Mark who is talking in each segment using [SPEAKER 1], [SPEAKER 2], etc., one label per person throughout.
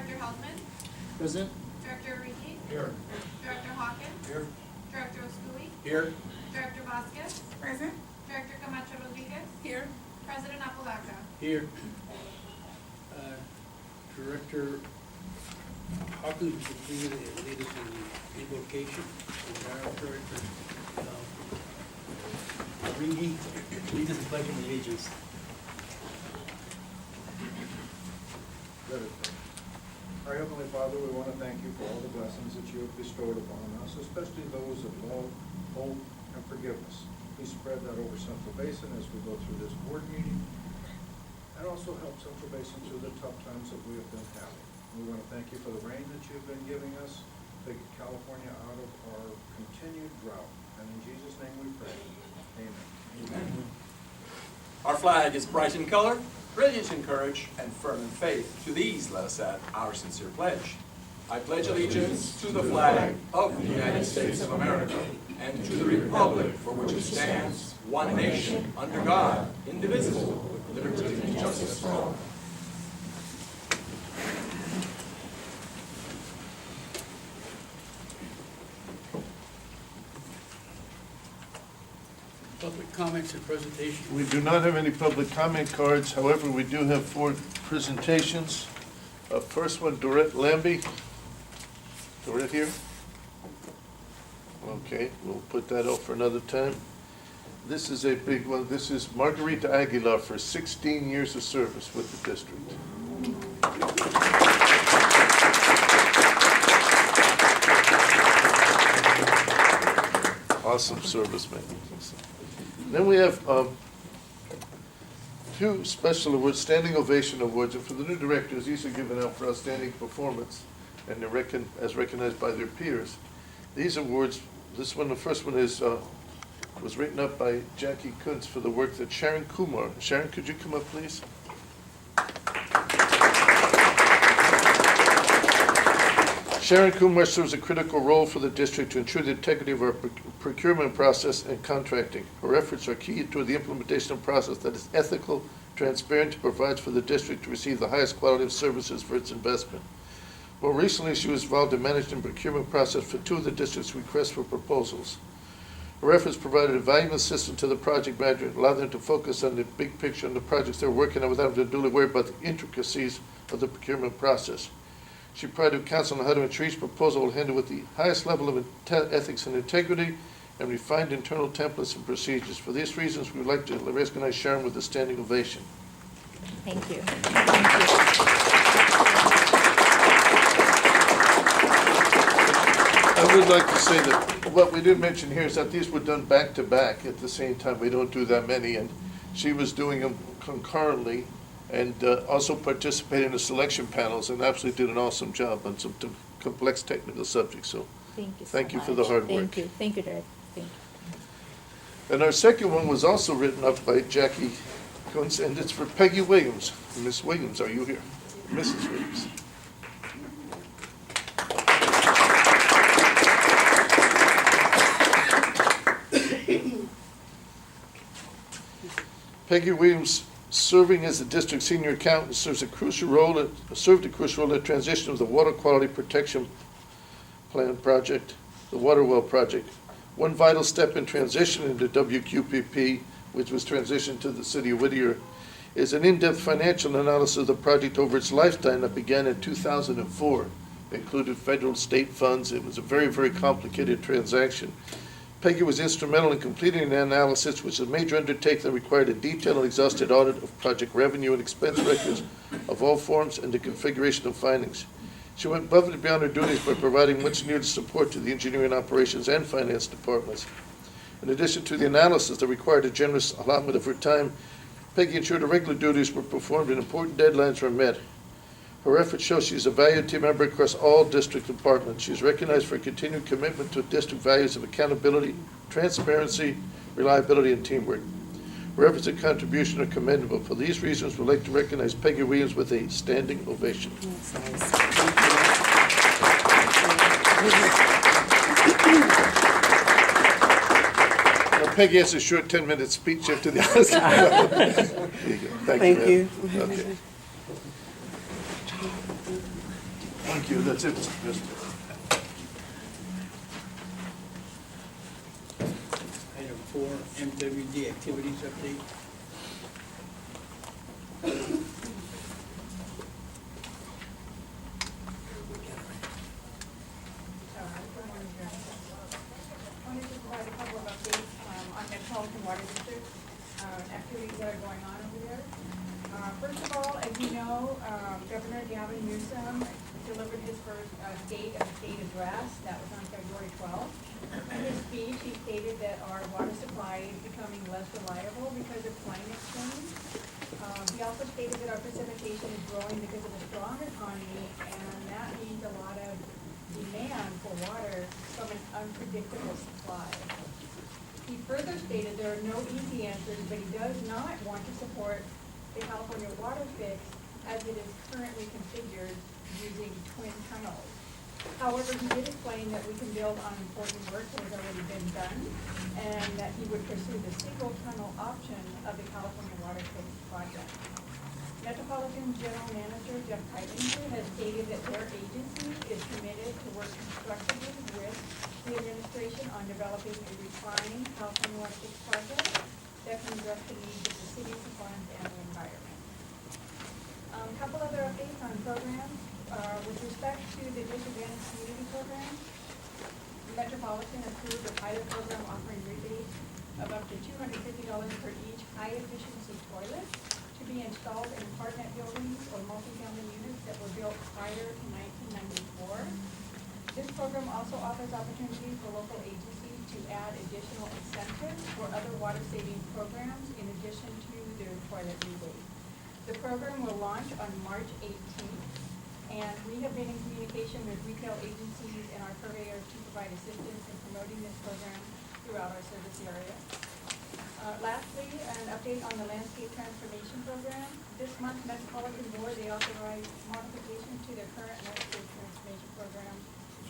[SPEAKER 1] Director Heldman,
[SPEAKER 2] Present.
[SPEAKER 1] Director Riki,
[SPEAKER 2] Here.
[SPEAKER 1] Director Hawkins,
[SPEAKER 2] Here.
[SPEAKER 1] Director Osculi,
[SPEAKER 2] Here.
[SPEAKER 1] Director Vasquez,
[SPEAKER 3] Present.
[SPEAKER 1] Director Camacho Rodriguez,
[SPEAKER 3] Here.
[SPEAKER 1] President Apodaca.
[SPEAKER 2] Here. Director Hawkins completed and lead us in the invocation. And Director Ringy, lead us in pledge of allegiance.
[SPEAKER 4] Let us pray. Our Heavenly Father, we want to thank you for all the blessings that you have bestowed upon us, especially those of love, hope, and forgiveness. Please spread that over Central Basin as we go through this board meeting, and also help Central Basin through the tough times that we have been having. We want to thank you for the rain that you've been giving us, take California out of our continued drought. And in Jesus' name we pray. Amen. Amen.
[SPEAKER 5] Our flag is bright in color, brilliant in courage, and firm in faith. To these let us add our sincere pledge. I pledge allegiance to the flag of the United States of America and to the republic for which it stands, one nation, under God, indivisible, with liberty and justice for all.
[SPEAKER 2] Public comments and presentations.
[SPEAKER 6] We do not have any public comment cards, however, we do have 4 presentations. First one, Dorette Lambie. Dorette here? Okay, we'll put that off for another time. This is a big one. This is Margarita Aguilar for 16 years of service with the district. Awesome service, man. Then we have 2 special awards, standing ovation awards, and for the new directors, these are given out for outstanding performance, and they're as recognized by their peers. These awards, this one, the first one is was written up by Jackie Kuntz for the work that Sharon Kumar. Sharon, could you come up, please? Sharon Kumar serves a critical role for the district to ensure the integrity of our procurement process and contracting. Her efforts are key to the implementation of a process that is ethical, transparent, and provides for the district to receive the highest quality of services for its investment. More recently, she was involved in managing the procurement process for 2 of the district's requests for proposals. Her efforts provided a valuable assistance to the project manager and allowed them to focus on the big picture on the projects they're working on without having to duly worry about the intricacies of the procurement process. She provided counsel on how to ensure each proposal will handle with the highest level of ethics and integrity and refined internal templates and procedures. For these reasons, we would like to recognize Sharon with a standing ovation.
[SPEAKER 7] Thank you.
[SPEAKER 6] I would like to say that what we did mention here is that these were done back to back at the same time. We don't do that many, and she was doing them concurrently and also participated in the selection panels and absolutely did an awesome job on some complex technical subjects. So
[SPEAKER 7] Thank you so much.
[SPEAKER 6] for the hard work.
[SPEAKER 7] Thank you. Thank you, Derek. Thank you.
[SPEAKER 6] And our second one was also written up by Jackie Kuntz, and it's for Peggy Williams. Miss Williams, are you here? Mrs. Williams. Peggy Williams, serving as the district senior accountant, served a crucial role in the transition of the water quality protection plan project, the water well project. One vital step in transition into WQPP, which was transitioned to the city of Whittier, is an in-depth financial analysis of the project over its lifetime that began in 2004. It included federal, state funds. It was a very, very complicated transaction. Peggy was instrumental in completing the analysis, which is a major undertaking that required a detailed and exhaustive audit of project revenue and expense records of all forms and the configuration of findings. She went above and beyond her duties by providing much needed support to the engineering operations and finance departments. In addition to the analysis that required a generous allotment of her time, Peggy ensured her regular duties were performed and important deadlines were met. Her efforts show she is a valued team member across all district departments. She is recognized for her continued commitment to district values of accountability, transparency, reliability, and teamwork. Her efforts and contribution are commendable. For these reasons, we'd like to recognize Peggy Williams with a standing ovation. Now, Peggy has a short 10-minute speech after the There you go. Thank you.
[SPEAKER 3] you.
[SPEAKER 6] Okay. Thank you, that's it, Mr. President.
[SPEAKER 2] Item 4, MWD activities update.
[SPEAKER 3] Good morning, Mayor. Wanted to provide a couple of updates on Metropolitan Water District activities that are going on over there. First of all, as you know, Governor Gavin Newsom delivered his first state of the state address. That was on February 12th. In his speech, he stated that our water supply is becoming less reliable because of climate change. He also stated that our precipitation is growing because of a strong economy, and that means a lot of demand for water from an unpredictable supply. He further stated there are no easy answers, but he does not want to support the California water fix as it is currently configured using twin tunnels. However, he did explain that we can build on important work that has already been done, and that he would pursue the single tunnel option of the California water fix project. Metropolitan General Manager Jeff Keitinger has stated that their agency is committed to work constructively with the administration on developing a refined California water fix project that can address the needs of the city, the funds, and the environment. A couple other updates on programs. With respect to the disadvantaged community program, Metropolitan approved a pilot program offering rebates of up to $250 per each high-efficiency toilet to be installed in apartment buildings or multifamily units that were built prior to 1994. This program also offers opportunities for local agencies to add additional incentives for other water-saving programs in addition to their toilet rebate. The program will launch on March 18th, and we have been in communication with retail agencies and our purveyors to provide assistance in promoting this program throughout our service area. Lastly, an update on the landscape transformation program. This month, Metropolitan Board, they authorized modification to their current landscape transformation program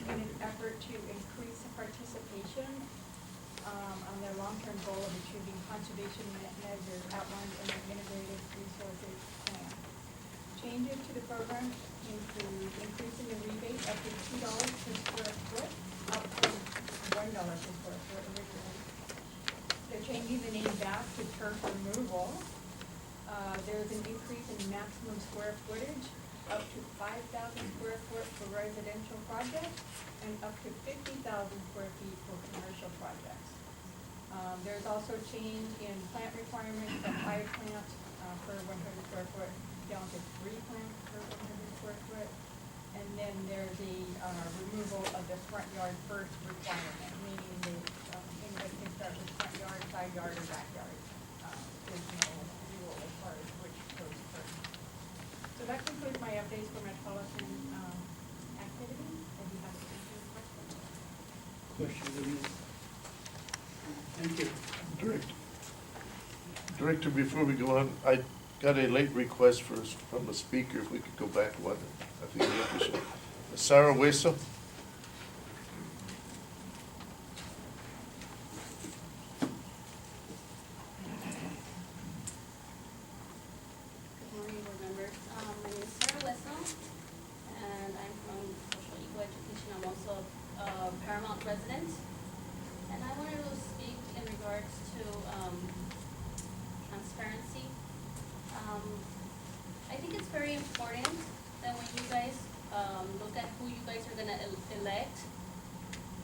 [SPEAKER 3] in an effort to increase participation on their long-term goal of achieving conservation measures outlined in the integrated resources plan. Changes to the program include increasing the rebate up to $2 per square foot, up from $1 per square foot originally. They're changing the name back to turf removal. There's an increase in maximum square footage up to 5,000 square foot for residential projects and up to 50,000 square feet for commercial projects. There's also change in plant requirements from 5 plants per 100 square foot down to 3 plants per 100 square foot. And then there's a removal of the front yard first requirement, meaning that anybody can start with front yard, side yard, or backyard. There's no rule as far as which goes first. So that concludes my updates for Metropolitan activities. I'd be happy to answer your questions.
[SPEAKER 2] Questions, Denise? Thank you.
[SPEAKER 6] Director, before we go on, I got a late request from the speaker, if we could go back one, I think we should. Sarah Wesa?
[SPEAKER 8] Good morning, board members. My name is Sarah Wessel, and I'm from Social Equal Education. I'm also a Paramount resident. And I wanted to speak in regards to transparency. I think it's very important that when you guys look at who you guys are gonna elect,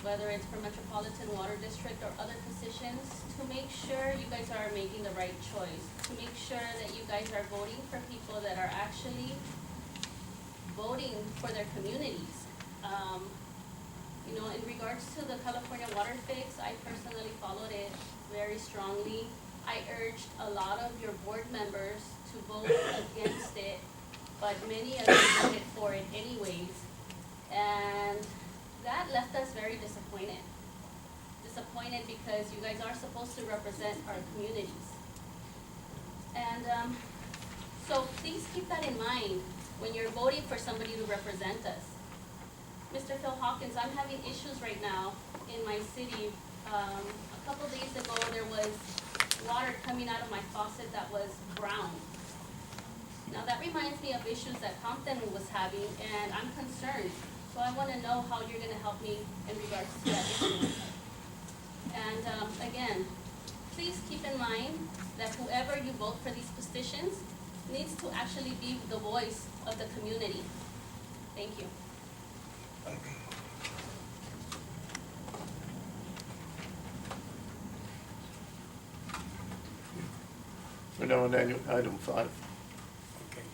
[SPEAKER 8] whether it's for Metropolitan Water District or other positions, to make sure you guys are making the right choice, to make sure that you guys are voting for people that are actually voting for their communities. You know, in regards to the California water fix, I personally followed it very strongly. I urged a lot of your board members to vote against it, but many of them voted for it anyways. And that left us very disappointed. Disappointed because you guys are supposed to represent our communities. And so please keep that in mind when you're voting for somebody to represent us. Mr. Phil Hawkins, I'm having issues right now in my city. A couple days ago, there was water coming out of my faucet that was brown. Now, that reminds me of issues that Compton was having, and I'm concerned. So I wanna know how you're gonna help me in regards to that issue. And, again, please keep in mind that whoever you vote for these positions needs to actually be the voice of the community. Thank you.
[SPEAKER 6] We're now on item 5.
[SPEAKER 2] Okay.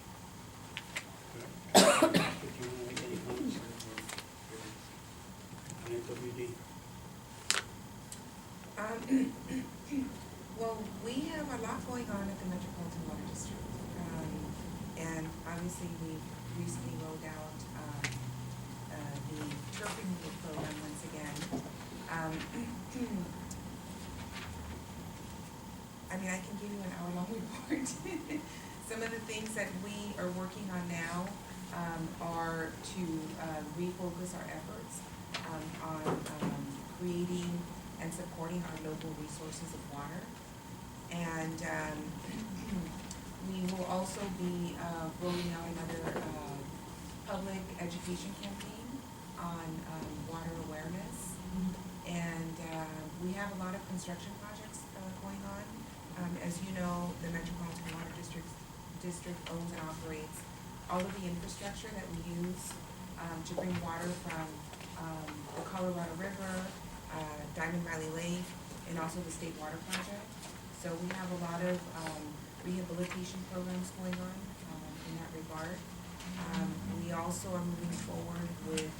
[SPEAKER 2] Did you want to make any comments on NWD?
[SPEAKER 9] Well, we have a lot going on at the Metropolitan Water District. And obviously, we've recently rolled out, the turf removal program once again. I mean, I can give you an hour-long report. Some of the things that we are working on now, are to, refocus our efforts, on, creating and supporting our local resources of water. And we will also be rolling out another public education campaign on water awareness. And we have a lot of construction projects going on. As you know, the Metropolitan Water District owns and operates all of the infrastructure that we use to bring water from the Colorado River, Diamond Valley Lake, and also the State Water Project. So we have a lot of rehabilitation programs going on in that regard. We also are moving forward with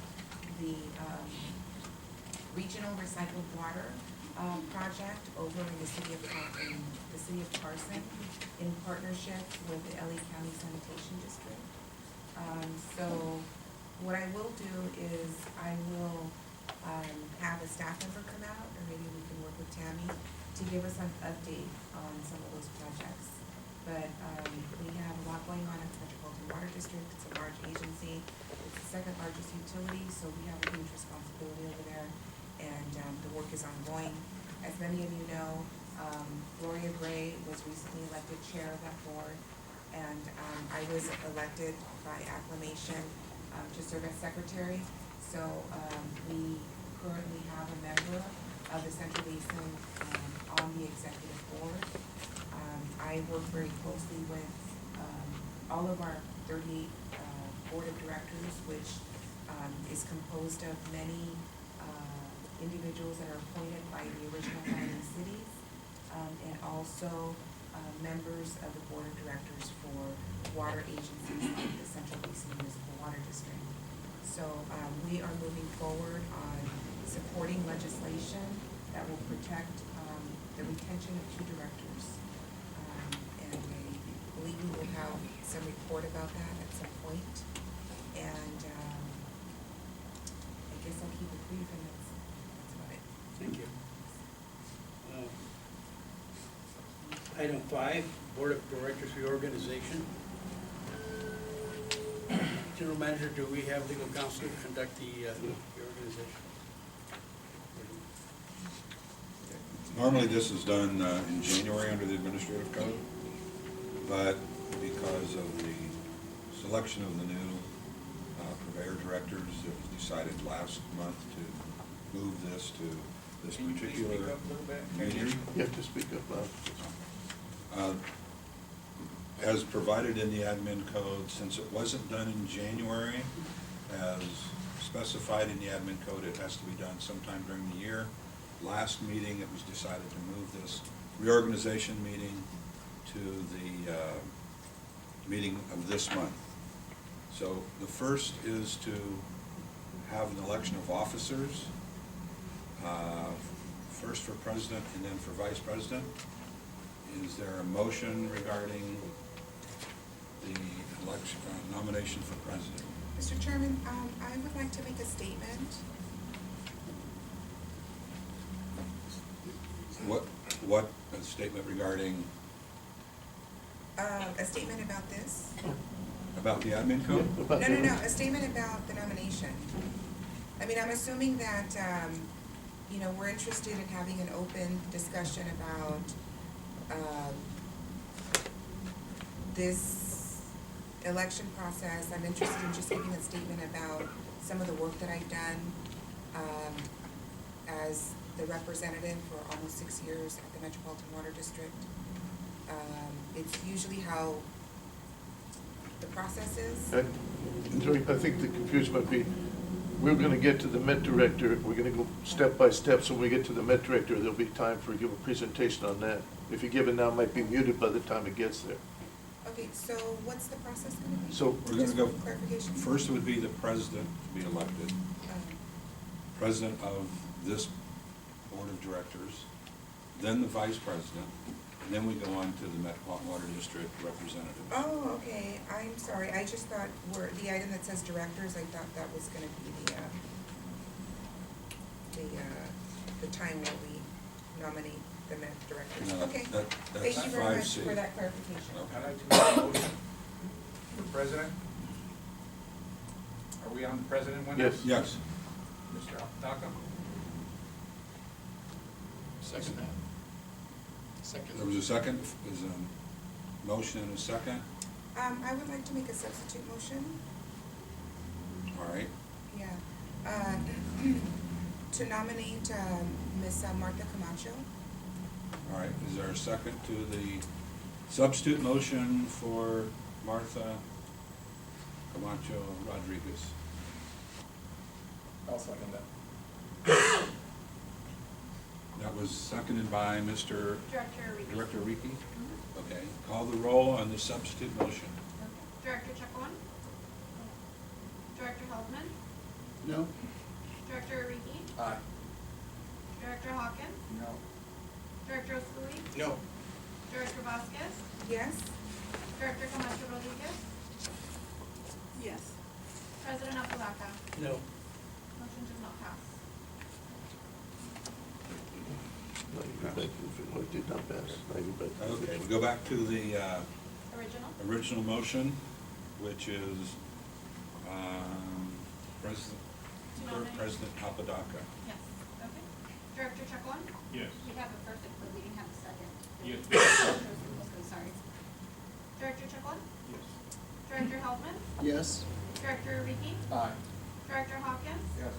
[SPEAKER 9] the regional recycled water project over in the city of Carson in partnership with the LA County Sanitation District. So what I will do is I will have a staff member come out, or maybe we can work with Tammy to give us an update on some of those projects. But we have a lot going on at the Metropolitan Water District. It's a large agency. It's the second largest utility, so we have a huge responsibility over there, and the work is ongoing. As many of you know, Gloria Gray was recently elected chair of that board, and I was elected by acclamation to serve as secretary. So we currently have a member of the Central Basin on the executive board. I work very closely with all of our 38 board of directors, which is composed of many individuals that are appointed by the original founding cities, and also members of the board of directors for water agencies like the Central Basin Municipal Water District. So we are moving forward on supporting legislation that will protect the retention of 2 directors. And I believe we will have some report about that at some point. And I guess I'll keep it brief, and that's about it.
[SPEAKER 2] Thank you. Item 5, Board of Directors reorganization. General Manager, do we have legal counsel to conduct the reorganization?
[SPEAKER 10] Normally, this is done in January under the administrative code, but because of the selection of the new purveyor directors, it was decided last month to move this to this
[SPEAKER 2] Can you please
[SPEAKER 10] particular
[SPEAKER 2] speak up a little bit?
[SPEAKER 10] meeting.
[SPEAKER 6] You have to speak up loud.
[SPEAKER 10] As provided in the admin code, since it wasn't done in January, as specified in the admin code, it has to be done sometime during the year. Last meeting, it was decided to move this reorganization meeting to the meeting of this month. So the first is to have an election of officers, first for president and then for vice president. Is there a motion regarding the election, nomination for president?
[SPEAKER 9] Mr. Chairman, I would like to make a statement.
[SPEAKER 10] What a statement regarding,
[SPEAKER 9] A statement about this?
[SPEAKER 10] about the admin code?
[SPEAKER 9] No, a statement about the nomination. I mean, I'm assuming that, you know, we're interested in having an open discussion about, this election process, I'm interested in just giving a statement about some of the work that I've done as the representative for almost 6 years at the Metropolitan Water District. It's usually how the process is.
[SPEAKER 6] I think the confusion might be, we're gonna get to the Met Director, we're gonna go step by step, so when we get to the Met Director, there'll be time for give a presentation on that. If you give it now, it might be muted by the time it gets there.
[SPEAKER 9] Okay, so what's the process gonna be?
[SPEAKER 6] So-
[SPEAKER 10] We're gonna
[SPEAKER 9] Just
[SPEAKER 10] go,
[SPEAKER 9] for clarification?
[SPEAKER 10] first it would be the president to be elected, president of this board of directors, then the vice president, and then we go on to the Metropolitan Water District representative.
[SPEAKER 9] Oh, okay, I'm sorry, I just thought the item that says directors, I thought that was gonna be the time where we nominate the Met directors.
[SPEAKER 10] No,
[SPEAKER 9] Okay,
[SPEAKER 10] that's
[SPEAKER 9] thank you very much
[SPEAKER 10] 5C.
[SPEAKER 9] for that clarification.
[SPEAKER 4] I'd like to make a motion for president. Are we on the president one?
[SPEAKER 6] Yes.
[SPEAKER 10] Yes.
[SPEAKER 4] Mr. Apodaca?
[SPEAKER 2] Second that.
[SPEAKER 10] There was a second, there's a motion and a second,
[SPEAKER 9] I would like to make a substitute motion,
[SPEAKER 10] all right.
[SPEAKER 9] yeah. To nominate Ms. Martha Camacho.
[SPEAKER 10] All right, is there a second to the substitute motion for Martha Camacho Rodriguez?
[SPEAKER 5] I'll second that.
[SPEAKER 10] That was seconded by Mr.
[SPEAKER 1] Director Riki.
[SPEAKER 10] Director Riki? Okay, call the roll on the substitute motion.
[SPEAKER 1] Director Chacon? Director Heldman?
[SPEAKER 2] No?
[SPEAKER 1] Director Riki?
[SPEAKER 5] Aye.
[SPEAKER 1] Director Hawkins?
[SPEAKER 4] No.
[SPEAKER 1] Director Osculi?
[SPEAKER 2] No.
[SPEAKER 1] Director Vasquez?
[SPEAKER 9] Yes?
[SPEAKER 1] Director Camacho Rodriguez?
[SPEAKER 3] Yes.
[SPEAKER 1] President Apodaca?
[SPEAKER 2] No.
[SPEAKER 1] Motion does not pass.
[SPEAKER 6] No, you go back to the- it did not pass. Now you go back to the
[SPEAKER 10] Okay,
[SPEAKER 6] official.
[SPEAKER 10] we go back to the
[SPEAKER 1] Original?
[SPEAKER 10] original motion, which is President,
[SPEAKER 1] To nominate?
[SPEAKER 10] President Apodaca.
[SPEAKER 1] Yes. Okay. Director Chacon?
[SPEAKER 4] Yes.
[SPEAKER 8] We have a first, but we didn't have a second.
[SPEAKER 4] Yes.
[SPEAKER 8] Okay, sorry.
[SPEAKER 1] Director Chacon?
[SPEAKER 4] Yes.
[SPEAKER 1] Director Heldman?
[SPEAKER 2] Yes.
[SPEAKER 1] Director Riki?
[SPEAKER 5] Aye.
[SPEAKER 1] Director Hawkins?
[SPEAKER 4] Yes.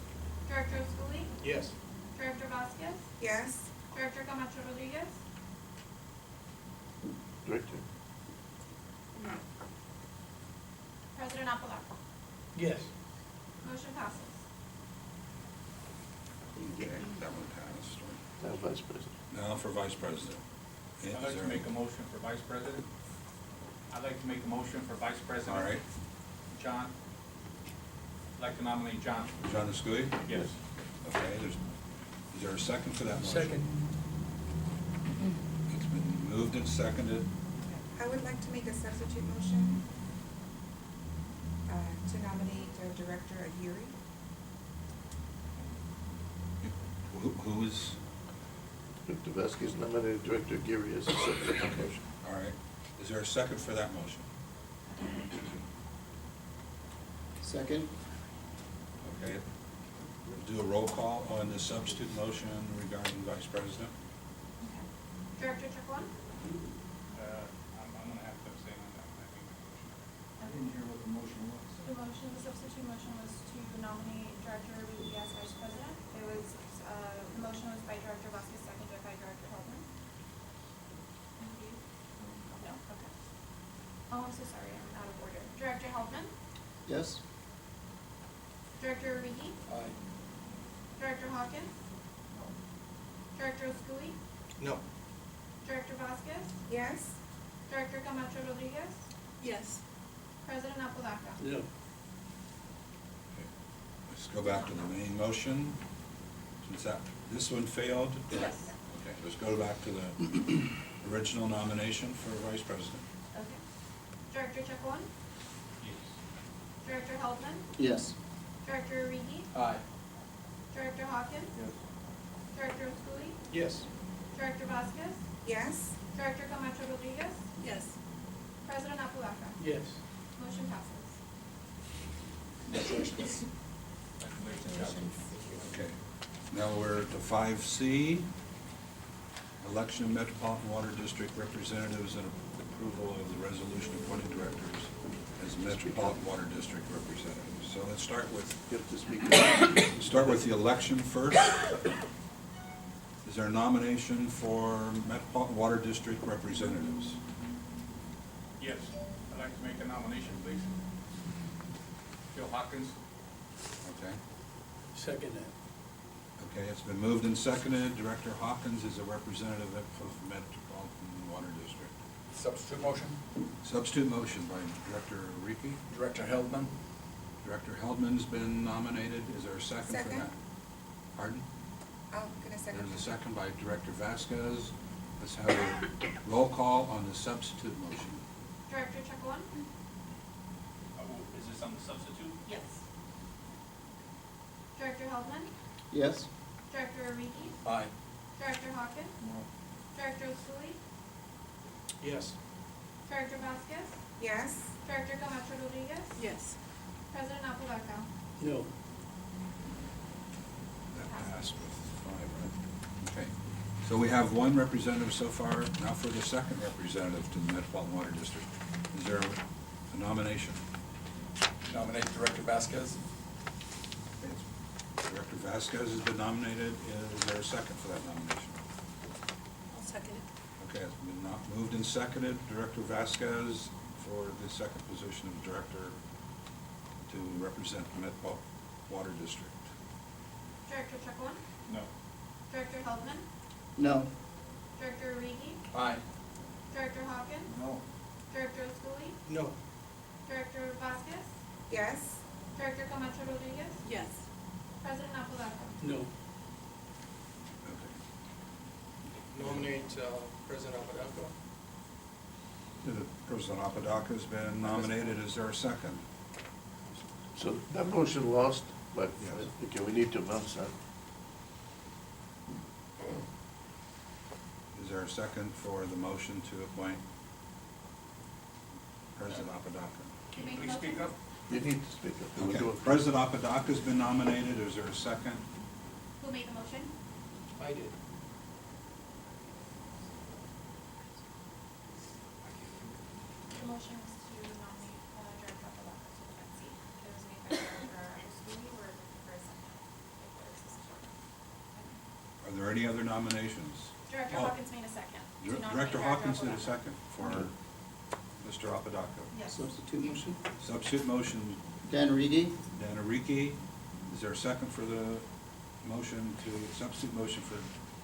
[SPEAKER 1] Director Osculi?
[SPEAKER 2] Yes.
[SPEAKER 1] Director Vasquez?
[SPEAKER 9] Yes?
[SPEAKER 1] Director Camacho Rodriguez?
[SPEAKER 6] Director.
[SPEAKER 3] No.
[SPEAKER 1] President Apodaca?
[SPEAKER 2] Yes.
[SPEAKER 1] Motion passes.
[SPEAKER 10] Okay, that one passed.
[SPEAKER 6] Now Vice President.
[SPEAKER 10] Now for Vice President.
[SPEAKER 4] I'd
[SPEAKER 10] Is
[SPEAKER 4] like to
[SPEAKER 10] there-
[SPEAKER 4] make a motion for vice president. I'd like to make a motion for vice president.
[SPEAKER 10] All right,
[SPEAKER 4] John. I'd like to nominate John.
[SPEAKER 10] John Escudi?
[SPEAKER 4] Yes.
[SPEAKER 10] Okay, is there a second for that motion?
[SPEAKER 2] Second.
[SPEAKER 10] It's been moved and seconded.
[SPEAKER 9] I would like to make a substitute motion to nominate Director Aguirre.
[SPEAKER 10] Who is,
[SPEAKER 6] Director Vasquez nominated Director Geary as the substitute motion.
[SPEAKER 10] all right, is there a second for that motion?
[SPEAKER 2] Second.
[SPEAKER 10] Okay, we'll do a roll call on the substitute motion regarding Vice President.
[SPEAKER 1] Director Chacon?
[SPEAKER 4] I'm gonna have to abstain on that one. I think my motion.
[SPEAKER 3] I didn't hear what the motion was.
[SPEAKER 1] The motion, the substitute motion was to nominate Director Riki as Vice President. It was, the motion was by Director Vasquez, seconded by Director Heldman. No, okay. Oh, I'm so sorry, I'm out of order. Director Heldman?
[SPEAKER 2] Yes.
[SPEAKER 1] Director Riki?
[SPEAKER 2] Aye.
[SPEAKER 1] Director Hawkins? Director Osculi?
[SPEAKER 2] No.
[SPEAKER 1] Director Vasquez?
[SPEAKER 9] Yes?
[SPEAKER 1] Director Camacho Rodriguez?
[SPEAKER 3] Yes.
[SPEAKER 1] President Apodaca?
[SPEAKER 2] No.
[SPEAKER 10] Let's go back to the main motion, since this one failed.
[SPEAKER 1] Yes.
[SPEAKER 10] Okay, let's go back to the original nomination for Vice President.
[SPEAKER 1] Okay. Director Chacon?
[SPEAKER 4] Yes.
[SPEAKER 1] Director Heldman?
[SPEAKER 2] Yes.
[SPEAKER 1] Director Riki?
[SPEAKER 5] Aye.
[SPEAKER 1] Director Hawkins?
[SPEAKER 4] Yes.
[SPEAKER 1] Director Osculi?
[SPEAKER 2] Yes.
[SPEAKER 1] Director Vasquez?
[SPEAKER 9] Yes?
[SPEAKER 1] Director Camacho Rodriguez?
[SPEAKER 3] Yes.
[SPEAKER 1] President Apodaca?
[SPEAKER 2] Yes.
[SPEAKER 1] Motion passes.
[SPEAKER 4] Congratulations, John.
[SPEAKER 10] Okay, now we're to 5C, election of Metropolitan Water District representatives and approval of the resolution appointing directors. as Metropolitan Water District representatives. So let's start with,
[SPEAKER 6] You have to speak up.
[SPEAKER 10] start with the election first. Is there a nomination for Metropolitan Water District representatives?
[SPEAKER 11] Yes, I'd like to make a nomination, please. Phil Hawkins.
[SPEAKER 10] Okay.
[SPEAKER 2] Second that.
[SPEAKER 10] Okay, it's been moved and seconded. Director Hawkins is a representative of Metropolitan Water District.
[SPEAKER 5] Substitute motion.
[SPEAKER 10] Substitute motion by Director Riki.
[SPEAKER 5] Director Heldman.
[SPEAKER 10] Director Heldman's been nominated. Is there a second for
[SPEAKER 9] Second.
[SPEAKER 10] that? Pardon?
[SPEAKER 9] I'm gonna second.
[SPEAKER 10] There's a second by Director Vasquez. Let's have a roll call on the substitute motion.
[SPEAKER 1] Director Chacon?
[SPEAKER 11] Is this on the substitute?
[SPEAKER 8] Yes.
[SPEAKER 1] Director Heldman?
[SPEAKER 2] Yes.
[SPEAKER 1] Director Origi?
[SPEAKER 5] Aye.
[SPEAKER 1] Director Hawkins? Director Usuli?
[SPEAKER 2] Yes.
[SPEAKER 1] Director Vasquez?
[SPEAKER 9] Yes.
[SPEAKER 1] Director Camacho Rodriguez?
[SPEAKER 3] Yes.
[SPEAKER 1] President Apodaca?
[SPEAKER 2] No.
[SPEAKER 10] That passed with 5, right? Okay. So we have one representative so far. Now for the second representative to the Metropolitan Water District. Is there a nomination?
[SPEAKER 5] Nominate Director Vasquez.
[SPEAKER 10] Director Vasquez has been nominated. Is there a second for that nomination?
[SPEAKER 3] I'll second it.
[SPEAKER 10] Okay, it's been moved and seconded. Director Vasquez for the second position of director to represent the Metropolitan Water District.
[SPEAKER 1] Director Chacon?
[SPEAKER 11] No.
[SPEAKER 1] Director Heldman?
[SPEAKER 2] No.
[SPEAKER 1] Director Origi?
[SPEAKER 5] Aye.
[SPEAKER 1] Director Hawkins?
[SPEAKER 10] No.
[SPEAKER 1] Director Usuli?
[SPEAKER 2] No.
[SPEAKER 1] Director Vasquez?
[SPEAKER 9] Yes.
[SPEAKER 1] Director Camacho Rodriguez?
[SPEAKER 3] Yes.
[SPEAKER 1] President Apodaca?
[SPEAKER 2] No.
[SPEAKER 10] Okay.
[SPEAKER 12] Nominate President Apodaca.
[SPEAKER 10] President Apodaca has been nominated. Is there a second?
[SPEAKER 6] So that motion lost, but,
[SPEAKER 10] Yes.
[SPEAKER 6] okay, we need to announce that.
[SPEAKER 10] Is there a second for the motion to appoint President Apodaca?
[SPEAKER 1] You make a
[SPEAKER 11] Please speak
[SPEAKER 1] motion?
[SPEAKER 11] up.
[SPEAKER 6] You need to speak up. We're
[SPEAKER 10] Okay,
[SPEAKER 6] doing-
[SPEAKER 10] President Apodaca's been nominated. Is there a second?
[SPEAKER 1] Who made the motion?
[SPEAKER 12] I did.
[SPEAKER 1] The motion was to nominate Director Apodaca to the next seat. It was made by Director Usuli. We're looking for a second. If there's a support.
[SPEAKER 10] Are there any other nominations?
[SPEAKER 1] Director
[SPEAKER 10] Oh.
[SPEAKER 1] Hawkins made a second. to nominate
[SPEAKER 10] Director Hawkins did a
[SPEAKER 1] Apodaca.
[SPEAKER 10] second for Mr. Apodaca.
[SPEAKER 1] Yes.
[SPEAKER 2] Substitute motion?
[SPEAKER 10] Substitute motion,
[SPEAKER 2] Dan Rigi?
[SPEAKER 10] Dan Ariki. Is there a second for the motion substitute motion for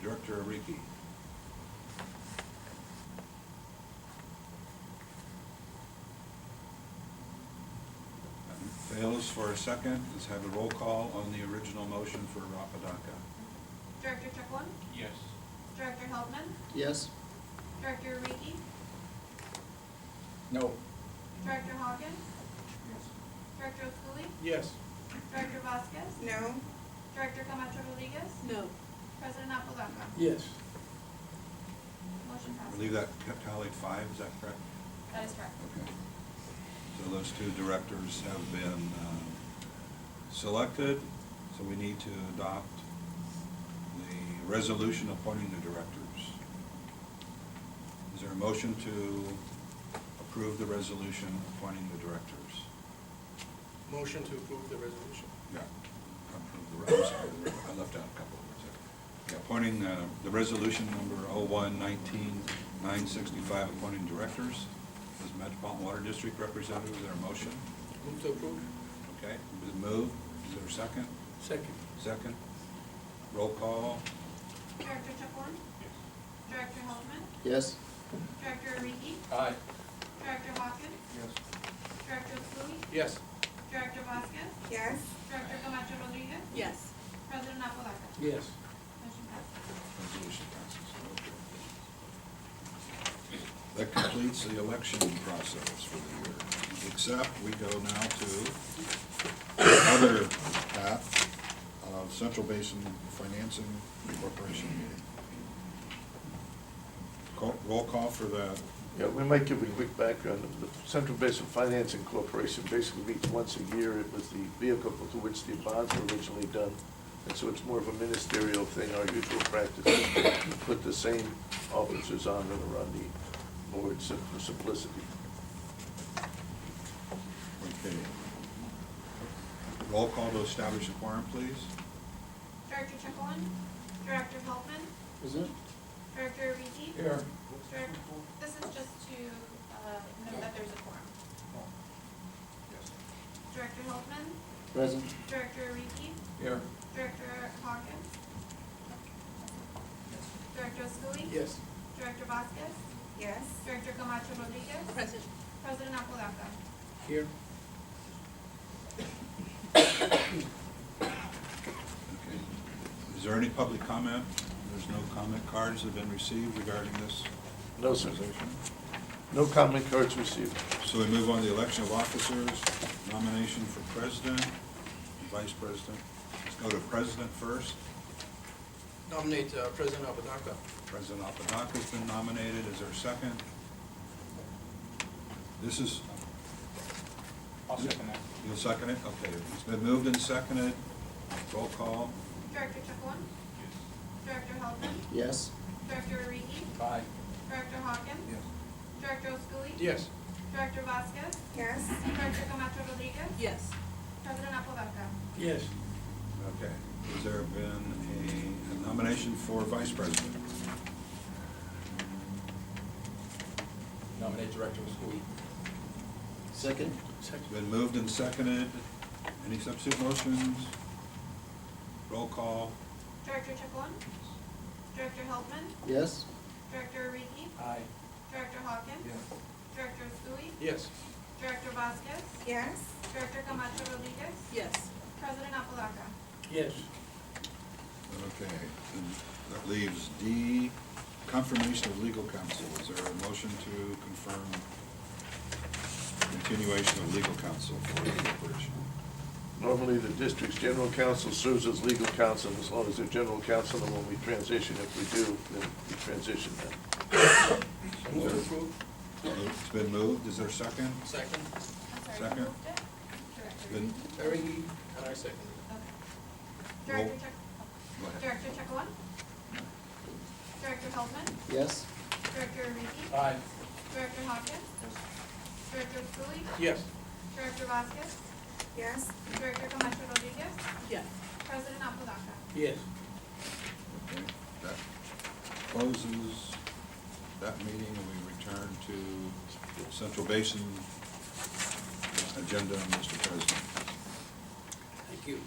[SPEAKER 10] Director Ariki? Fails for a second. Let's have a roll call on the original motion for Apodaca.
[SPEAKER 1] Director Chacon?
[SPEAKER 11] Yes.
[SPEAKER 1] Director Heldman?
[SPEAKER 2] Yes.
[SPEAKER 1] Director Origi?
[SPEAKER 5] No.
[SPEAKER 1] Director Hawkins? Director Usuli?
[SPEAKER 12] Yes.
[SPEAKER 1] Director Vasquez?
[SPEAKER 9] No.
[SPEAKER 1] Director Camacho Rodriguez?
[SPEAKER 3] No.
[SPEAKER 1] President Apodaca?
[SPEAKER 2] Yes.
[SPEAKER 1] Motion
[SPEAKER 10] I
[SPEAKER 1] passes.
[SPEAKER 10] believe that tallied 5, is that correct?
[SPEAKER 1] That is correct.
[SPEAKER 10] Okay. So those two directors have been selected, so we need to adopt the resolution appointing the directors. Is there a motion to approve the resolution appointing the directors?
[SPEAKER 12] Motion to approve the resolution.
[SPEAKER 10] Yeah. Approve the, I'm sorry, I left out a couple of words there. Yeah, appointing the resolution number 01-19-965, appointing directors as Metropolitan Water District representatives. Is there a motion?
[SPEAKER 12] Move to approve.
[SPEAKER 10] Okay, been moved. Is there a second?
[SPEAKER 2] Second.
[SPEAKER 10] Second. Roll call.
[SPEAKER 1] Director Chacon?
[SPEAKER 11] Yes.
[SPEAKER 1] Director Heldman?
[SPEAKER 2] Yes.
[SPEAKER 1] Director Origi?
[SPEAKER 5] Aye.
[SPEAKER 1] Director Hawkins?
[SPEAKER 10] Yes.
[SPEAKER 1] Director Usuli?
[SPEAKER 12] Yes.
[SPEAKER 1] Director Vasquez?
[SPEAKER 9] Yes.
[SPEAKER 1] Director Camacho Rodriguez?
[SPEAKER 3] Yes.
[SPEAKER 1] President Apodaca?
[SPEAKER 2] Yes.
[SPEAKER 1] Motion passes.
[SPEAKER 10] Resolution passes. Okay. That completes the election process for the year, except we go now to the other half of Central Basin Financing Corporation meeting. Roll call for that.
[SPEAKER 6] Yeah, we might give a quick background. The Central Basin Financing Corporation basically meets once a year. It was the vehicle to which the bonds were originally done. And so it's more of a ministerial thing. Our usual practice is to put the same officers on that are on the board for simplicity.
[SPEAKER 10] Okay. Roll call to establish a quorum, please.
[SPEAKER 1] Director Chekulin? Director Helpman?
[SPEAKER 2] Present?
[SPEAKER 1] Director Reedy?
[SPEAKER 5] Here.
[SPEAKER 1] This is just to, note that there's a quorum.
[SPEAKER 10] Yes.
[SPEAKER 1] Director Helpman?
[SPEAKER 2] Present.
[SPEAKER 1] Director Reedy?
[SPEAKER 5] Here.
[SPEAKER 1] Director Hawkins? Director Schooley?
[SPEAKER 12] Yes.
[SPEAKER 1] Director Vasquez?
[SPEAKER 9] Yes.
[SPEAKER 1] Director Camacho Rodriguez?
[SPEAKER 8] Present.
[SPEAKER 1] President Apodaca?
[SPEAKER 2] Here.
[SPEAKER 10] Okay. Is there any public comment? There's no comment cards that have been received regarding this
[SPEAKER 6] No, sir.
[SPEAKER 10] authorization?
[SPEAKER 6] No comment cards received.
[SPEAKER 10] So we move on to the election of officers, nomination for president, and vice president. Let's go to president first.
[SPEAKER 12] Nominate President Apodaca.
[SPEAKER 10] President Apodaca's been nominated. Is there a second? This is,
[SPEAKER 11] I'll second that.
[SPEAKER 10] you'll second it? Okay. It's been moved and seconded. Roll call.
[SPEAKER 1] Director Chekulin? Director Helpman?
[SPEAKER 2] Yes.
[SPEAKER 1] Director Reedy?
[SPEAKER 5] Aye.
[SPEAKER 1] Director Hawkins?
[SPEAKER 10] Yes.
[SPEAKER 1] Director Schooley?
[SPEAKER 12] Yes.
[SPEAKER 1] Director Vasquez?
[SPEAKER 9] Yes.
[SPEAKER 1] Director Camacho Rodriguez?
[SPEAKER 8] Yes.
[SPEAKER 1] President Apodaca?
[SPEAKER 2] Yes.
[SPEAKER 10] Okay. Has there been a nomination for vice president?
[SPEAKER 5] Nominate Director Schooley.
[SPEAKER 2] Second?
[SPEAKER 10] It's been moved and seconded. Any substitute motions? Roll call.
[SPEAKER 1] Director Chekulin? Director Helpman?
[SPEAKER 2] Yes.
[SPEAKER 1] Director Reedy?
[SPEAKER 5] Aye.
[SPEAKER 1] Director Hawkins? Director Schooley?
[SPEAKER 12] Yes.
[SPEAKER 1] Director Vasquez?
[SPEAKER 9] Yes.
[SPEAKER 1] Director Camacho Rodriguez?
[SPEAKER 8] Yes.
[SPEAKER 1] President Apodaca?
[SPEAKER 2] Yes.
[SPEAKER 10] Okay, and that leaves D, confirmation of legal counsel. Is there a motion to confirm continuation of legal counsel for the corporation?
[SPEAKER 6] Normally, the district's general counsel serves as legal counsel as long as they're general counsel, and when we transition, if we do, then we transition them.
[SPEAKER 2] Move to approve?
[SPEAKER 10] It's been moved. Is there a second?
[SPEAKER 12] Second.
[SPEAKER 1] I'm sorry,
[SPEAKER 10] Second.
[SPEAKER 1] who moved it? Director
[SPEAKER 10] Been,
[SPEAKER 1] Reedy?
[SPEAKER 12] Harry, and I second.
[SPEAKER 1] Okay. Director
[SPEAKER 10] Roll.
[SPEAKER 1] Chek,
[SPEAKER 10] go ahead.
[SPEAKER 1] Director Chekulin? Director Helpman?
[SPEAKER 2] Yes.
[SPEAKER 1] Director Reedy?
[SPEAKER 5] Aye.
[SPEAKER 1] Director Hawkins? Director Schooley?
[SPEAKER 12] Yes.
[SPEAKER 1] Director Vasquez?
[SPEAKER 9] Yes.
[SPEAKER 1] Director Camacho Rodriguez?
[SPEAKER 8] Yes.
[SPEAKER 1] President Apodaca?
[SPEAKER 2] Yes.
[SPEAKER 10] Okay, that closes that meeting, and we return to Central Basin agenda, Mr. President.
[SPEAKER 2] Thank you.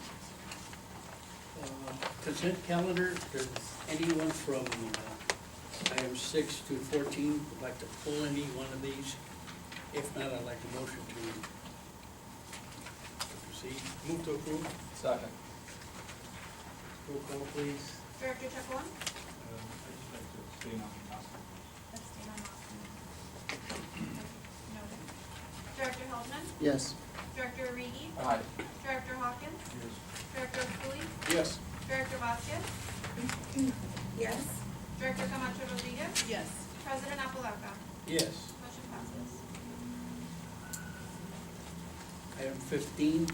[SPEAKER 2] Consent calendar, does anyone from item 6 to 14 would like to pull any one of these? If not, I'd like a motion to proceed.
[SPEAKER 12] Move to approve.
[SPEAKER 5] Second.
[SPEAKER 2] Roll call, please.
[SPEAKER 1] Director Chekulin?
[SPEAKER 11] I'd just like to abstain on the last one.
[SPEAKER 1] Abstain on Austin. Noted. Director Helpman?
[SPEAKER 2] Yes.
[SPEAKER 1] Director Reedy?
[SPEAKER 5] Aye.
[SPEAKER 1] Director Hawkins? Director Schooley?
[SPEAKER 12] Yes.
[SPEAKER 1] Director Vasquez?
[SPEAKER 9] Yes.
[SPEAKER 1] Director Camacho Rodriguez?
[SPEAKER 8] Yes.
[SPEAKER 1] President Apodaca?
[SPEAKER 2] Yes.
[SPEAKER 1] Motion passes.
[SPEAKER 2] Item 15,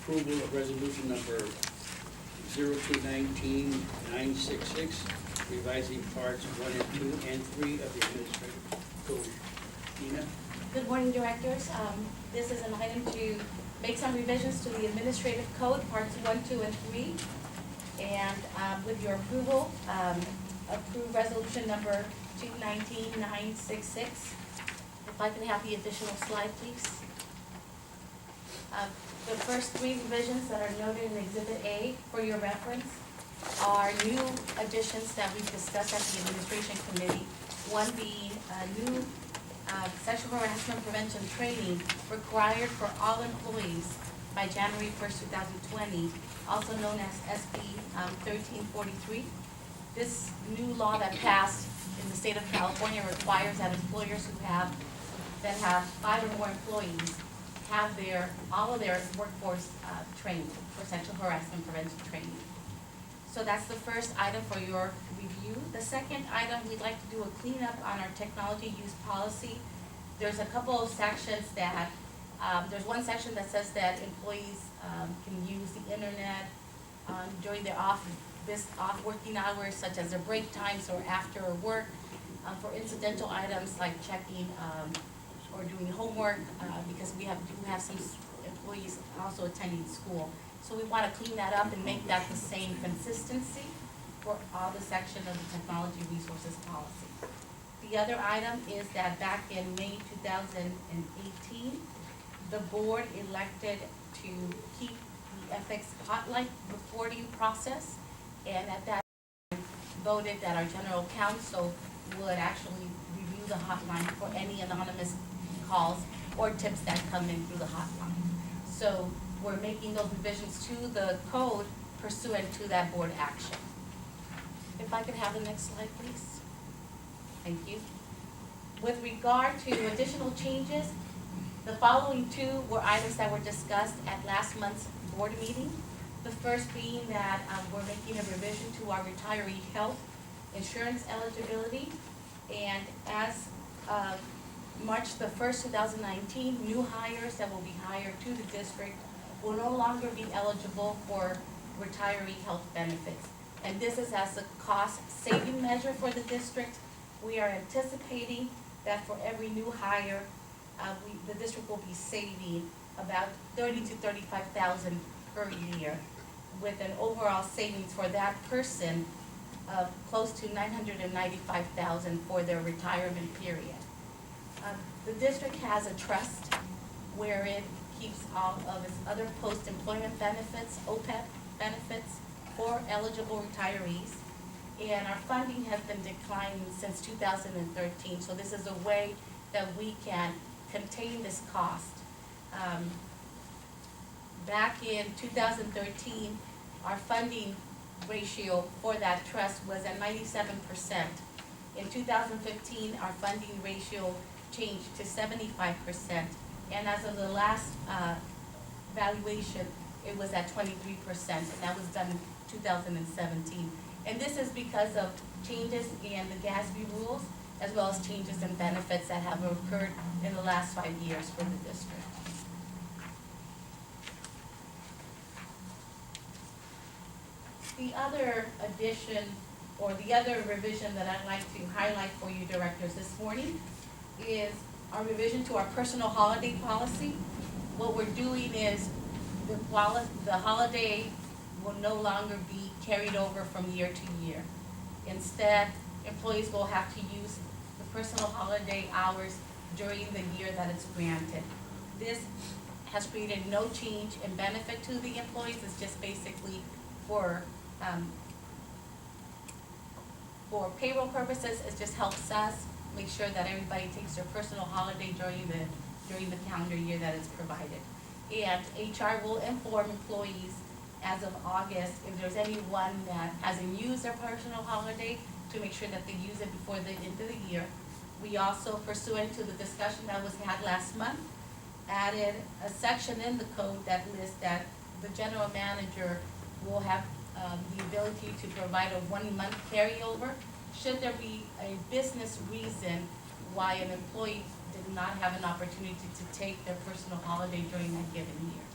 [SPEAKER 2] approval of resolution number 0219-966, revising parts 1 and 2 and 3 of the administrative code. Nina?
[SPEAKER 13] Good morning, directors. This is an item to make some revisions to the administrative code, parts 1, 2, and 3. And with your approval, approve resolution number 219-966. If I can have the additional slide, please. The first 3 revisions that are noted in Exhibit A for your reference are new additions that we've discussed at the administration committee. One being a new sexual harassment prevention training required for all employees by January 1st, 2020, also known as SB 1343. This new law that passed in the state of California requires that employers that have 5 or more employees have all of their workforce trained for sexual harassment prevention training. So that's the first item for your review. The second item, we'd like to do a cleanup on our technology use policy. There's a couple of sections that, there's one section that says that employees can use the internet during their off working hours, such as their break times or after work, for incidental items like checking or doing homework, because we do have some employees also attending school. So we want to clean that up and make that the same consistency for all the section of the technology resources policy. The other item is that back in May 2018, the board elected to keep the ethics hotline reporting process, and at that time voted that our general counsel would actually review the hotline for any anonymous calls or tips that come in through the hotline. So we're making those revisions to the code pursuant to that board action. If I could have the next slide, please. Thank you. With regard to additional changes, the following two were items that were discussed at last month's board meeting. The first being that we're making a revision to our retiree health insurance eligibility. And as of March the 1st, 2019, new hires that will be hired to the district will no longer be eligible for retiree health benefits. And this is as a cost-saving measure for the district. We are anticipating that for every new hire, the district will be saving about $30,000 to $35,000 per year, with an overall savings for that person of close to $995,000 for their retirement period. The district has a trust where it keeps all of its other post-employment benefits, OPEB benefits, for eligible retirees. And our funding has been declining since 2013, so this is a way that we can contain this cost. Back in 2013, our funding ratio for that trust was at 97%. In 2015, our funding ratio changed to 75%, and as of the last valuation, it was at 23%, and that was done in 2017. And this is because of changes in the GASB rules, as well as changes in benefits that have occurred in the last 5 years for the district. The other addition, or the other revision that I'd like to highlight for you directors this morning is our revision to our personal holiday policy. What we're doing is the holiday will no longer be carried over from year to year. Instead, employees will have to use the personal holiday hours during the year that it's granted. This has created no change in benefit to the employees. It's just basically for payroll purposes. It just helps us make sure that everybody takes their personal holiday during the calendar year that it's provided. And HR will inform employees as of August if there's anyone that hasn't used their personal holiday, to make sure that they use it before the end of the year. We also, pursuant to the discussion that was had last month, added a section in the code that lists that the general manager will have the ability to provide a 1-month carryover should there be a business reason why an employee did not have an opportunity to take their personal holiday during that given year.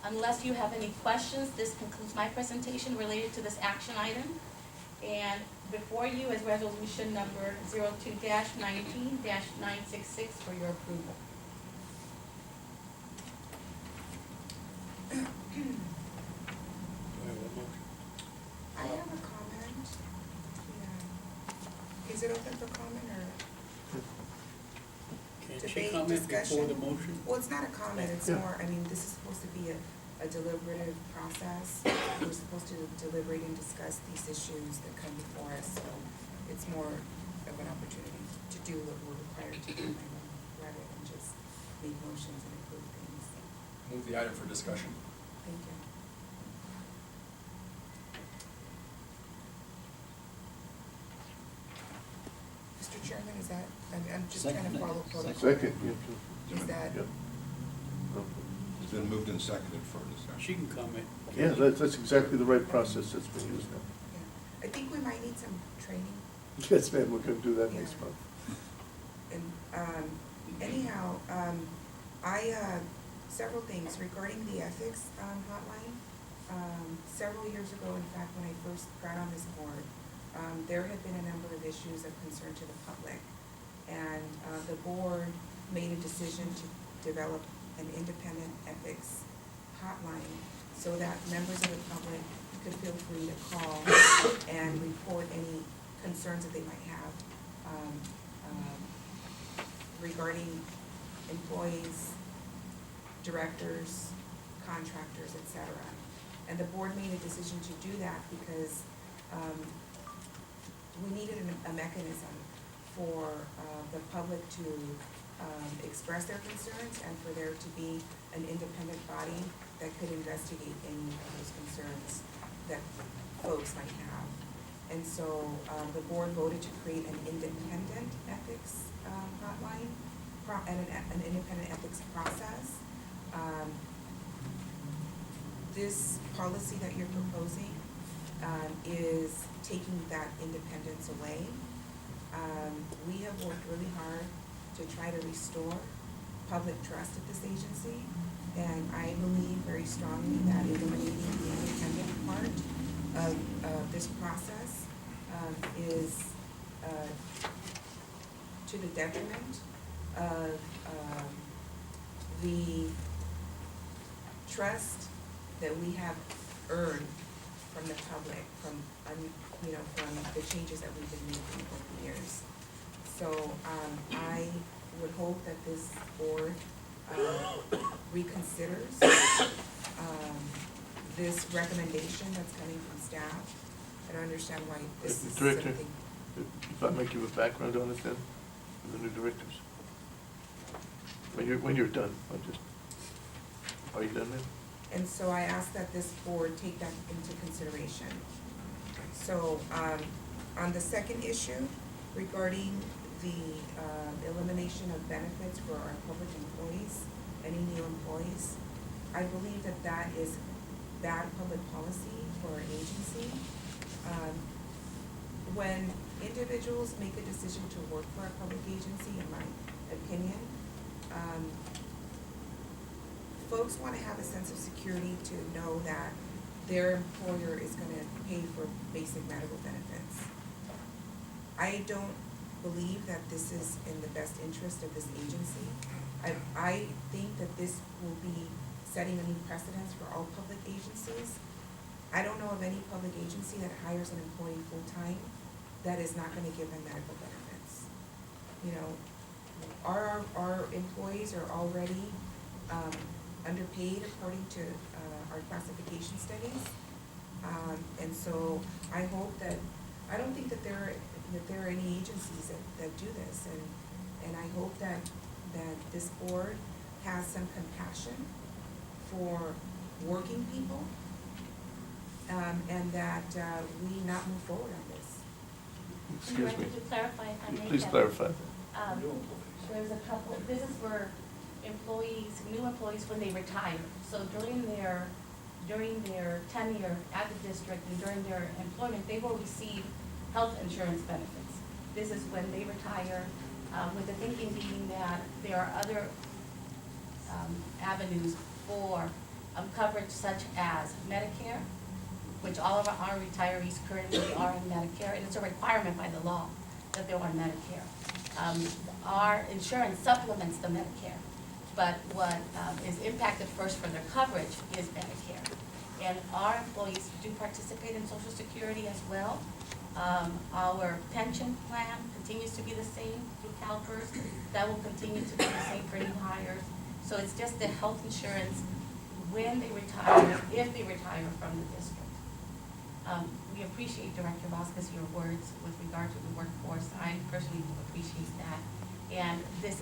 [SPEAKER 13] Unless you have any questions, this concludes my presentation related to this action item. And before you is resolution number 02-19-966 for your approval.
[SPEAKER 9] I have a comment. Yeah. Is it open for comment or
[SPEAKER 2] Can she
[SPEAKER 9] debate,
[SPEAKER 2] comment before
[SPEAKER 9] discussion?
[SPEAKER 2] the motion?
[SPEAKER 9] Well, it's not a comment, it's
[SPEAKER 6] Yeah.
[SPEAKER 9] more, I mean, this is supposed to be a deliberative process. We're supposed to deliberate and discuss these issues that come before us, so it's more of an opportunity to do what we're required to do, rather than just make motions and approve things.
[SPEAKER 5] Move the item for discussion.
[SPEAKER 9] Thank you. Mr. Chairman, is that, I'm just trying to follow protocol.
[SPEAKER 6] Second.
[SPEAKER 9] Is that,
[SPEAKER 6] Yep.
[SPEAKER 10] It's been moved and seconded for discussion.
[SPEAKER 2] She can comment.
[SPEAKER 6] Yeah, that's exactly the right process that's been used now.
[SPEAKER 9] yeah, I think we might need some training.
[SPEAKER 6] Yes, ma'am, we're gonna do that next month.
[SPEAKER 9] And anyhow, several things regarding the ethics hotline. Several years ago, in fact, when I first got on this board, there had been a number of issues of concern to the public. And the board made a decision to develop an independent ethics hotline so that members of the public could feel free to call and report any concerns that they might have regarding employees, directors, contractors, etc. And the board made a decision to do that because we needed a mechanism for the public to express their concerns and for there to be an independent body that could investigate any of those concerns that folks might have. And so the board voted to create an independent ethics hotline and an independent ethics process. This policy that you're proposing is taking that independence away. We have worked really hard to try to restore public trust at this agency, and I believe very strongly that eliminating the independent part of this process is to the detriment of the trust that we have earned from the public, from the changes that we've been making over the years. So I would hope that this board reconsiders this recommendation that's coming from staff. I don't understand why this is
[SPEAKER 6] Director,
[SPEAKER 9] something.
[SPEAKER 6] if I may give a background on it then, for the new directors. When you're done, are you done then?
[SPEAKER 9] And so I ask that this board take that into consideration. So, on the second issue regarding the elimination of benefits for our public employees, any new employees, I believe that that is bad public policy for our agency. When individuals make a decision to work for a public agency, in my opinion, folks want to have a sense of security to know that their employer is going to pay for basic medical benefits. I don't believe that this is in the best interest of this agency. I think that this will be setting a new precedence for all public agencies. I don't know of any public agency that hires an employee full-time that is not going to give them medical benefits. You know, our employees are already underpaid according to our classification studies. And so I hope that, I don't think that there are any agencies that do this. And I hope that this board has some compassion for working people, and that we not move forward on this.
[SPEAKER 6] Excuse me.
[SPEAKER 13] To clarify, if I may.
[SPEAKER 6] Please
[SPEAKER 13] Kevin.
[SPEAKER 6] clarify.
[SPEAKER 13] There's a couple, this is for employees, new employees when they retire. So during their tenure at the district and during their employment, they will receive health insurance benefits. This is when they retire, with the thinking being that there are other avenues for coverage such as Medicare, which all of our retirees currently are in Medicare, and it's a requirement by the law that they're on Medicare. Our insurance supplements the Medicare, but what is impacted first for their coverage is Medicare. And our employees do participate in Social Security as well. Our pension plan continues to be the same through CalPERS. That will continue to be the same for new hires. So it's just the health insurance when they retire, if they retire from the district. We appreciate Director Vasquez, your words with regard to the workforce. I personally appreciate that. And this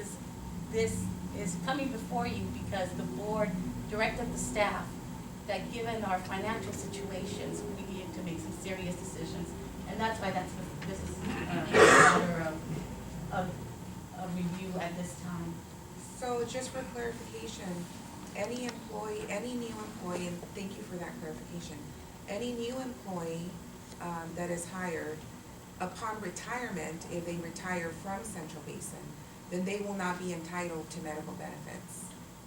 [SPEAKER 13] is coming before you because the board directed the staff that given our financial situations, we needed to make some serious decisions. And that's why this is a matter of review at this time.
[SPEAKER 9] So just for clarification, any new employee, and thank you for that clarification, any new employee that is hired upon retirement, if they retire from Central Basin, then they will not be entitled to medical benefits.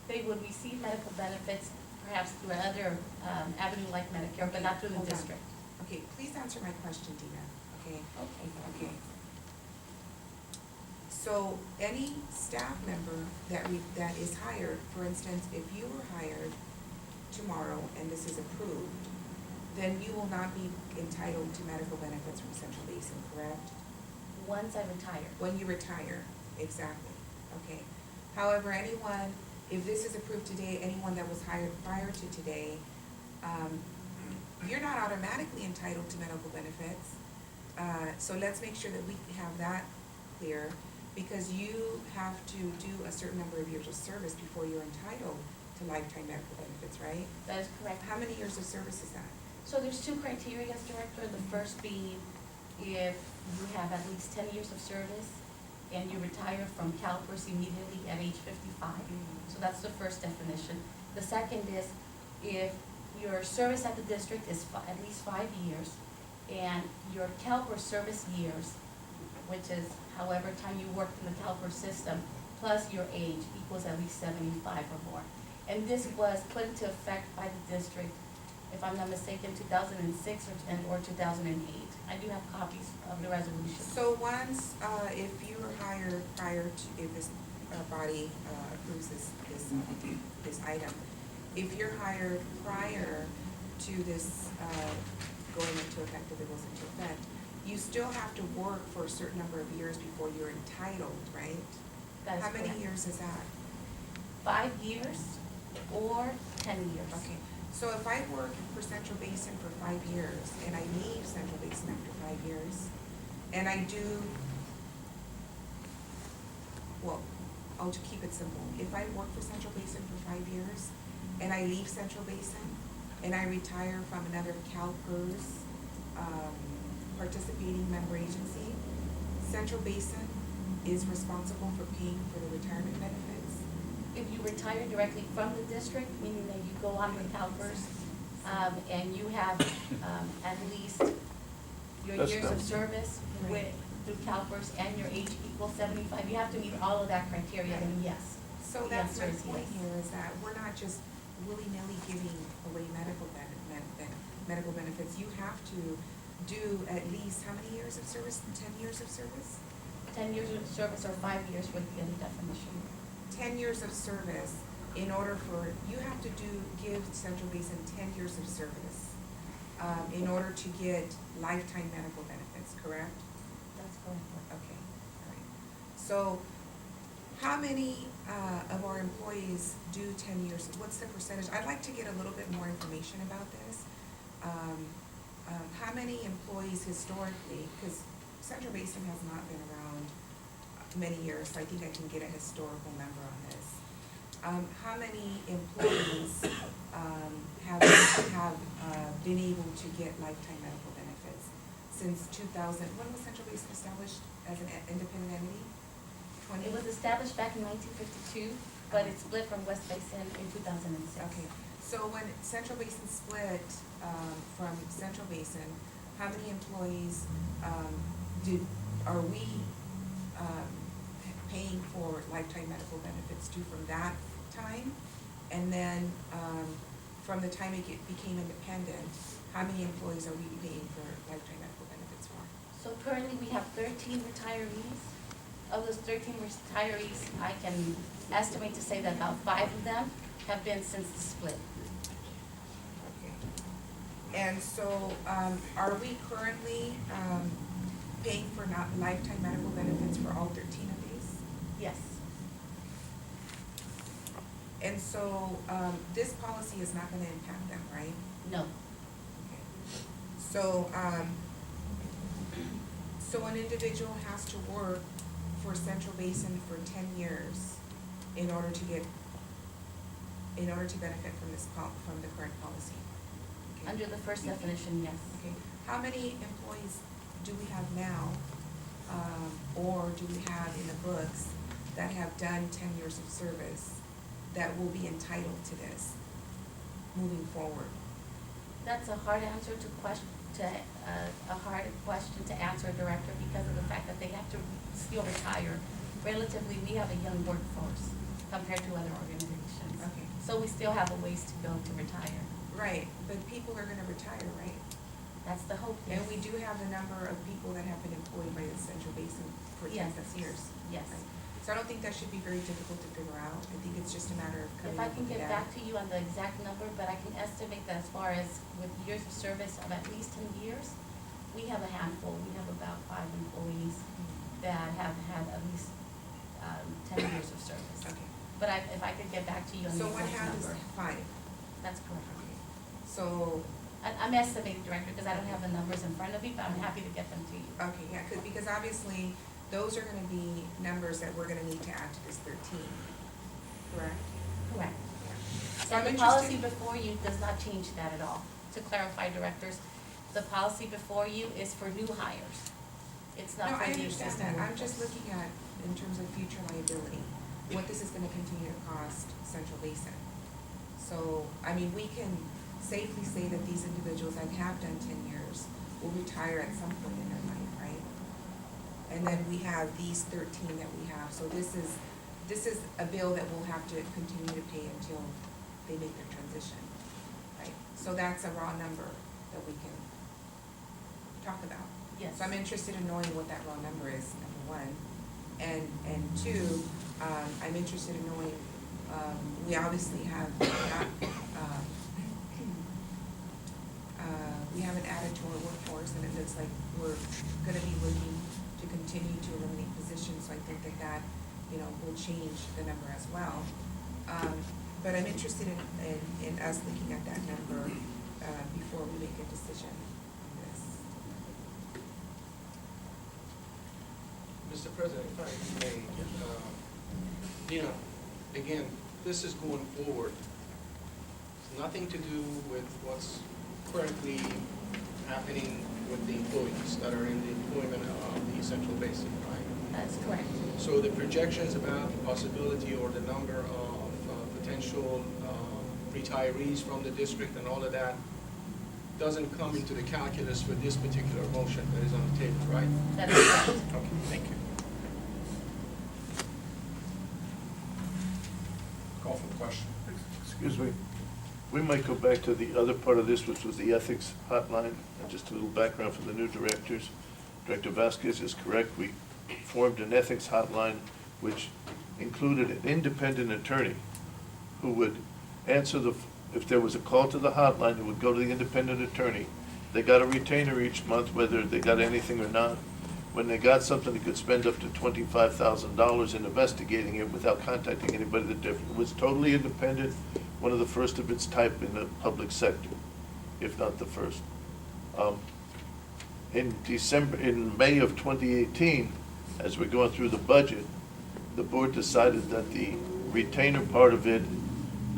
[SPEAKER 13] They would receive medical benefits perhaps through another avenue like Medicare, but not through the
[SPEAKER 9] Hold on.
[SPEAKER 13] district.
[SPEAKER 9] Okay, please answer my question, Dina, okay?
[SPEAKER 13] Okay.
[SPEAKER 9] Okay. So any staff member that is hired, for instance, if you were hired tomorrow and this is approved, then you will not be entitled to medical benefits from Central Basin, correct?
[SPEAKER 13] Once I retire.
[SPEAKER 9] When you retire, exactly, okay. However, anyone, if this is approved today, anyone that was hired prior to today, you're not automatically entitled to medical benefits. So let's make sure that we have that clear, because you have to do a certain number of years of service before you're entitled to lifetime medical benefits, right?
[SPEAKER 13] That is correct.
[SPEAKER 9] How many years of service is that?
[SPEAKER 13] So there's two criteria, Director. The first being if you have at least 10 years of service and you retire from CalPERS immediately at age 55. So that's the first definition. The second is if your service at the district is at least 5 years and your CalPERS service years, which is however time you worked in the CalPERS system, plus your age equals at least 75 or more. And this was put into effect by the district, if I'm not mistaken, 2006 or 2008. I do have copies of the resolution.
[SPEAKER 9] So once, if you were hired prior to, if this body approves this item, if you're hired prior to this going into effect, if it goes into effect, you still have to work for a certain number of years before you're entitled, right?
[SPEAKER 13] That is
[SPEAKER 9] How many
[SPEAKER 13] correct.
[SPEAKER 9] years is that?
[SPEAKER 13] 5 years or 10 years.
[SPEAKER 9] Okay, so if I work for Central Basin for 5 years and I leave Central Basin after 5 years, and I do, well, I'll just keep it simple. If I work for Central Basin for 5 years and I leave Central Basin and I retire from another CalPERS participating member agency, Central Basin is responsible for paying for the retirement benefits.
[SPEAKER 13] If you retire directly from the district, meaning that you go on with CalPERS, and you have at least your
[SPEAKER 6] That's
[SPEAKER 13] years of
[SPEAKER 6] done.
[SPEAKER 13] service with, through CalPERS and your age equals 75, you have to meet all of that criteria, then yes.
[SPEAKER 9] So
[SPEAKER 13] The
[SPEAKER 9] that's my
[SPEAKER 13] answer is
[SPEAKER 9] point
[SPEAKER 13] yes.
[SPEAKER 9] here, is that we're not just willy-nilly giving away medical benefits. You have to do at least how many years of service? 10 years of service?
[SPEAKER 13] 10 years of service or 5 years with the other definition.
[SPEAKER 9] 10 years of service in order for, you have to give Central Basin 10 years of service in order to get lifetime medical benefits, correct?
[SPEAKER 13] That's correct.
[SPEAKER 9] Okay, all right. So how many of our employees do 10 years? What's the percentage? I'd like to get a little bit more information about this. How many employees historically, because Central Basin has not been around many years, so I think I can get a historical number on this. How many employees have been able to get lifetime medical benefits since 2000? When was Central Basin established as an independent entity?
[SPEAKER 13] It was established back in 1952, but it split from West Basin in 2006.
[SPEAKER 9] Okay, so when Central Basin split from Central Basin, how many employees are we paying for lifetime medical benefits to from that time? And then from the time it became independent, how many employees are we paying for lifetime medical benefits for?
[SPEAKER 13] So currently, we have 13 retirees. Of those 13 retirees, I can estimate to say that about 5 of them have been since the split.
[SPEAKER 9] Okay. And so, are we currently paying for not lifetime medical benefits for all 13 of these?
[SPEAKER 13] Yes.
[SPEAKER 9] And so, this policy is not gonna impact them, right?
[SPEAKER 13] No.
[SPEAKER 9] Okay. So, so an individual has to work for Central Basin for 10 years in order to benefit from this from the current policy. Okay.
[SPEAKER 13] Under the first definition, yes.
[SPEAKER 9] Okay, how many employees do we have now, or do we have in the books that have done 10 years of service that will be entitled to this moving forward?
[SPEAKER 13] That's a hard answer to a hard question to answer, Director, because of the fact that they have to still retire. Relatively, we have a young workforce compared to other organizations.
[SPEAKER 9] Okay.
[SPEAKER 13] So we still have a ways to go to retire.
[SPEAKER 9] Right, but people are gonna retire, right?
[SPEAKER 13] That's the hope, yes.
[SPEAKER 9] And we do have the number of people that have been employed by the Central Basin for 10
[SPEAKER 13] Yes.
[SPEAKER 9] years.
[SPEAKER 13] Yes.
[SPEAKER 9] Right. So I don't think that should be very difficult to figure out. I think it's just a matter of coming
[SPEAKER 13] If I
[SPEAKER 9] up
[SPEAKER 13] can
[SPEAKER 9] with the
[SPEAKER 13] get
[SPEAKER 9] data.
[SPEAKER 13] back to you on the exact number, but I can estimate that as far as with years of service of at least 10 years, we have a handful, we have about 5 employees that have had at least 10 years of service.
[SPEAKER 9] Okay.
[SPEAKER 13] But if I could get back to you on the
[SPEAKER 9] So one
[SPEAKER 13] exact
[SPEAKER 9] half is
[SPEAKER 13] number.
[SPEAKER 9] 5.
[SPEAKER 13] That's correct.
[SPEAKER 9] Okay. So,
[SPEAKER 13] I'm estimating, Director, because I don't have the numbers in front of me, but I'm happy to get them to you.
[SPEAKER 9] okay, yeah, because obviously, those are gonna be numbers that we're gonna need to add to this 13, correct?
[SPEAKER 13] Correct.
[SPEAKER 9] Yeah. So I'm
[SPEAKER 13] And the policy
[SPEAKER 9] interested,
[SPEAKER 13] before you does not change that at all. To clarify, Directors, the policy before you is for new hires. It's
[SPEAKER 9] no,
[SPEAKER 13] not for
[SPEAKER 9] I
[SPEAKER 13] the
[SPEAKER 9] understand
[SPEAKER 13] existing
[SPEAKER 9] that, I'm just
[SPEAKER 13] workforce.
[SPEAKER 9] looking at, in terms of future liability, what this is gonna continue to cost Central Basin. So, I mean, we can safely say that these individuals that have done 10 years will retire at some point in their life, right? And then we have these 13 that we have, so this is a bill that we'll have to continue to pay until they make their transition, right? So that's a raw number that we can talk about.
[SPEAKER 13] Yes.
[SPEAKER 9] So I'm interested in knowing what that raw number is, number one. And two, I'm interested in knowing, we obviously have not, we haven't added to our workforce, and it looks like we're gonna be looking to continue to eliminate positions, so I think that, will change the number as well. But I'm interested in us looking at that number, before we make a decision on this.
[SPEAKER 12] Mr. President, if I may, Dina, again, this is going forward. It's nothing to do with what's currently happening with the employees that are in the employment of the Central Basin, right?
[SPEAKER 13] That's correct.
[SPEAKER 12] So the projections about the possibility or the number of potential retirees from the district and all of that doesn't come into the calculus for this particular motion that is on the table, right?
[SPEAKER 13] That is correct.
[SPEAKER 12] Okay, thank you.
[SPEAKER 5] Call for the question.
[SPEAKER 6] Excuse me. We might go back to the other part of this, which was the ethics hotline, and just a little background for the new directors. Director Vasquez is correct. We formed an ethics hotline which included an independent attorney who would answer if there was a call to the hotline, it would go to the independent attorney. They got a retainer each month, whether they got anything or not. When they got something, they could spend up to $25,000 in investigating it without contacting anybody that different. It was totally independent, one of the first of its type in the public sector, if not the first. In May of 2018, as we're going through the budget, the board decided that the retainer part of it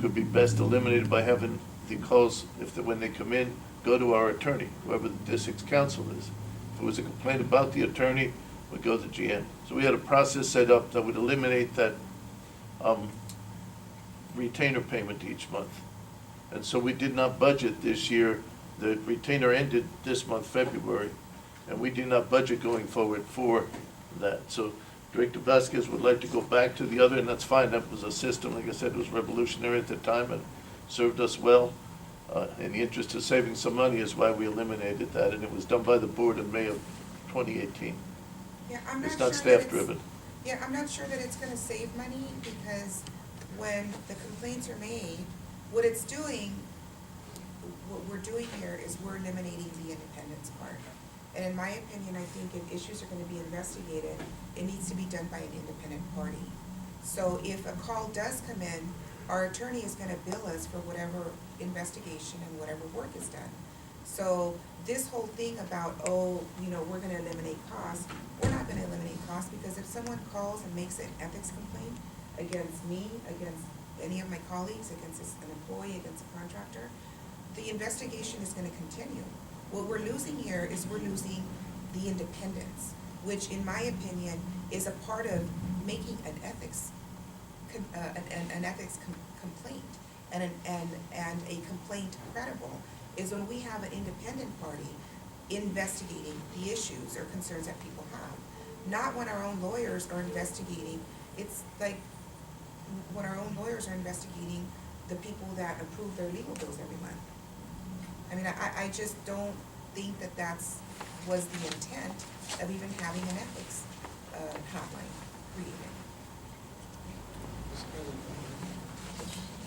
[SPEAKER 6] could be best eliminated by having the calls, when they come in, go to our attorney, whoever the district's counsel is. If it was a complaint about the attorney, would go to GN. So we had a process set up that would eliminate that retainer payment each month. And so we did not budget this year. The retainer ended this month, February, and we did not budget going forward for that. So Director Vasquez would like to go back to the other, and that's fine. That was a system, like I said, it was revolutionary at the time and served us well. In the interest of saving some money is why we eliminated that, and it was done by the board in May of 2018.
[SPEAKER 9] Yeah, I'm not
[SPEAKER 6] It's
[SPEAKER 9] sure
[SPEAKER 6] not
[SPEAKER 9] that
[SPEAKER 6] staff-driven.
[SPEAKER 9] Yeah, I'm not sure that it's gonna save money, because when the complaints are made, what it's doing, what we're doing here is we're eliminating the independence part. And in my opinion, I think if issues are gonna be investigated, it needs to be done by an independent party. So if a call does come in, our attorney is gonna bill us for whatever investigation and whatever work is done. So this whole thing about, we're gonna eliminate costs, we're not gonna eliminate costs, because if someone calls and makes an ethics complaint against me, against any of my colleagues, against an employee, against a contractor, the investigation is gonna continue. What we're losing here is we're losing the independence, which in my opinion is a part of making an ethics complaint and a complaint credible, is when we have an independent party investigating the issues or concerns that people have. Not when our own lawyers are investigating. It's like when our own lawyers are investigating the people that approve their legal bills every month. I mean, I just don't think that was the intent of even having an ethics hotline created.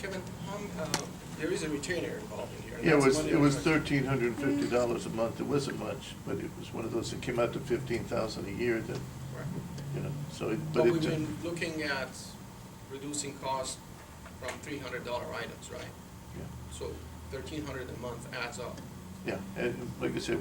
[SPEAKER 12] Kevin, there is a retainer involved in here. and
[SPEAKER 6] Yeah, it
[SPEAKER 12] that's
[SPEAKER 6] was,
[SPEAKER 12] one
[SPEAKER 6] it was
[SPEAKER 12] of the-
[SPEAKER 6] $1,350 a month. It wasn't much, but it was one of those that came out to 15,000 a year that,
[SPEAKER 12] Right.
[SPEAKER 6] you know, so it,
[SPEAKER 12] But
[SPEAKER 6] but
[SPEAKER 12] we've
[SPEAKER 6] it,
[SPEAKER 12] been looking at reducing costs from $300 items, right?
[SPEAKER 6] yeah.
[SPEAKER 12] So 1,300 a month adds up.
[SPEAKER 6] Yeah, and like I said,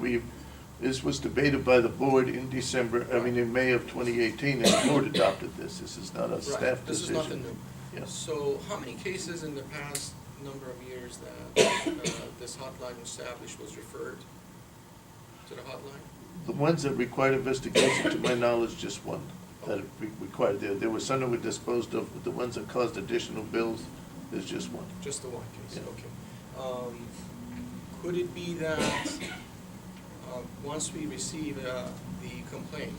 [SPEAKER 6] this was debated by the board in December, in May of 2018, and the board adopted this. This is not a staff
[SPEAKER 12] Right, this is
[SPEAKER 6] decision.
[SPEAKER 12] nothing new.
[SPEAKER 6] Yeah.
[SPEAKER 12] So how many cases in the past number of years that this hotline established was referred to the hotline?
[SPEAKER 6] The ones that required investigation, to my knowledge, just one that it required. There was some that were disposed of, but the ones that caused additional bills, there's just one.
[SPEAKER 12] Just the one case,
[SPEAKER 6] Yeah.
[SPEAKER 12] okay. Could it be that once we receive the complaint,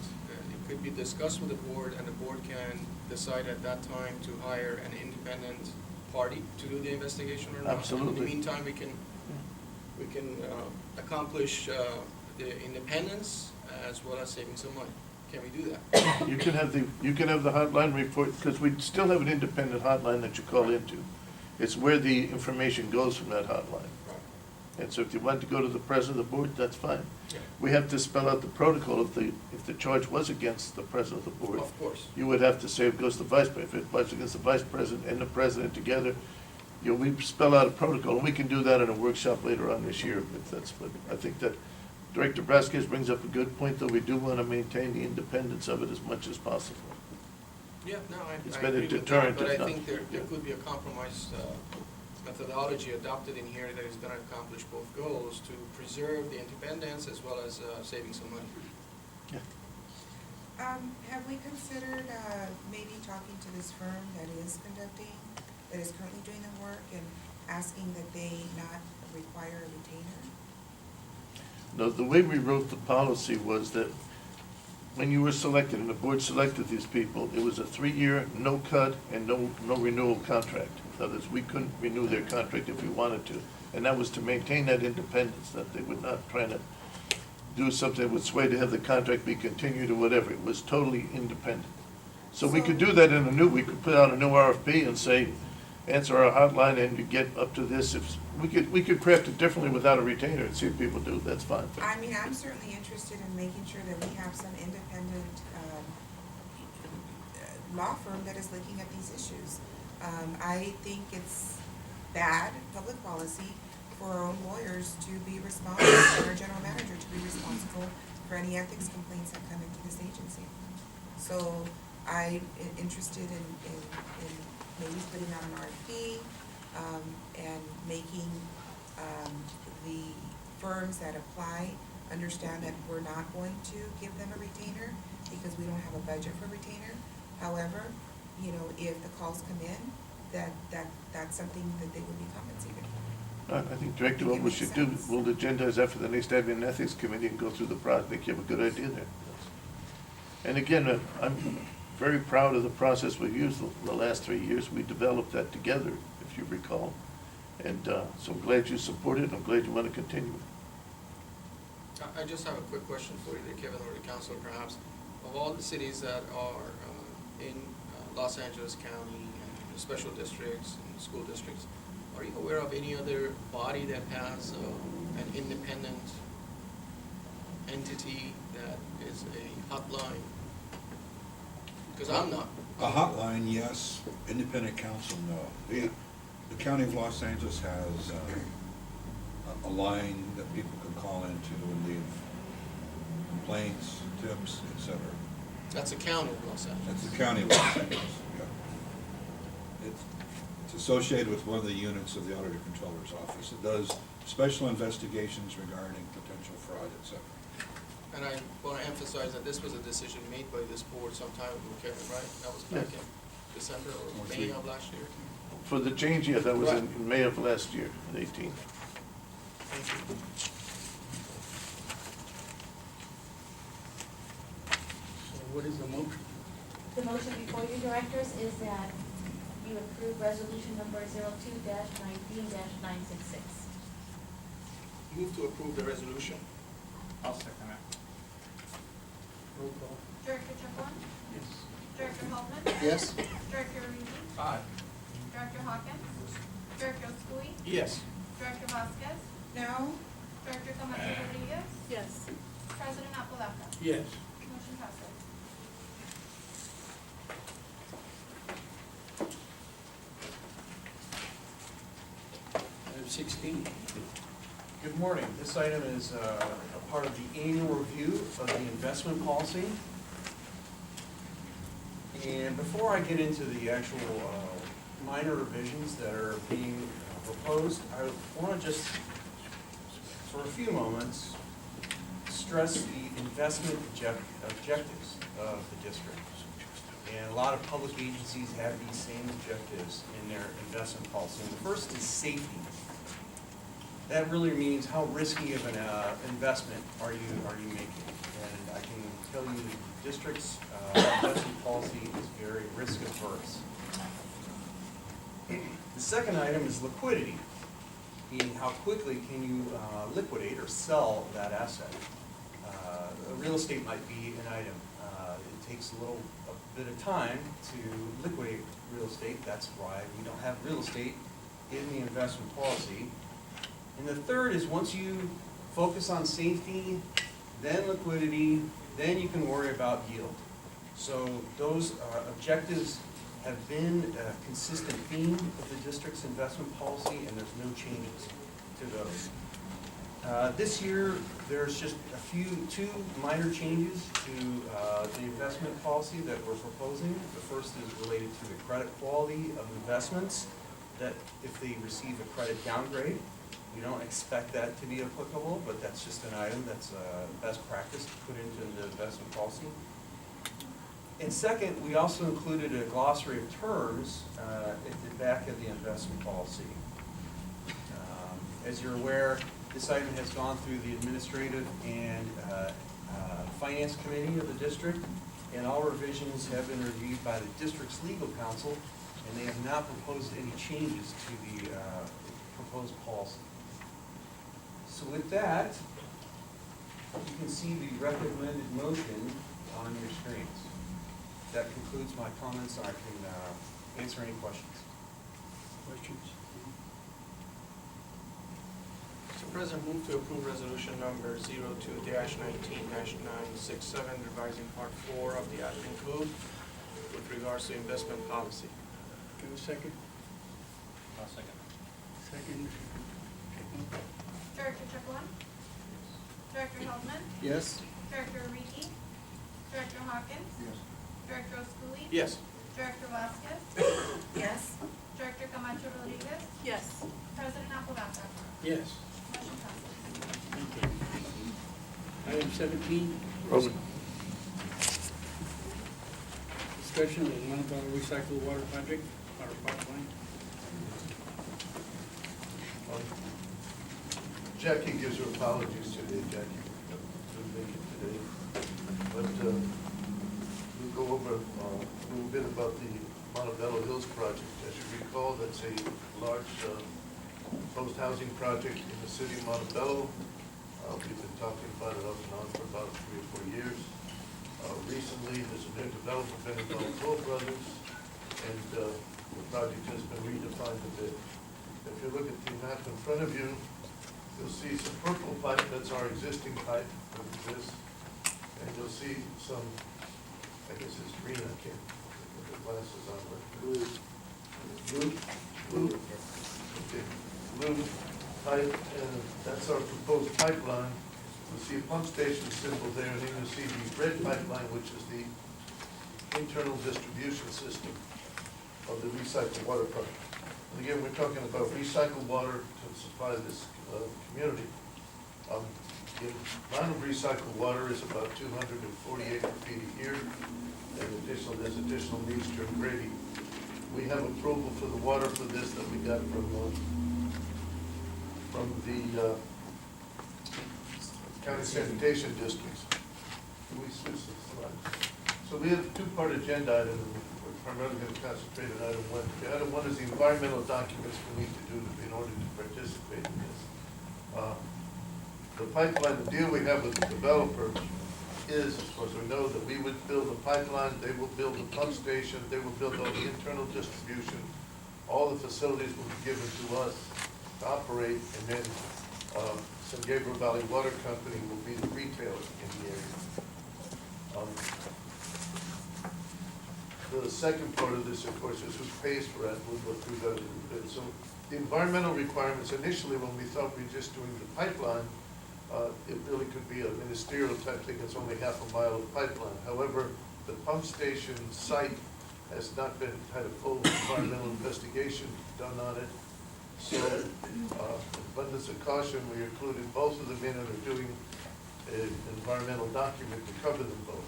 [SPEAKER 12] it could be discussed with the board, and the board can decide at that time to hire an independent party to do the investigation or not?
[SPEAKER 6] Absolutely.
[SPEAKER 12] In the meantime, we can accomplish the independence as well as saving some money. Can we do that?
[SPEAKER 6] You can have the hotline report, because we still have an independent hotline that you call into. It's where the information goes from that hotline.
[SPEAKER 12] Right.
[SPEAKER 6] And so if you want to go to the president of the board, that's fine.
[SPEAKER 12] Yeah.
[SPEAKER 6] We have to spell out the protocol. If the charge was against the president of the board,
[SPEAKER 12] Of course.
[SPEAKER 6] you would have to say it goes to the vice president. If it was against the vice president and the president together, we spell out a protocol, and we can do that in a workshop later on this year, if that's, but I think that Director Vasquez brings up a good point, though. We do want to maintain the independence of it as much as possible.
[SPEAKER 12] Yeah, no,
[SPEAKER 6] It's
[SPEAKER 12] I
[SPEAKER 6] been a
[SPEAKER 12] agree with
[SPEAKER 6] deterrent,
[SPEAKER 12] that, but
[SPEAKER 6] if
[SPEAKER 12] I
[SPEAKER 6] not-
[SPEAKER 12] think there
[SPEAKER 6] yeah.
[SPEAKER 12] could be a compromise methodology adopted in here that is gonna accomplish both goals, to preserve the independence as well as saving some money.
[SPEAKER 6] Yeah.
[SPEAKER 9] Have we considered, maybe talking to this firm that is currently doing the work, and asking that they not require a retainer?
[SPEAKER 6] No, the way we wrote the policy was that when you were selected, and the board selected these people, it was a 3-year, no cut, and no renewal contract. In other words, we couldn't renew their contract if we wanted to. And that was to maintain that independence, that they would not try to do something that would sway to have the contract be continued or whatever. It was totally independent. So we could do that we could put out a new RFP and say, answer our hotline and you get up to this. If we could craft it differently without a retainer and see if people do, that's fine.
[SPEAKER 9] I'm certainly interested in making sure that we have some independent, law firm that is looking at these issues. I think it's bad public policy for our own lawyers to be responsible, and our general manager to be responsible for any ethics complaints that come into this agency. So I'm interested in maybe putting out an RFP, and making, the firms that apply understand that we're not going to give them a retainer because we don't have a budget for retainer. However, if the calls come in, that's something that they would be compensated for.
[SPEAKER 6] I think, Director, what we should do, we'll agendize after the next Admin and Ethics Committee and go through the process. I think you have a good idea there. And again, I'm very proud of the process we've used the last 3 years. We developed that together, if you recall. And so I'm glad you support it. I'm glad you want to continue.
[SPEAKER 12] I just have a quick question for either Kevin or the council perhaps. Of all the cities that are in Los Angeles County, and special districts and school districts, are you aware of any other body that has an independent entity that is a hotline? Because I'm not.
[SPEAKER 10] A hotline, yes. Independent counsel, no. The County of Los Angeles has a line that people can call into and leave complaints, tips, etc.
[SPEAKER 12] That's a county of Los Angeles.
[SPEAKER 10] That's the County of Los Angeles, yeah. It's associated with one of the units of the Auditor Controller's Office. It does special investigations regarding potential fraud, etc.
[SPEAKER 12] And I want to emphasize that this was a decision made by this board some time ago, Kevin, right? That was back in December or May of last year.
[SPEAKER 6] For the change, yeah, that was
[SPEAKER 12] Right.
[SPEAKER 6] in May of last year, in 18.
[SPEAKER 12] Thank you.
[SPEAKER 2] So what is the motion?
[SPEAKER 13] The motion before you, directors, is that you approve resolution number 02-19-966.
[SPEAKER 12] Move to approve the resolution.
[SPEAKER 11] I'll second that.
[SPEAKER 2] Roll call.
[SPEAKER 1] Director Chaperon?
[SPEAKER 2] Yes.
[SPEAKER 1] Director Holman?
[SPEAKER 2] Yes.
[SPEAKER 1] Director Reedy?
[SPEAKER 12] Aye.
[SPEAKER 1] Director Hawkins? Director Schoy?
[SPEAKER 12] Yes.
[SPEAKER 1] Director Vasquez?
[SPEAKER 9] No?
[SPEAKER 1] Director Camacho Rodriguez?
[SPEAKER 13] Yes.
[SPEAKER 1] President Apodaca?
[SPEAKER 2] Yes.
[SPEAKER 1] Motion passes.
[SPEAKER 2] Item 16.
[SPEAKER 12] Good morning. This item is a part of the annual review of the investment policy. And before I get into the actual minor revisions that are being proposed, I want to just, for a few moments, stress the investment objectives of the district. And a lot of public agencies have these same objectives in their investment policy. And the first is safety. That really means how risky of an investment are you making? And I can tell you the district's investment policy is very risk averse. The second item is liquidity, meaning how quickly can you liquidate or sell that asset. Real estate might be an item. It takes a bit of time to liquidate real estate. That's why we don't have real estate in the investment policy. And the third is once you focus on safety, then liquidity, then you can worry about yield. So those objectives have been a consistent theme of the district's investment policy, and there's no changes to those. This year, there's just two minor changes to the investment policy that we're proposing. The first is related to the credit quality of investments, that if they receive a credit downgrade, we don't expect that to be applicable, but that's just an item that's best practice to put into the investment policy. And second, we also included a glossary of terms at the back of the investment policy. As you're aware, this item has gone through the administrative and finance committee of the district, and all revisions have been reviewed by the district's legal counsel, and they have not proposed any changes to the proposed policy. So with that, you can see the recommended motion on your screens. That concludes my comments. I can answer any questions.
[SPEAKER 2] Questions?
[SPEAKER 14] Mr. President, move to approve resolution number 02-19-967, revising part 4 of the admin code with regards to investment policy.
[SPEAKER 2] Give a second.
[SPEAKER 11] I'll second.
[SPEAKER 2] Second.
[SPEAKER 1] Director Chaperon? Director Holman?
[SPEAKER 2] Yes.
[SPEAKER 1] Director Reedy? Director Hawkins?
[SPEAKER 4] Yes.
[SPEAKER 1] Director Schoy?
[SPEAKER 14] Yes.
[SPEAKER 1] Director Vasquez?
[SPEAKER 9] Yes?
[SPEAKER 1] Director Camacho Rodriguez?
[SPEAKER 13] Yes.
[SPEAKER 1] President Apodaca?
[SPEAKER 2] Yes.
[SPEAKER 1] Motion passes.
[SPEAKER 2] Thank you. Item 17.
[SPEAKER 6] Rosen.
[SPEAKER 2] Discussion of the Montebello Recycled Water Project, water pipeline.
[SPEAKER 6] Jackie gives her apologies today, Jackie, couldn't make it today. But we'll go over a little bit about the Montebello Hills project. As you recall, that's a large proposed housing project in the city of Montebello. We've been talking about it off and on for about 3 or 4 years. Recently, there's a new developer been involved, Toll Brothers, and the project has been redefined a bit. If you look at the map in front of you, you'll see some purple pipe, that's our existing pipe, look at this. And you'll see some, I guess it's green, I can't put the glasses on, but blue. Blue? Okay, blue pipe, and that's our proposed pipeline. You'll see a pump station symbol there, and then you'll see the red pipeline, which is the internal distribution system of the recycled water project. And again, we're talking about recycled water to supply this community. The amount of recycled water is about 240 acre-feet a year, and there's additional needs during grading. We have approval for the water for this that we got from the county sanitation districts. Can we switch this slide? So we have a two-part agenda item, and we're primarily going to concentrate on item 1. Item 1 is the environmental documents we need to do in order to participate in this. The pipeline, the deal we have with the developer is, as far as we know, that we would build a pipeline, they will build a pump station, they will build all the internal distribution, all the facilities will be given to us to operate, and then San Gabriel Valley Water Company will be the retailer in the area. The second part of this, of course, is who pays for it. We'll go through that a little bit. So the environmental requirements, initially, when we thought we were just doing the pipeline, it really could be a ministerial type thing. It's only half a mile of pipeline. However, the pump station site has not had a full environmental investigation done on it. So, abundance of caution, we included both of them in and are doing an environmental document to cover them both.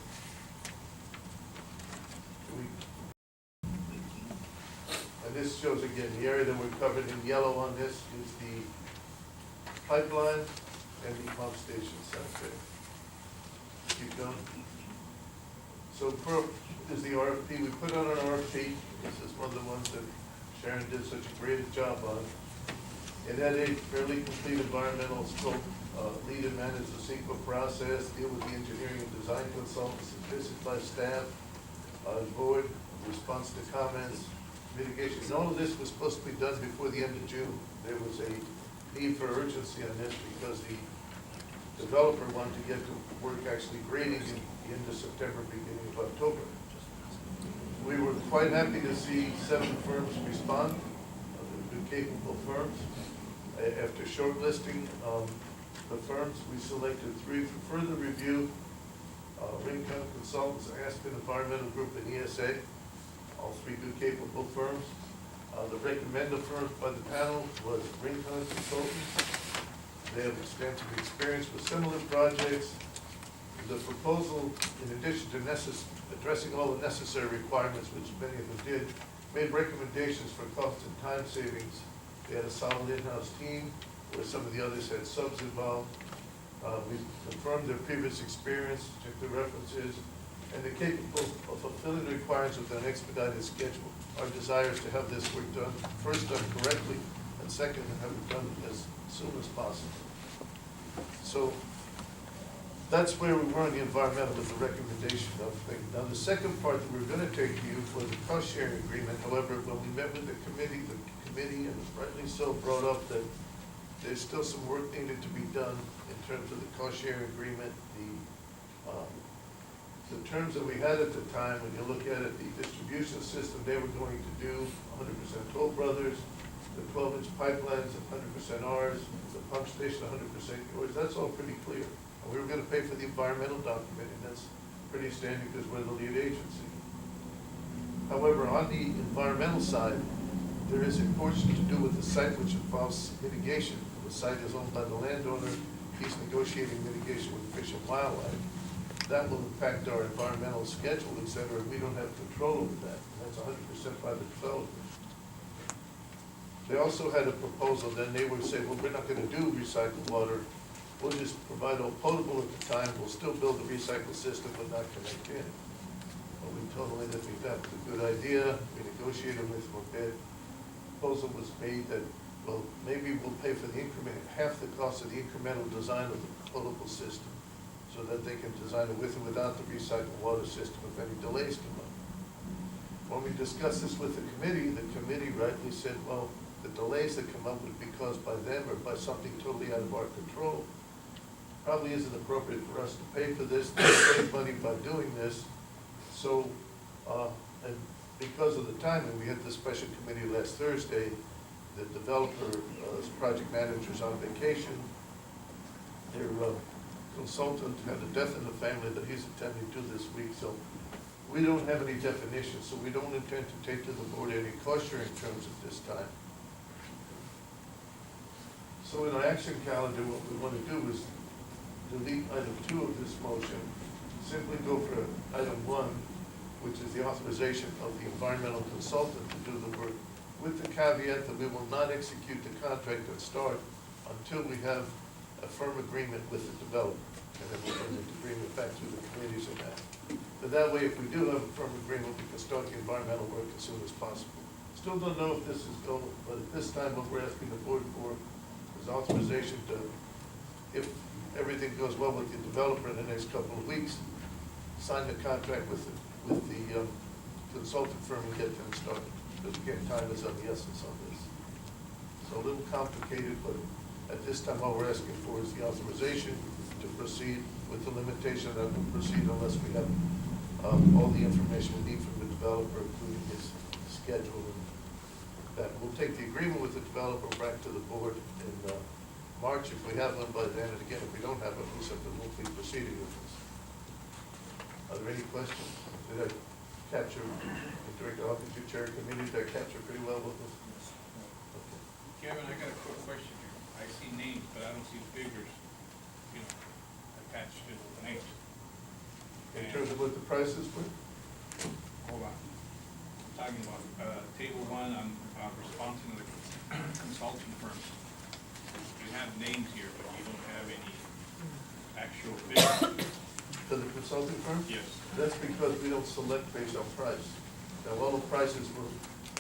[SPEAKER 6] And this shows again, the area that we're covered in yellow on this is the pipeline and the pump station site there. Keep going. So is the RFP, we put out an RFP, this is one of the ones that Sharon did such a great job on. It had a fairly complete environmental scope, lead and manage the CEQA process, deal with the engineering and design consultants, visit by staff, board, response to comments, mitigation. And all of this was supposed to be done before the end of June. There was a need for urgency on this because the developer wanted to get to work actually grading in the end of September, beginning of October. We were quite happy to see 7 firms respond, good capable firms. After shortlisting the firms, we selected 3 for further review. Rincon Consultants, Aspen Environmental Group, and ESA, all 3 good capable firms. The recommended firm by the panel was Rincon Consultants. They have extensive experience with similar projects. The proposal, in addition to addressing all the necessary requirements, which many of them did, made recommendations for cost and time savings. They had a solid in-house team, where some of the others had subs involved. We confirmed their previous experience, checked their references, and they're capable of fulfilling the requirements with an expedited schedule. Our desire is to have this work done, first done correctly, and second, to have it done as soon as possible. So that's where we were on the environmental with the recommendation of things. Now, the second part that we're going to take to you for the cost sharing agreement, however, when we met with the committee, and rightly so, brought up that there's still some work needed to be done in terms of the cost sharing agreement. The terms that we had at the time, when you look at it, the distribution system, they were going to do 100% Toll Brothers, the 12-inch pipelines, 100% ours, the pump station, 100% yours. That's all pretty clear. And we were going to pay for the environmental document, and that's pretty standard because we're the lead agency. However, on the environmental side, there is a portion to do with the site which involves mitigation. The site is owned by the landowner. He's negotiating mitigation with Fish and Wildlife. That will impact our environmental schedule, et cetera, and we don't have control over that. That's 100% by the developer. They also had a proposal, then they would say, well, we're not going to do recycled water. We'll just provide all potable at the time. We'll still build a recycle system, but not connect in. Well, we told them that we thought it was a good idea. We negotiated with them a bit. Proposal was made that, well, maybe we'll pay for the increment, half the cost of the incremental design of the potable system, so that they can design it with or without the recycled water system if any delays come up. When we discussed this with the committee rightly said, well, the delays that come up would be caused by them or by something totally out of our control. Probably isn't appropriate for us to pay for this, to save money by doing this. So, and because of the timing, we had the special committee last Thursday. The developer's project manager's on vacation. Their consultant had a death in the family that he's attending to this week, so we don't have any definition, so we don't intend to take to the board any cost sharing terms at this time. So in our action calendar, what we want to do is delete item 2 of this motion, simply go for item 1, which is the authorization of the environmental consultant to do the work, with the caveat that we will not execute the contract at start until we have a firm agreement with the developer. And then we'll bring the agreement back through the committees and that. But that way, if we do have a firm agreement, we can start the environmental work as soon as possible. Still don't know if this is going, but at this time, what we're asking the board for is authorization to, if everything goes well with the developer in the next couple of weeks, sign the contract with the consulting firm and get them started. Because again, time is of the essence on this. So a little complicated, but at this time, all we're asking for is the authorization to proceed with the limitation that we'll proceed unless we have all the information we need from the developer, including his schedule and that. We'll take the agreement with the developer back to the board in March if we have one by then, and again, if we don't have it, we simply won't be proceeding with this. Are there any questions? Did I capture, Director Hawkins, you chair committee, did I capture pretty well what was? Okay.
[SPEAKER 11] Kevin, I got a quick question here. I see names, but I don't see figures, you know, attached to the names.
[SPEAKER 6] In terms of what the prices were?
[SPEAKER 11] Hold on. I'm talking about, table one, I'm responding to the consulting firms. You have names here, but you don't have any actual figures.
[SPEAKER 6] To the consulting firm?
[SPEAKER 11] Yes.
[SPEAKER 6] That's because we don't select based on price. Now, all the prices were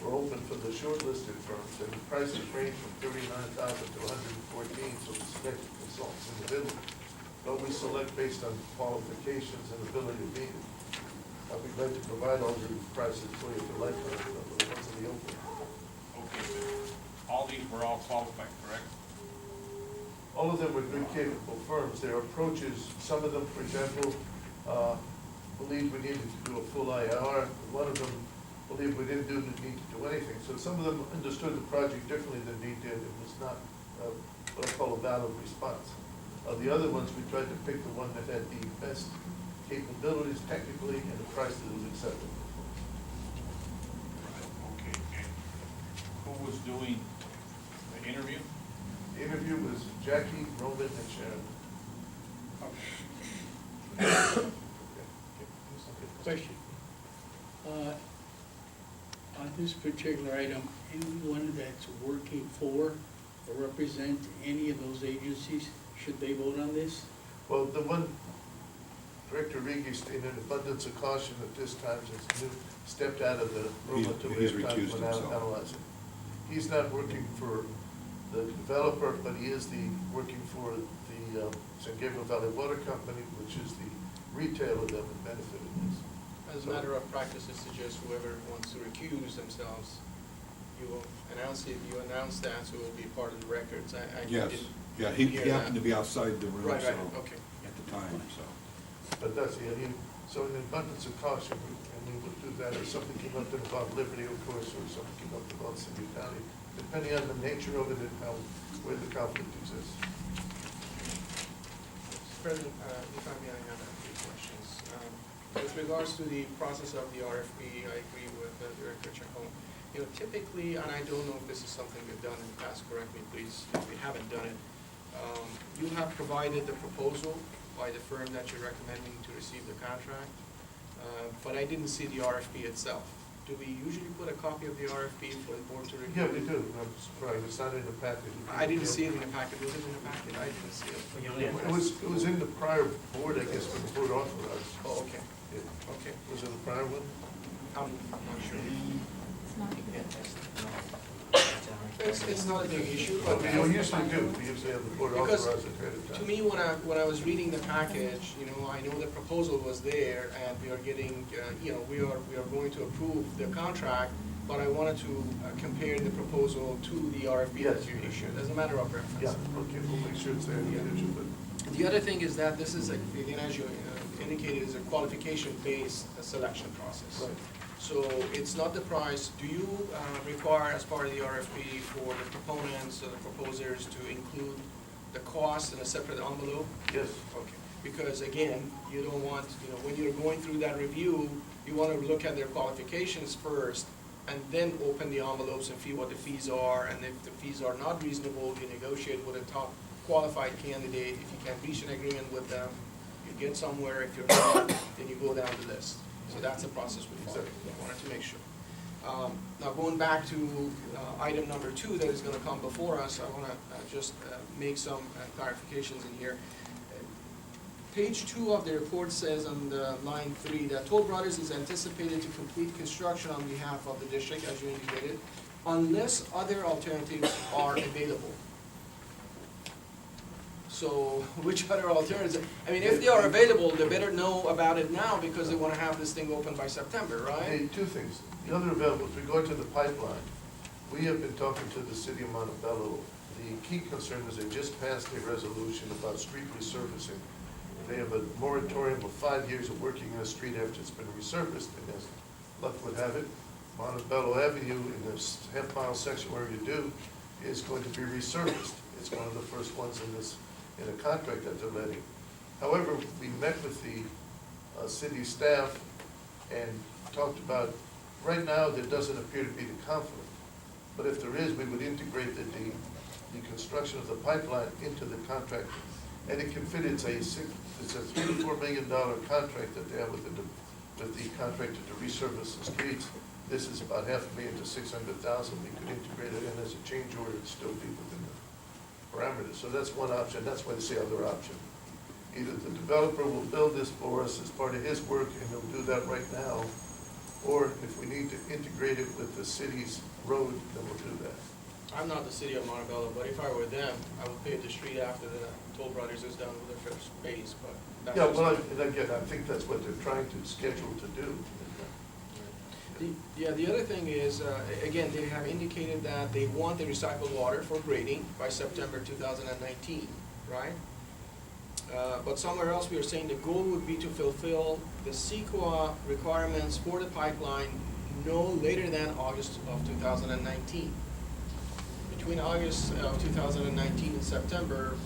[SPEAKER 6] open for the shortlisted firms, and the prices range from $39,000 to $114,000, so we select the consultants in the middle. But we select based on qualifications and ability to meet it. I'd be glad to provide all the prices for you if you like, but the ones in the open.
[SPEAKER 11] Okay, but all these were all qualified, correct?
[SPEAKER 6] All of them were good, capable firms. Their approaches, some of them, for example, believed we needed to do a full IR. One of them believed we didn't need to do anything. So some of them understood the project differently than we did. It was not what I call a valid response. The other ones, we tried to pick the one that had the best capabilities technically and the price that was acceptable.
[SPEAKER 11] Okay, and who was doing the interview?
[SPEAKER 6] The interview was Jackie, Roman, and Sharon.
[SPEAKER 2] Question. On this particular item, anyone that's working for or represent any of those agencies, should they vote on this?
[SPEAKER 6] Well, the one, Director Riggi, in an abundance of caution at this time, since he stepped out of the room until we
[SPEAKER 10] He's
[SPEAKER 6] have time
[SPEAKER 10] recused
[SPEAKER 6] to
[SPEAKER 10] himself.
[SPEAKER 6] analyze it. He's not working for the developer, but he is working for the San Gabriel Valley Water Company, which is the retailer that would benefit in this.
[SPEAKER 12] As a matter of practice, it suggests whoever wants to recuse themselves, you will announce it, you announce that, so it will be part of the records. I
[SPEAKER 10] Yes,
[SPEAKER 12] didn't
[SPEAKER 10] yeah, he
[SPEAKER 12] hear
[SPEAKER 10] happened to
[SPEAKER 12] that.
[SPEAKER 10] be outside the room,
[SPEAKER 12] Right,
[SPEAKER 10] so,
[SPEAKER 12] right, okay.
[SPEAKER 10] at the time, so.
[SPEAKER 6] But that's, so in abundance of caution, and we would do that, if something came up about Liberty, of course, or something came up about City County, depending on the nature of it and where the conflict exists.
[SPEAKER 12] Mr. President, if I may, I have a few questions. With regards to the process of the RFP, I agree with Director Chacon. You know, typically, and I don't know if this is something we've done in the past, correct me please, if we haven't done it, you have provided the proposal by the firm that you're recommending to receive the contract, but I didn't see the RFP itself. Do we usually put a copy of the RFP for the board to review?
[SPEAKER 6] Yeah, we do. I'm surprised it's not in the package.
[SPEAKER 12] I didn't see it in the packet. Was it in the packet? I didn't see it.
[SPEAKER 6] It was in the prior board, I guess, when the board authorized.
[SPEAKER 12] Oh, okay.
[SPEAKER 6] Yeah.
[SPEAKER 12] Okay.
[SPEAKER 6] Was it the prior one?
[SPEAKER 12] I'm not sure.
[SPEAKER 7] It's not good.
[SPEAKER 12] It's not a big issue,
[SPEAKER 6] But
[SPEAKER 12] but.
[SPEAKER 6] we usually do. We usually have the board
[SPEAKER 12] Because
[SPEAKER 6] authorize it ahead of time.
[SPEAKER 12] to me, when I was reading the package, you know, I know the proposal was there, and we are getting, you know, we are going to approve the contract, but I wanted to compare the proposal to the RFP that you issued, as a matter of reference.
[SPEAKER 6] Yeah, okay, we'll make sure it's there in the future, but.
[SPEAKER 12] The other thing is that this is, again, as you indicated, is a qualification-based selection process.
[SPEAKER 6] Right.
[SPEAKER 12] So it's not the price. Do you require, as part of the RFP, for the proponents or the proposers to include the cost in a separate envelope?
[SPEAKER 6] Yes.
[SPEAKER 12] Okay. Because again, you don't want, you know, when you're going through that review, you want to look at their qualifications first and then open the envelopes and see what the fees are. And if the fees are not reasonable, you negotiate with a top qualified candidate. If you can reach an agreement with them, you get somewhere. If you're not, then you go down the list. So that's the process we follow. I wanted to make sure. Now going back to item number 2 that is going to come before us, I want to just make some clarifications in here. Page 2 of the report says on the line 3 that Toll Brothers is anticipated to complete construction on behalf of the district, as you indicated, unless other alternatives are available. So which other alternatives? I mean, if they are available, they better know about it now because they wanna have this thing open by September, right?
[SPEAKER 6] Hey, two things. The other available, with regard to the pipeline, we have been talking to the city of Montebello. The key concern is they just passed a resolution about street resurfacing. They have a moratorium of 5 years of working in a street after it's been resurfaced, and as luck would have it, Montebello Avenue in this half-mile section where you do is going to be resurfaced. It's one of the first ones in a contract that they're letting. However, we met with the city staff and talked about, right now, there doesn't appear to be the conflict. But if there is, we would integrate the construction of the pipeline into the contract. And it can fit, it's a $3 to $4 million contract that they have with the contractor to resurface the streets. This is about $500,000 to $600,000. We could integrate it in as a change order and still be within the parameters. So that's one option. That's why they say other option. Either the developer will build this for us as part of his work, and he'll do that right now, or if we need to integrate it with the city's road, then we'll do that.
[SPEAKER 12] I'm not the city of Montebello, but if I were them, I would pave the street after the Toll Brothers is done with their first phase, but that's
[SPEAKER 6] Yeah,
[SPEAKER 12] just-
[SPEAKER 6] well, and again, I think that's what they're trying to schedule to do.
[SPEAKER 12] The other thing is, again, they have indicated that they want the recycled water for grading by September 2019, right? But somewhere else, we are saying the goal would be to fulfill the CEQA requirements for the pipeline no later than August of 2019. Between August of 2019 and September,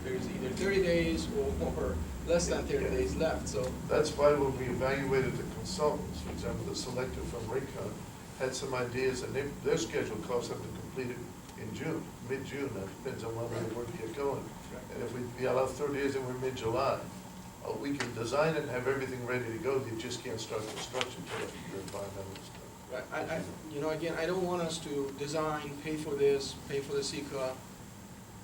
[SPEAKER 12] there's either 30 days or less than 30 days left, so.
[SPEAKER 6] That's why when we evaluated the consultants, for example, the selector from Raycon, had some ideas, and their schedule calls them to complete it in June, mid-June, that depends on when the work get going. And if we allow 30 days and we're mid-July, we can design it and have everything ready to go, you just can't start construction until your environmental is done.
[SPEAKER 12] Right, again, I don't want us to design, pay for this, pay for the CEQA,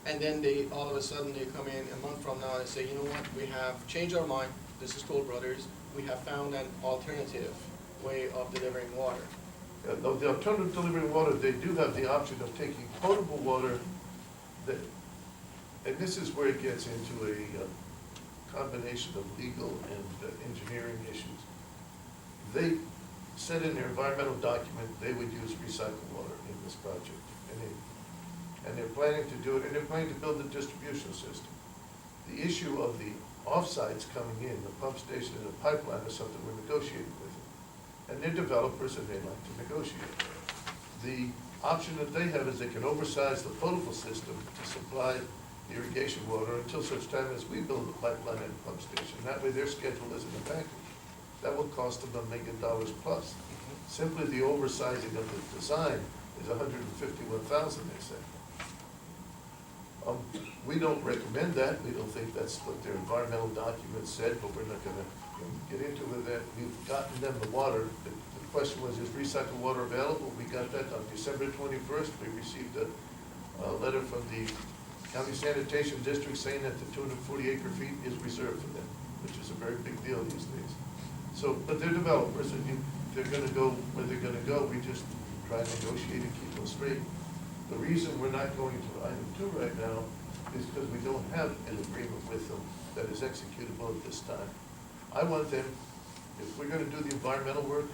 [SPEAKER 12] and then all of a sudden, they come in a month from now and say, you know what, we have changed our mind, this is Toll Brothers, we have found an alternative way of delivering water.
[SPEAKER 6] The alternative delivery of water, they do have the option of taking potable water that, and this is where it gets into a combination of legal and engineering issues. They said in their environmental document, they would use recycled water in this project. And they're planning to do it, and they're planning to build a distribution system. The issue of the offsites coming in, the pump station and the pipeline is something we're negotiating with them. And they're developers and they like to negotiate. The option that they have is they can oversize the potable system to supply irrigation water until such time as we build the pipeline and the pump station. That way their schedule is in the package. That will cost them $1 million plus. Simply the oversizing of the design is $151,000, they say. We don't recommend that. We don't think that's what their environmental document said, but we're not gonna get into that. We've gotten them the water. The question was, is recycled water available? We got that on December 21st. We received a letter from the County Sanitation District saying that the 240 acre feet is reserved for them, which is a very big deal these days. So, but they're developers, and they're gonna go where they're gonna go. We just try to negotiate and keep them straight. The reason we're not going to item 2 right now is because we don't have an agreement with them that is executable at this time. I want them, if we're gonna do the environmental work,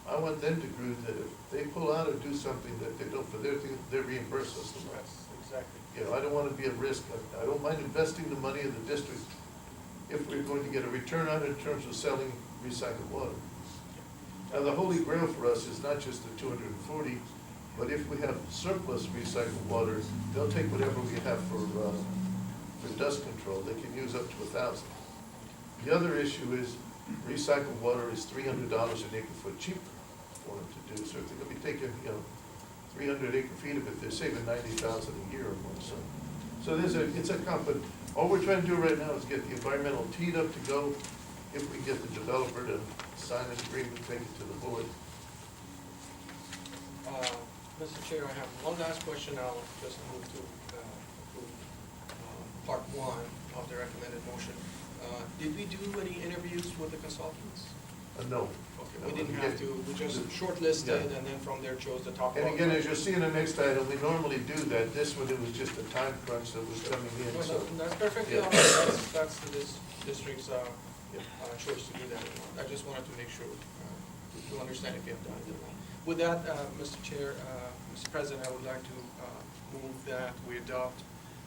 [SPEAKER 6] I want them to agree that if they pull out or do something that they don't for their thing, they reimburse us the rest.
[SPEAKER 12] Exactly.
[SPEAKER 6] You know, I don't wanna be at risk. I don't mind investing the money of the district if we're going to get a return on it in terms of selling recycled water. Now, the holy grail for us is not just the 240, but if we have surplus recycled water, they'll take whatever we have for dust control. They can use up to 1,000. The other issue is recycled water is $300 an acre foot cheaper for them to do. So if they're gonna be taking, 300 acre feet of it, they're saving $90,000 a year or more. So it's a but all we're trying to do right now is get the environmental teed up to go. If we get the developer to sign an agreement, take it to the board.
[SPEAKER 12] Mr. Chair, I have one last question. I'll just move to approve part 1 of the recommended motion. Did we do any interviews with the consultants?
[SPEAKER 6] No.
[SPEAKER 12] Okay, we didn't have to, we just shortlisted and then from there chose the top.
[SPEAKER 6] And again, as you'll see in the next item, we normally do that. This one, it was just a time crunch that was coming in,
[SPEAKER 12] Well,
[SPEAKER 6] so.
[SPEAKER 12] that's perfectly
[SPEAKER 6] Yeah.
[SPEAKER 12] all right, that's this district's, choice to do that. I just wanted to make sure, to understand if you have done it or not. With that, Mr. Chair, Mr. President, I would like to, move that we adopt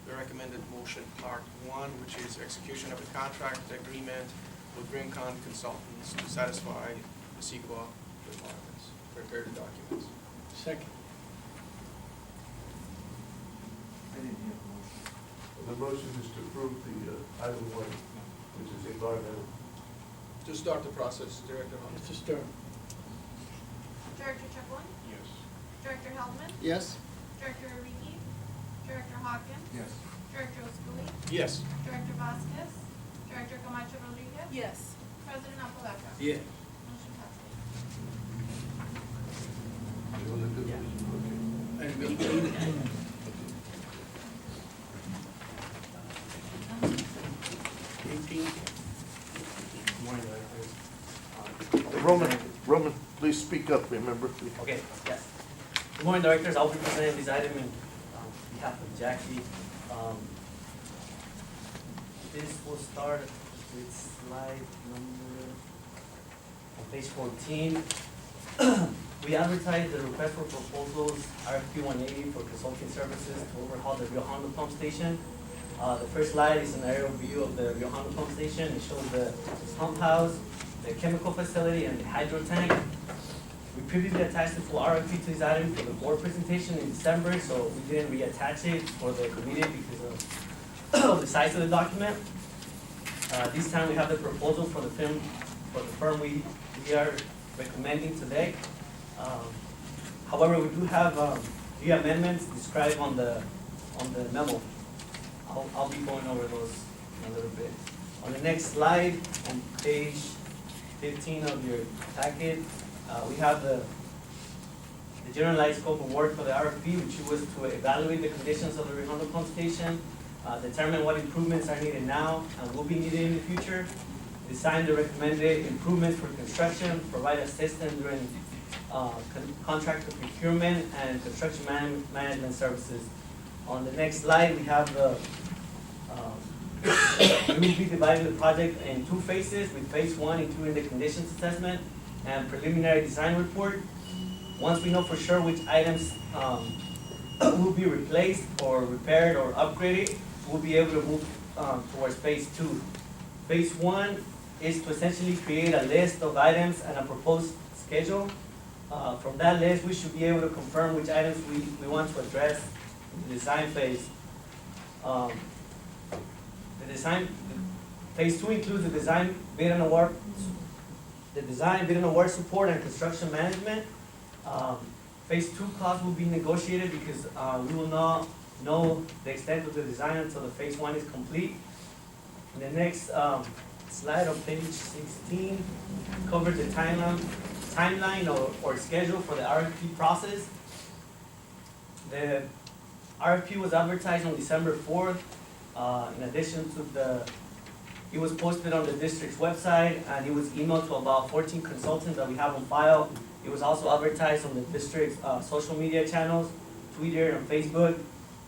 [SPEAKER 12] the recommended motion part one, which is execution of a contract agreement with Greencon Consultants to satisfy the CEQA requirements, prepare the documents.
[SPEAKER 2] Second.
[SPEAKER 6] The motion is to approve the item one, which is environmental.
[SPEAKER 12] To start the process, Director Hunt.
[SPEAKER 2] Mr. Stern.
[SPEAKER 1] Director Chaplin?
[SPEAKER 11] Yes.
[SPEAKER 1] Director Heldman?
[SPEAKER 2] Yes.
[SPEAKER 1] Director Urigi? Director Hawkins?
[SPEAKER 10] Yes.
[SPEAKER 1] Director Schooley?
[SPEAKER 12] Yes.
[SPEAKER 1] Director Vasquez? Director Camacho Rodriguez?
[SPEAKER 13] Yes.
[SPEAKER 1] President Apodaca?
[SPEAKER 2] Yeah.
[SPEAKER 1] Motion passes.
[SPEAKER 6] You wanna do this? Okay.
[SPEAKER 2] Item 18. 18.
[SPEAKER 15] Morning, Directors.
[SPEAKER 6] Roman, please speak up, remember?
[SPEAKER 15] Okay, yes. Good morning, Directors. I'll be presenting this item in behalf of Jackie. This will start with slide number, on page 14. We advertised the request for proposals, RFP 180 for consulting services to overhaul the Rio Hondo pump station. The first slide is an aerial view of the Rio Hondo pump station. It shows the pump house, the chemical facility, and the hydro tank. We previously attached the full RFP to this item for the board presentation in December, so we didn't reattach it for the committee because of the size of the document. This time we have the proposal for the firm we are recommending today. However, we do have the amendments described on the memo. I'll be going over those in a little bit. On the next slide, on page 15 of your packet, we have the generalized scope of work for the RFP, which was to evaluate the conditions of the Rio Hondo pump station, determine what improvements are needed now and will be needed in the future, design the recommended improvements for construction, provide assistance during contractor procurement and construction management services. On the next slide, we have the, we will be dividing the project in two phases, with phase one including the conditions assessment and preliminary design report. Once we know for sure which items will be replaced or repaired or upgraded, we'll be able to move towards phase two. Phase one is to essentially create a list of items and a proposed schedule. From that list, we should be able to confirm which items we want to address in the design phase. Phase two includes the design, bid and award, support and construction management. Phase two costs will be negotiated because we will not know the extent of the design until the phase one is complete. And the next slide on page 16 covers the timeline or schedule for the RFP process. The RFP was advertised on December 4th. In addition to it was posted on the district's website and it was emailed to about 14 consultants that we have on file. It was also advertised on the district's social media channels, Twitter and Facebook.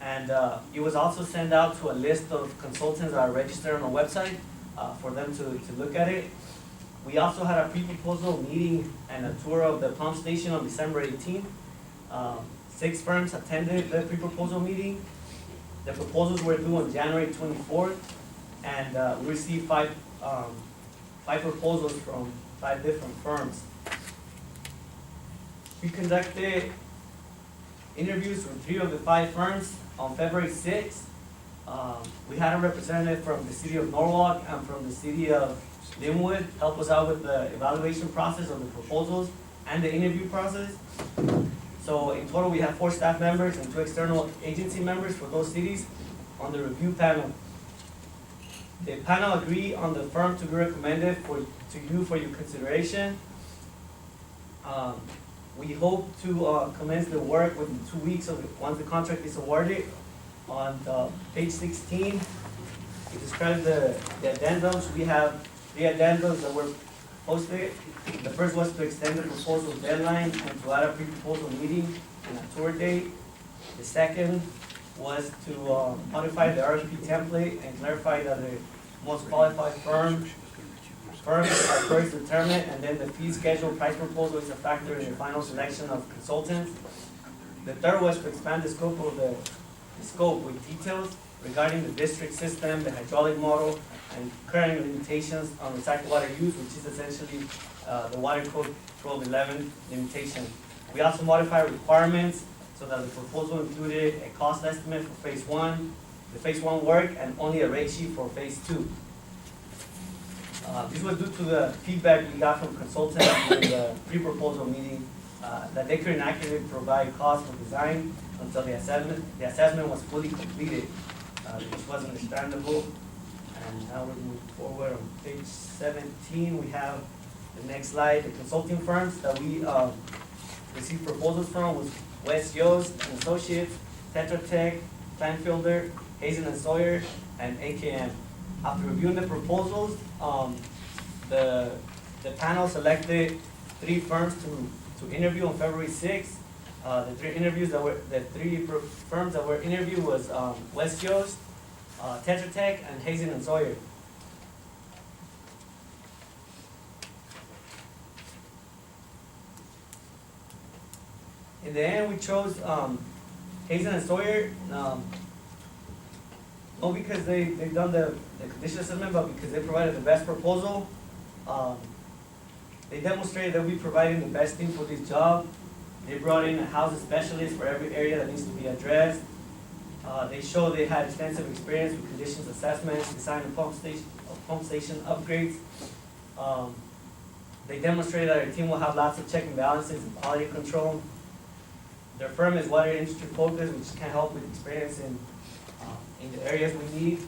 [SPEAKER 15] And it was also sent out to a list of consultants that are registered on the website for them to look at it. We also had a pre-proposal meeting and a tour of the pump station on December 18th. 6 firms attended the pre-proposal meeting. The proposals were due on January 24th, and we received 5 proposals from 5 different firms. We conducted interviews with 3 of the 5 firms on February 6th. We had a representative from the city of Norwalk and from the city of Linwood help us out with the evaluation process of the proposals and the interview process. So in total, we have 4 staff members and 2 external agency members for those cities on the review panel. The panel agreed on the firm to be recommended to you for your consideration. We hope to commence the work within 2 weeks once the contract is awarded. On page 16, it describes the addendums. We have 3 addendums that were hosted. The first was to extend the proposal deadline and to add a pre-proposal meeting and a tour date. The second was to modify the RFP template and clarify that the most qualified firms are first determined, and then the fee schedule price proposal is a factor in the final selection of consultants. The third was to expand the scope with details regarding the district system, the hydraulic model, and current limitations on recycled water use, which is essentially the Water Code 1211 limitation. We also modified requirements so that the proposal included a cost estimate for phase one, the phase one work, and only a rate sheet for phase two. This was due to the feedback we got from consultants in the pre-proposal meeting that they couldn't accurately provide cost for design until the assessment was fully completed, which was understandable. And now we move forward on page 17. We have the next slide. The consulting firms that we received proposals from was West Yost and Associates, Tetra Tech, Planfielder, Hazen and Sawyer, and AKM. After reviewing the proposals, the panel selected 3 firms to interview on February 6th. The 3 firms that were interviewed was West Yost, Tetra Tech, and Hazen and Sawyer. In the end, we chose Hazen and Sawyer, not because they've done the condition assessment, but because they provided the best proposal. They demonstrated that we provided the best team for this job. They brought in a housing specialist for every area that needs to be addressed. They showed they had extensive experience with conditions assessments, design of pump station upgrades. They demonstrated that our team will have lots of check and balances and quality control. Their firm is water industry focused, which can help with experience in the areas we need.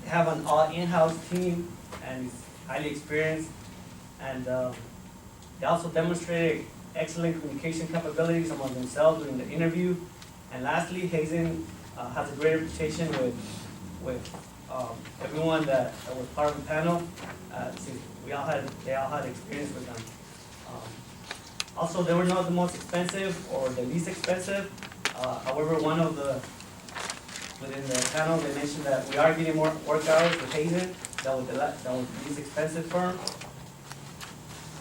[SPEAKER 15] They have an all in-house team and is highly experienced. And they also demonstrated excellent communication capabilities among themselves during the interview. And lastly, Hazen has a great reputation with everyone that was part of the panel. Since they all had experience with them. Also, they were not the most expensive or the least expensive. However, within the panel, they mentioned that we are getting more work hours with Hazen. That was the least expensive firm.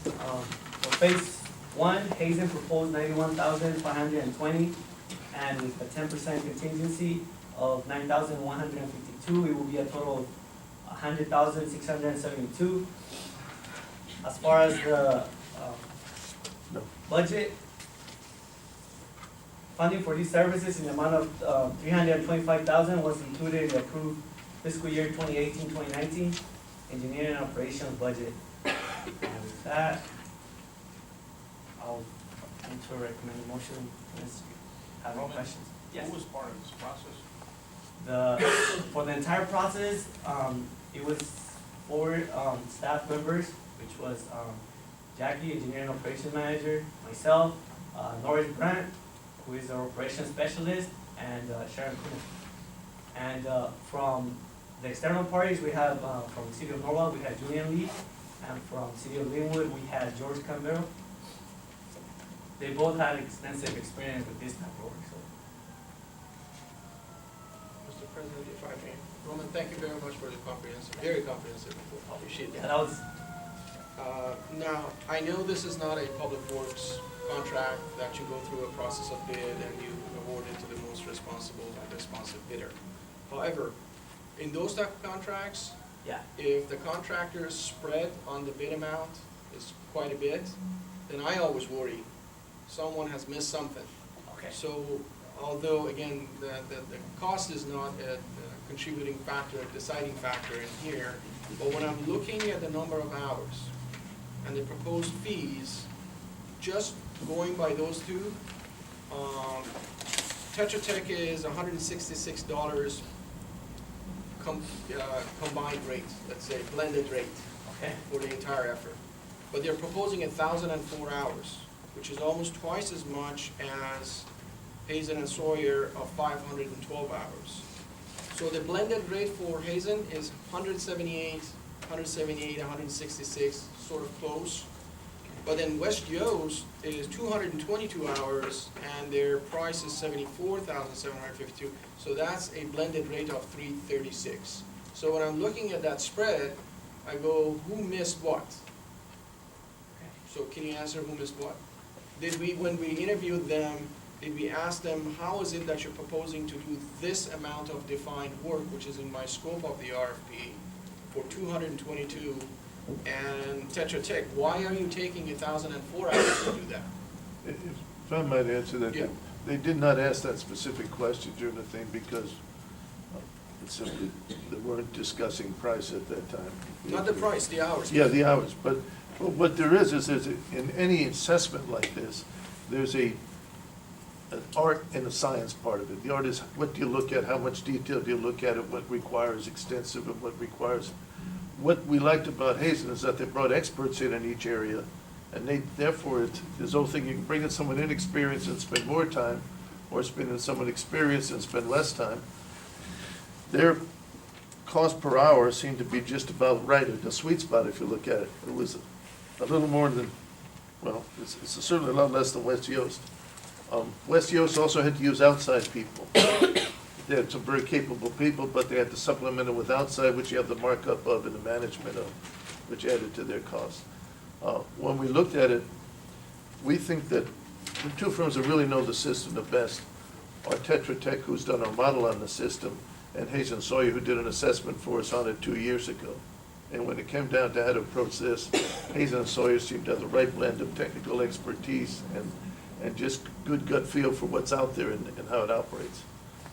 [SPEAKER 15] For phase one, Hazen proposed $91,520, and with a 10% contingency of $9,152, it will be a total of $100,672. As far as the budget, funding for these services in the amount of $325,000 was included in the approved fiscal year 2018-2019 engineering and operations budget. And with that, I'll enter a recommended motion. Unless you have any questions. Yes.
[SPEAKER 11] Who was part of this process?
[SPEAKER 15] For the entire process, it was 4 staff members, which was Jackie, engineering operations manager, myself, Norris Brandt, who is our operations specialist, and Sharon Kuhn. And from the external parties, we have from the city of Norwalk, we had Julian Lee, and from the city of Linwood, we had George Campbell. They both had extensive experience with this type of work. So.
[SPEAKER 12] Mr. President, if I may. Roman, thank you very much for the very comprehensive report. Appreciate that.
[SPEAKER 15] That was.
[SPEAKER 12] Now, I know this is not a public works contract that you go through a process of bid and you award it to the most responsible and responsive bidder. However, in those type of contracts,
[SPEAKER 15] Yeah.
[SPEAKER 12] if the contractor's spread on the bid amount is quite a bit, then I always worry someone has missed something.
[SPEAKER 15] Okay.
[SPEAKER 12] So although, again, the cost is not a contributing factor, a deciding factor in here, but when I'm looking at the number of hours and the proposed fees, just going by those two, Tetra Tech is $166 combined rate, let's say blended rate,
[SPEAKER 15] Okay.
[SPEAKER 12] for the entire effort. But they're proposing 1,004 hours, which is almost twice as much as Hazen and Sawyer of 512 hours. So the blended rate for Hazen is $178 178, 166, sort of close. But then West Yost is 222 hours, and their price is 74,752. So that's a blended rate of 336. So when I'm looking at that spread, I go, who missed what? So can you answer who missed what? Did we, when we interviewed them, did we ask them, how is it that you're proposing to do this amount of defined work, which is in my scope of the RFP, for 222, and Tetra Tech, why are you taking 1,004 hours to do that?
[SPEAKER 6] If I might answer that,
[SPEAKER 12] Yeah.
[SPEAKER 6] they did not ask that specific question during the thing because it's simply, they weren't discussing price at that time.
[SPEAKER 12] Not the price, the hours.
[SPEAKER 6] Yeah, the hours, but what there is in any assessment like this, there's an art and a science part of it. The art is, what do you look at, how much detail do you look at it, what requires extensive and what requires. What we liked about Hazen is that they brought experts in each area, and they, therefore, this whole thing, you can bring in someone inexperienced and spend more time, or spend in someone experienced and spend less time. Their cost per hour seemed to be just about right, at the sweet spot if you look at it. It was a little more than, well, it's certainly a lot less than West Yost. West Yost also had to use outside people. They had some very capable people, but they had to supplement it with outside, which you have the markup of and the management of, which added to their cost. When we looked at it, we think that the two firms that really know the system the best are Tetra Tech, who's done our model on the system, and Hazen Sawyer, who did an assessment for us on it 2 years ago. And when it came down to how to approach this, Hazen and Sawyer seemed to have the right blend of technical expertise and just good gut feel for what's out there and how it operates.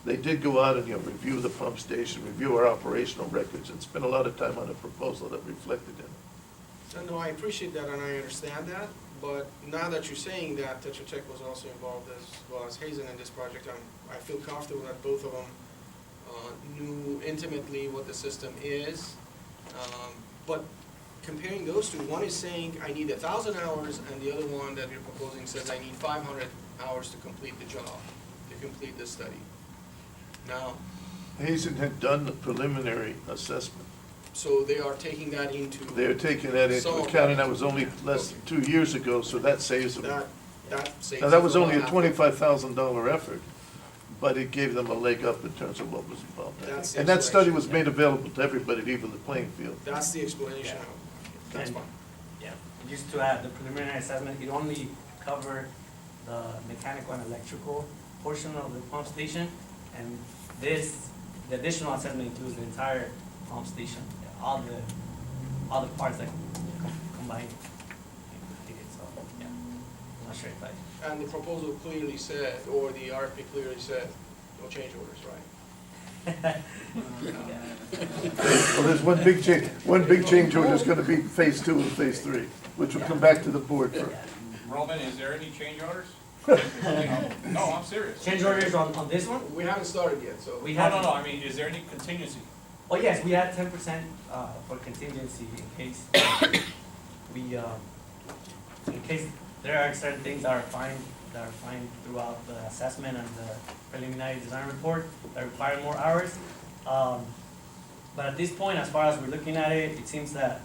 [SPEAKER 6] They did go out and, review the pump station, review our operational records, and spend a lot of time on a proposal that reflected in it.
[SPEAKER 12] No, I appreciate that and I understand that, but now that you're saying that Tetra Tech was also involved as well as Hazen in this project, I feel comfortable that both of them knew intimately what the system is. But comparing those two, one is saying I need 1,000 hours, and the other one that you're proposing says I need 500 hours to complete the job, to complete the study. Now,
[SPEAKER 6] Hazen had done the preliminary assessment.
[SPEAKER 12] so they are taking that into.
[SPEAKER 6] They are taking that into
[SPEAKER 12] some of
[SPEAKER 6] account, and that was only less than 2 years ago, so that saves them.
[SPEAKER 12] That saves.
[SPEAKER 6] Now, that was
[SPEAKER 12] them
[SPEAKER 6] only a
[SPEAKER 12] about
[SPEAKER 6] $25,000 effort, but it gave them a leg up in terms of what was involved.
[SPEAKER 12] That's the
[SPEAKER 6] And that study was
[SPEAKER 12] explanation.
[SPEAKER 6] made available to everybody, to even the playing field.
[SPEAKER 12] That's the explanation. That's
[SPEAKER 15] And-
[SPEAKER 12] fine.
[SPEAKER 15] Yeah, just to add, the preliminary assessment, it only covered the mechanical and electrical portion of the pump station, and the additional assessment includes the entire pump station, all the parts that combine. So, yeah, I'm not sure if I.
[SPEAKER 12] And the proposal clearly said, or the RFP clearly said, no change orders, right?
[SPEAKER 6] Well, there's one big change order is gonna be phase 2 and phase 3, which will come back to the board for.
[SPEAKER 11] Roman, is there any change orders? No, I'm serious.
[SPEAKER 15] Change orders on this one?
[SPEAKER 12] We haven't started yet, so.
[SPEAKER 15] We
[SPEAKER 11] No,
[SPEAKER 15] have.
[SPEAKER 11] I mean, is there any contingency?
[SPEAKER 15] Oh, yes, we had 10% for contingency in case in case there are certain things that are fine throughout the assessment and the preliminary design report that require more hours. But at this point, as far as we're looking at it, it seems that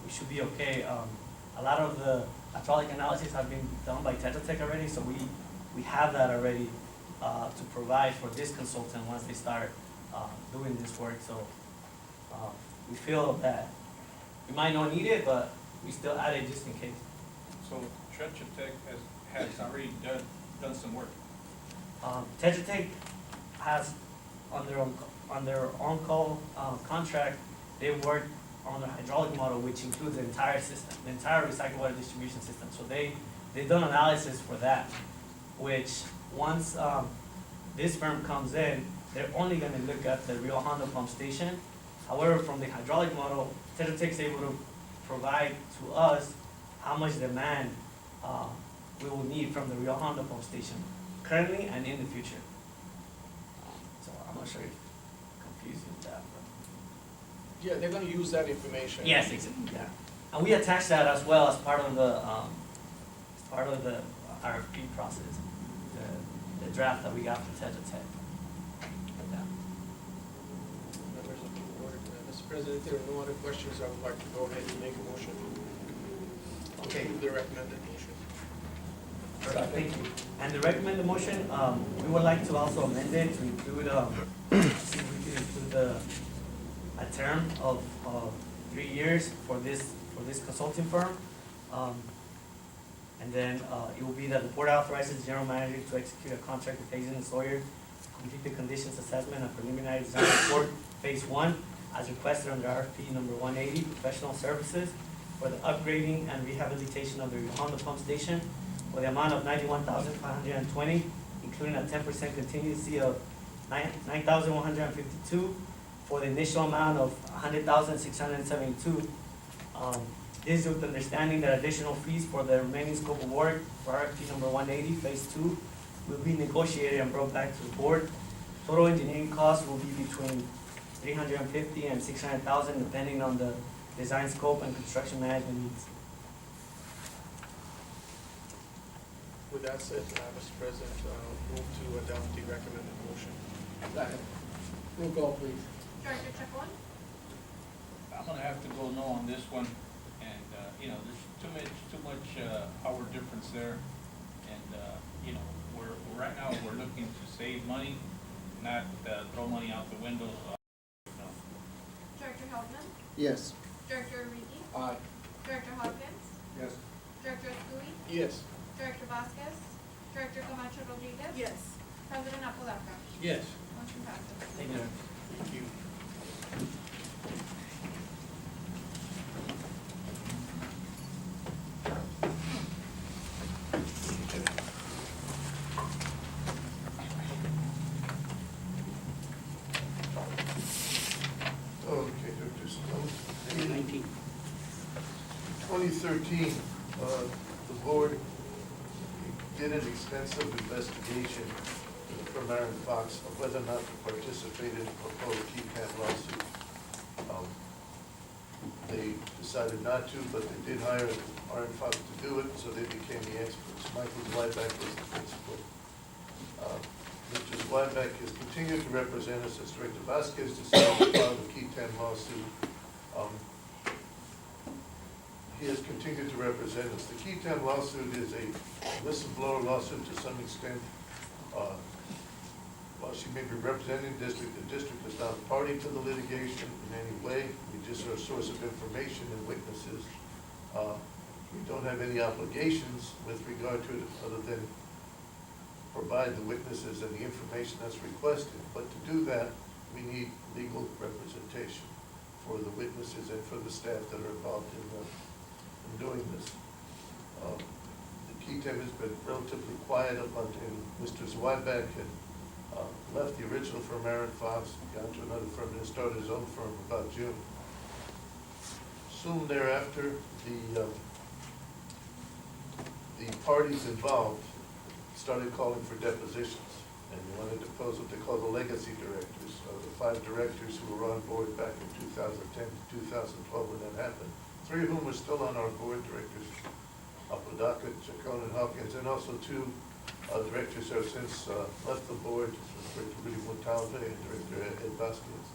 [SPEAKER 15] we should be okay. A lot of the hydraulic analysis have been done by Tetra Tech already, so we have that already to provide for this consultant once they start doing this work. So we feel that we might not need it, but we still add it just in case.
[SPEAKER 11] So Tetra Tech has already done some work.
[SPEAKER 15] Tetra Tech has on their on-call contract, they work on the hydraulic model, which includes the entire system, the entire recycled water distribution system. So they've done analysis for that, which once this firm comes in, they're only gonna look at the Rio Hondo pump station. However, from the hydraulic model, Tetra Tech's able to provide to us how much demand we will need from the Rio Hondo pump station currently and in the future. So I'm not sure if confusing that, but.
[SPEAKER 12] Yeah, they're gonna use that information.
[SPEAKER 15] Yes, exactly, yeah. And we attach that as well as part of the RFP process, the draft that we got from Tetra Tech. Yeah.
[SPEAKER 12] Members of the board, Ms.
[SPEAKER 14] President, if there are no other questions, I would like to go ahead and make a motion.
[SPEAKER 15] Okay.
[SPEAKER 14] Approve the recommended motion.
[SPEAKER 15] Thank you. And the recommended motion, we would like to also amend it to include, see if we can include a term of 3 years for this consulting firm. And then it will be that the board authorizes the general manager to execute a contract with Hazen and Sawyer to complete the conditions assessment and preliminary design report, phase 1, as requested under RFP number 180, professional services for the upgrading and rehabilitation of the Honda pump station for the amount of $91,520, including a 10% contingency of $9,152 for the initial amount of $100,672. This is with the understanding that additional fees for the remaining scope of work for RFP number 180, phase 2, will be negotiated and brought back to the board. Total engineering costs will be between $350,000 and $600,000, depending on the design scope and construction management needs.
[SPEAKER 14] With that said, Mr. President, move to adopt the recommended motion.
[SPEAKER 2] Second. Roll call, please.
[SPEAKER 1] Director Chacon?
[SPEAKER 11] I'm gonna have to go no on this one, and, you know, there's too much hour difference there, and, you know, right now, we're looking to save money, not throw money out the window, so, no.
[SPEAKER 1] Director Helpman?
[SPEAKER 2] Yes.
[SPEAKER 1] Director Urigi?
[SPEAKER 2] Aye.
[SPEAKER 1] Director Hawkins?
[SPEAKER 4] Yes.
[SPEAKER 1] Director Stui?
[SPEAKER 14] Yes.
[SPEAKER 1] Director Vasquez? Director Camacho Rodriguez?
[SPEAKER 3] Yes.
[SPEAKER 1] President Apodaca?
[SPEAKER 2] Yes.
[SPEAKER 1] Motion passes.
[SPEAKER 15] Thank you.
[SPEAKER 14] Thank you.
[SPEAKER 6] Okay, Dr. Stone.
[SPEAKER 2] 2019.
[SPEAKER 6] 2013, the board did an extensive investigation from Aaron Fox of whether or not to participate in the proposed KeyCam lawsuit. They decided not to, but they did hire Aaron Fox to do it, so they became the experts. Michael Zweiback was the principal. Mr. Zweiback has continued to represent us as Director Vasquez decided to file the KeyCam lawsuit. He has continued to represent us. The KeyCam lawsuit is a whistleblower lawsuit to some extent. While she may be representing the district is not a party to the litigation in any way. We just are a source of information and witnesses. We don't have any obligations with regard to it other than provide the witnesses and the information that's requested. But to do that, we need legal representation for the witnesses and for the staff that are involved in doing this. The KeyCam has been relatively quiet up until Mr. Zweiback had left the original firm, Aaron Fox, gone to another firm, and started his own firm about June. Soon thereafter, the parties involved started calling for depositions, and they wanted to depose what they call the legacy directors, the 5 directors who were on board back in 2010 to 2012 when that happened. 3 of whom were still on our board, directors Apodaca, Chacon, and Hawkins, and also 2 directors who have since left the board, Director Rudy Montalve and Director Ed Vasquez.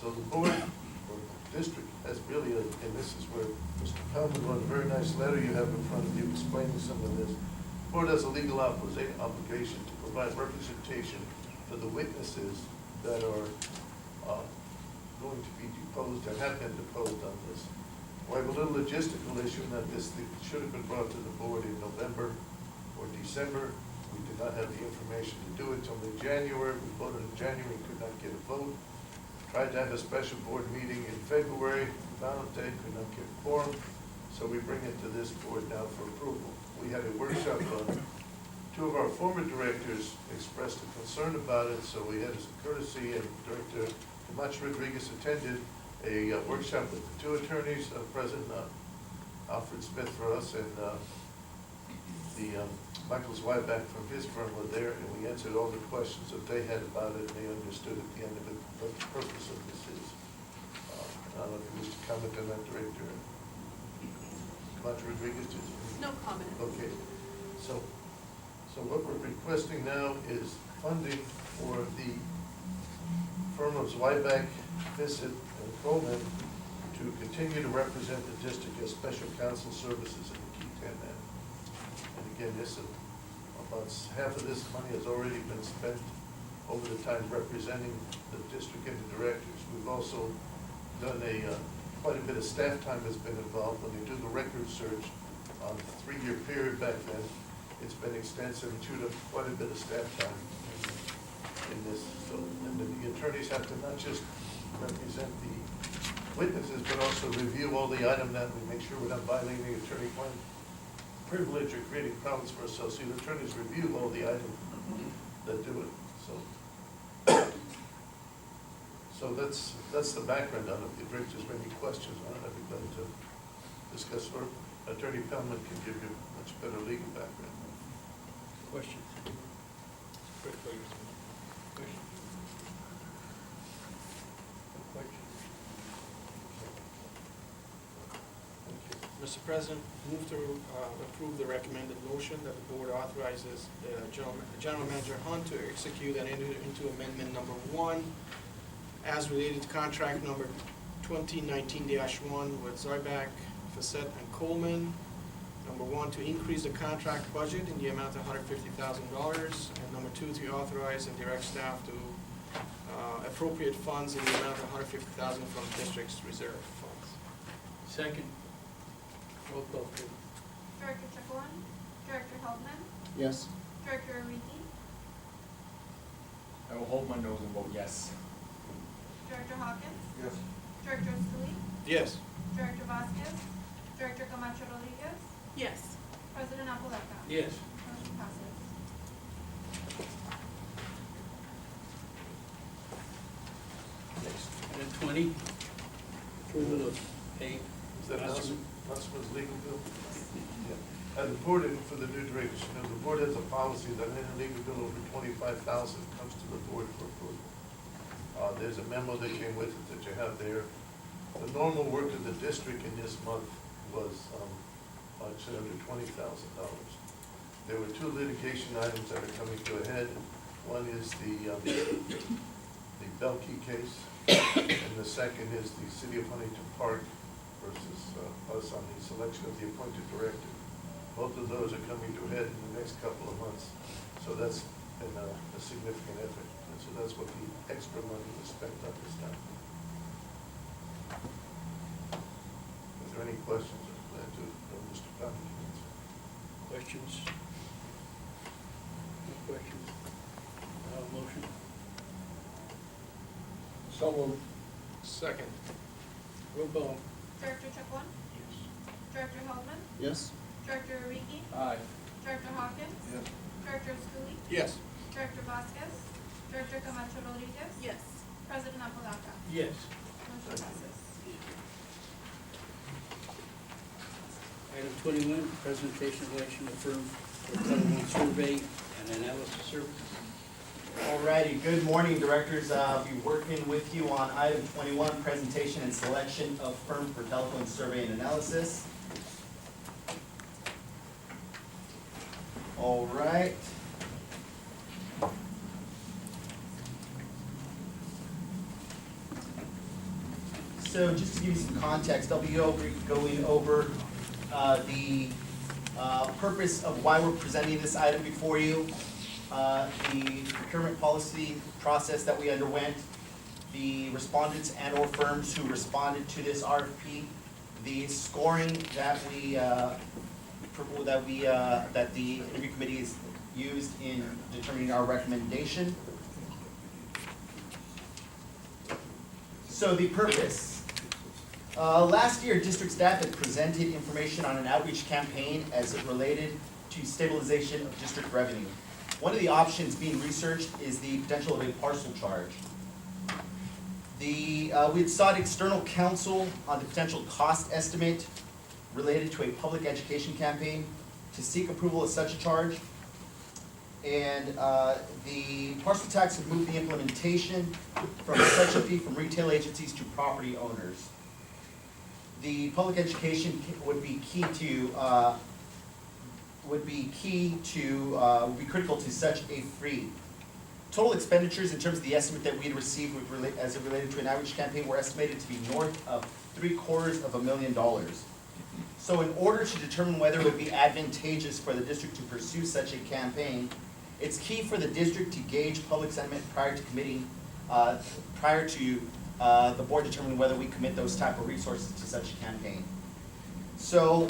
[SPEAKER 6] So the board, or the district, has really, and this is where Mr. Pelman wrote a very nice letter you have in front of you explaining some of this. The board has a legal obligation to provide representation for the witnesses that are going to be deposed and have been deposed on this. We have a little logistical issue in that this thing should have been brought to the board in November or December. We did not have the information to do it until mid-January. We voted in January, could not get a vote. Tried to have a special board meeting in February, Valentine, could not get a quorum. So we bring it to this board now for approval. We had a workshop on 2 of our former directors expressed a concern about it, so we had as a courtesy, and Director Camacho Rodriguez attended a workshop with the 2 attorneys, President Alfred Smith for us, and Michael Zweiback from his firm were there, and we answered all the questions that they had about it, and they understood at the end of it what the purpose of this is. I don't know if you wish to comment on that, Director Camacho Rodriguez?
[SPEAKER 3] No comment.
[SPEAKER 6] Okay, so what we're requesting now is funding for the firm of Zweiback, Vincent, and Coleman to continue to represent the district as special counsel services in the key 10 man. And again, about half of this money has already been spent over the time representing the district and the directors. We've also done quite a bit of staff time has been involved when they do the record search on the 3-year period back then. It's been extensive, quite a bit of staff time in this. So, and the attorneys have to not just represent the witnesses, but also review all the item that we make sure we're not violating the attorney-client privilege or creating problems for ourselves. So the attorneys review all the items that do it. So that's the background on it. If there's any questions on it, I'd be glad to discuss. Or Attorney Pellman can give you a much better legal background.
[SPEAKER 2] Questions?
[SPEAKER 12] Questions? Mr. President, move to approve the recommended motion that the board authorizes General Manager Hunt to execute and enter into amendment number 1 as related to contract number 2019-1 with Zyback, Facette, and Coleman. Number 1, to increase the contract budget in the amount of $150,000, and number 2, to authorize and direct staff to appropriate funds in the amount of $150,000 from district's reserve funds.
[SPEAKER 2] Second. Roll call, please.
[SPEAKER 1] Director Chacon? Director Feldman?
[SPEAKER 5] Yes.
[SPEAKER 1] Director Ariki?
[SPEAKER 5] I will hold my nose and vote yes.
[SPEAKER 1] Director Hawkins?
[SPEAKER 4] Yes.
[SPEAKER 1] Director Schooley?
[SPEAKER 12] Yes.
[SPEAKER 1] Director Vasquez? Director Camacho Rodriguez?
[SPEAKER 3] Yes.
[SPEAKER 1] President Apalaca?
[SPEAKER 2] Yes.
[SPEAKER 1] Motion passes.
[SPEAKER 2] Next. Item 20, approval of pay.
[SPEAKER 6] Is that Councilman's legal bill? Yeah. And the board, for the new directors, the board has a policy that any legal bill over $25,000 comes to the board for approval. There's a memo that came with it that you have there. The normal work of the district in this month was actually under $20,000. There were 2 litigation items that are coming to a head. One is the Belkey case, and the second is the City of Huntington Park versus us on the selection of the appointed director. Both of those are coming to a head in the next couple of months. So that's been a significant effort. And so that's what the extra money was spent on this time. Is there any questions? I'm glad to, Mr. Conley can answer.
[SPEAKER 2] Questions? No questions? Motion?
[SPEAKER 5] So moved.
[SPEAKER 12] Second.
[SPEAKER 2] Roll call.
[SPEAKER 1] Director Chacon?
[SPEAKER 2] Yes.
[SPEAKER 1] Director Feldman?
[SPEAKER 5] Yes.
[SPEAKER 1] Director Ariki?
[SPEAKER 5] Aye.
[SPEAKER 1] Director Hawkins?
[SPEAKER 4] Yes.
[SPEAKER 1] Director Schooley?
[SPEAKER 12] Yes.
[SPEAKER 1] Director Vasquez? Director Camacho Rodriguez?
[SPEAKER 3] Yes.
[SPEAKER 1] President Apalaca?
[SPEAKER 2] Yes.
[SPEAKER 1] Motion passes.
[SPEAKER 2] Item 21, presentation of action of firm for telephone survey and analysis services.
[SPEAKER 16] Alrighty, good morning, directors. I'll be working with you on item 21, presentation and selection of firm for telephone survey and analysis. All right. So just to give you some context, I'll be going over the purpose of why we're presenting this item before you, the procurement policy process that we underwent, the respondents and or firms who responded to this RFP, the scoring that that the interview committee has used in determining our recommendation. So the purpose. Last year, district staff had presented information on an outreach campaign as it related to stabilization of district revenue. One of the options being researched is the potential of a parcel charge. We had sought external counsel on the potential cost estimate related to a public education campaign to seek approval of such a charge. And the parcel tax would move the implementation from such a fee from retail agencies to property owners. The public education would be critical to such a fee. Total expenditures in terms of the estimate that we had received as it related to an outreach campaign were estimated to be north of $750,000. So in order to determine whether it would be advantageous for the district to pursue such a campaign, it's key for the district to gauge public sentiment prior to committing, prior to the board determining whether we commit those type of resources to such a campaign. So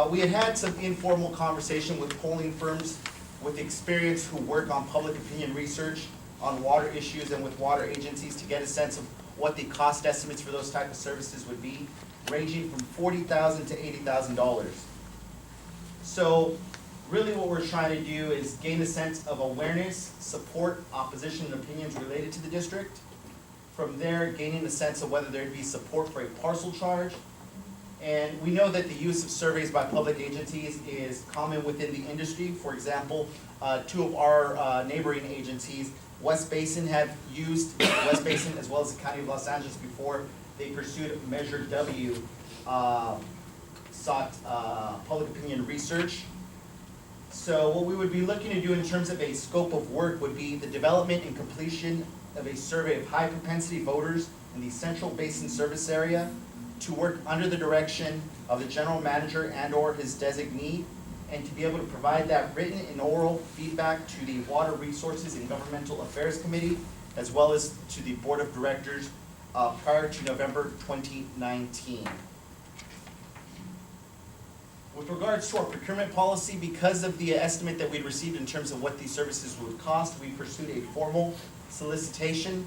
[SPEAKER 16] we had some informal conversation with polling firms with experience who work on public opinion research on water issues and with water agencies to get a sense of what the cost estimates for those type of services would be, ranging from $40,000 to $80,000. So really what we're trying to do is gain a sense of awareness, support, opposition, and opinions related to the district. From there, gaining a sense of whether there'd be support for a parcel charge. And we know that the use of surveys by public agencies is common within the industry. For example, two of our neighboring agencies, West Basin, have used West Basin as well as the County of Los Angeles before they pursued Measure W, sought public opinion research. So what we would be looking to do in terms of a scope of work would be the development and completion of a survey of high propensity voters in the Central Basin Service Area to work under the direction of the general manager and or his designee, and to be able to provide that written and oral feedback to the Water Resources and Governmental Affairs Committee, as well as to the Board of Directors prior to November 2019. With regards to our procurement policy, because of the estimate that we'd received in terms of what these services would cost, we pursued a formal solicitation.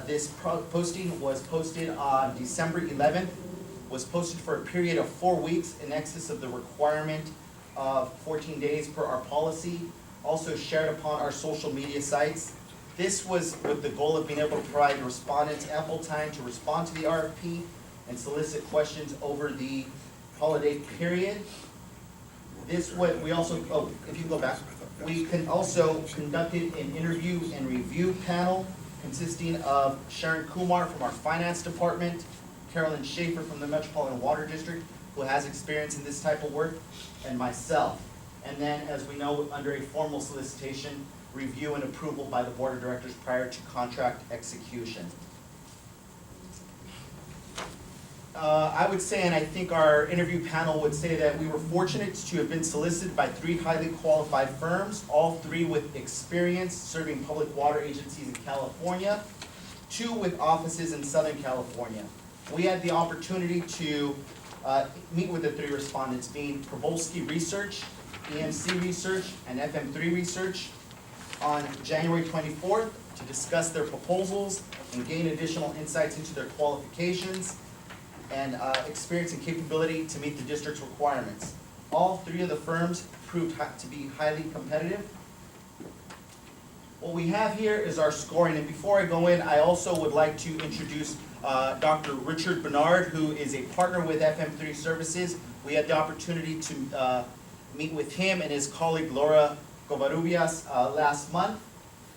[SPEAKER 16] This posting was posted on December 11th, was posted for a period of 4 weeks in excess of the requirement of 14 days per our policy, also shared upon our social media sites. This was with the goal of being able to provide respondents ample time to respond to the RFP and solicit questions over the holiday period. This what we also, if you go back, we can also conducted an interview and review panel consisting of Sharon Kumar from our finance department, Carolyn Schaefer from the Metropolitan Water District, who has experience in this type of work, and myself. And then, as we know, under a formal solicitation, review and approval by the Board of Directors prior to contract execution. I would say, and I think our interview panel would say, that we were fortunate to have been solicited by 3 highly qualified firms, all 3 with experience serving public water agencies in California, 2 with offices in Southern California. We had the opportunity to meet with the 3 respondents, being Provolsky Research, EMC Research, and FM3 Research, on January 24th to discuss their proposals and gain additional insights into their qualifications and experience and capability to meet the district's requirements. All 3 of the firms proved to be highly competitive. What we have here is our scoring, and before I go in, I also would like to introduce Dr. Richard Bernard, who is a partner with FM3 Services. We had the opportunity to meet with him and his colleague Laura Covarrubias last month.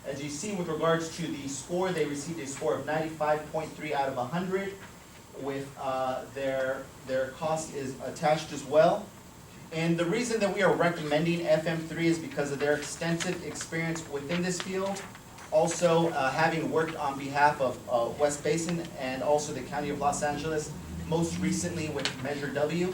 [SPEAKER 16] As you see, with regards to the score, they received a score of 95.3 out of 100. With their cost is attached as well. And the reason that we are recommending FM3 is because of their extensive experience within this field. Also, having worked on behalf of West Basin and also the County of Los Angeles, most recently with Measure W.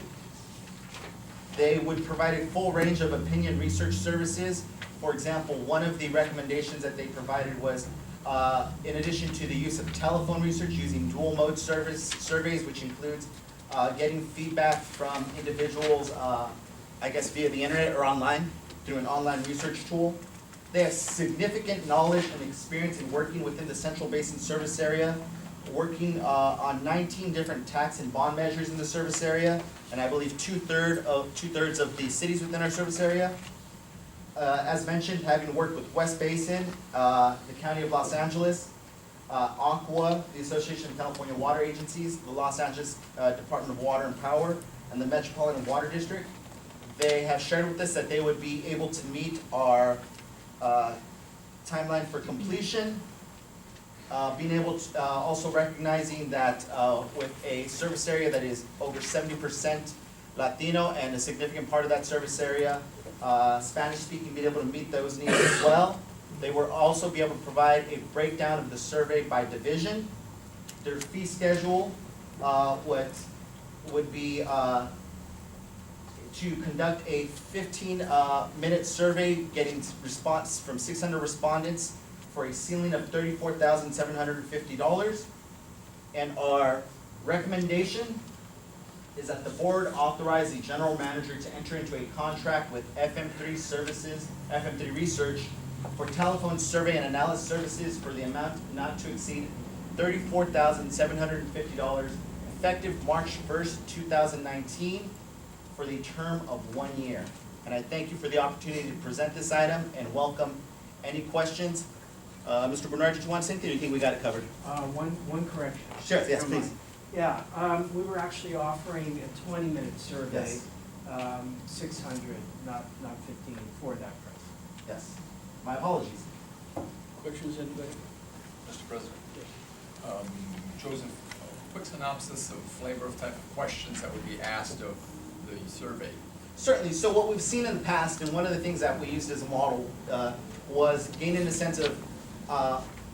[SPEAKER 16] They would provide a full range of opinion research services. For example, one of the recommendations that they provided was in addition to the use of telephone research, using dual mode surveys, which includes getting feedback from individuals, I guess via the internet or online, through an online research tool. They have significant knowledge and experience in working within the Central Basin Service Area, working on 19 different tax and bond measures in the service area, and I believe two-thirds of the cities within our service area. As mentioned, having worked with West Basin, the County of Los Angeles, ACWA, the Association of California Water Agencies, the Los Angeles Department of Water and Power, and the Metropolitan Water District, they have shared with us that they would be able to meet our timeline for completion, being able to, also recognizing that with a service area that is over 70% Latino and a significant part of that service area Spanish speaking, being able to meet those needs as well. They will also be able to provide a breakdown of the survey by division. Their fee schedule, would be, to conduct a 15-minute survey, getting response from 600 respondents for a ceiling of $34,750. And our recommendation is that the board authorize the general manager to enter into a contract with FM3 Services, FM3 Research, for telephone survey and analysis services for the amount not to exceed $34,750, effective March 1st, 2019, for the term of 1 year. And I thank you for the opportunity to present this item and welcome any questions. Mr. Bernard, did you want to say anything, or do you think we got it covered?
[SPEAKER 17] One correction.
[SPEAKER 16] Sure, yes,
[SPEAKER 17] Never mind.
[SPEAKER 16] please.
[SPEAKER 17] Yeah, we were actually offering a 20-minute survey,
[SPEAKER 16] Yes.
[SPEAKER 17] 600, not 15, for that price.
[SPEAKER 16] Yes. My apologies.
[SPEAKER 2] Questions, anybody?
[SPEAKER 5] Mr. President, chosen a quick synopsis of flavor of type of questions that would be asked of the survey.
[SPEAKER 16] Certainly. So what we've seen in the past, and one of the things that we used as a model, was gaining a sense of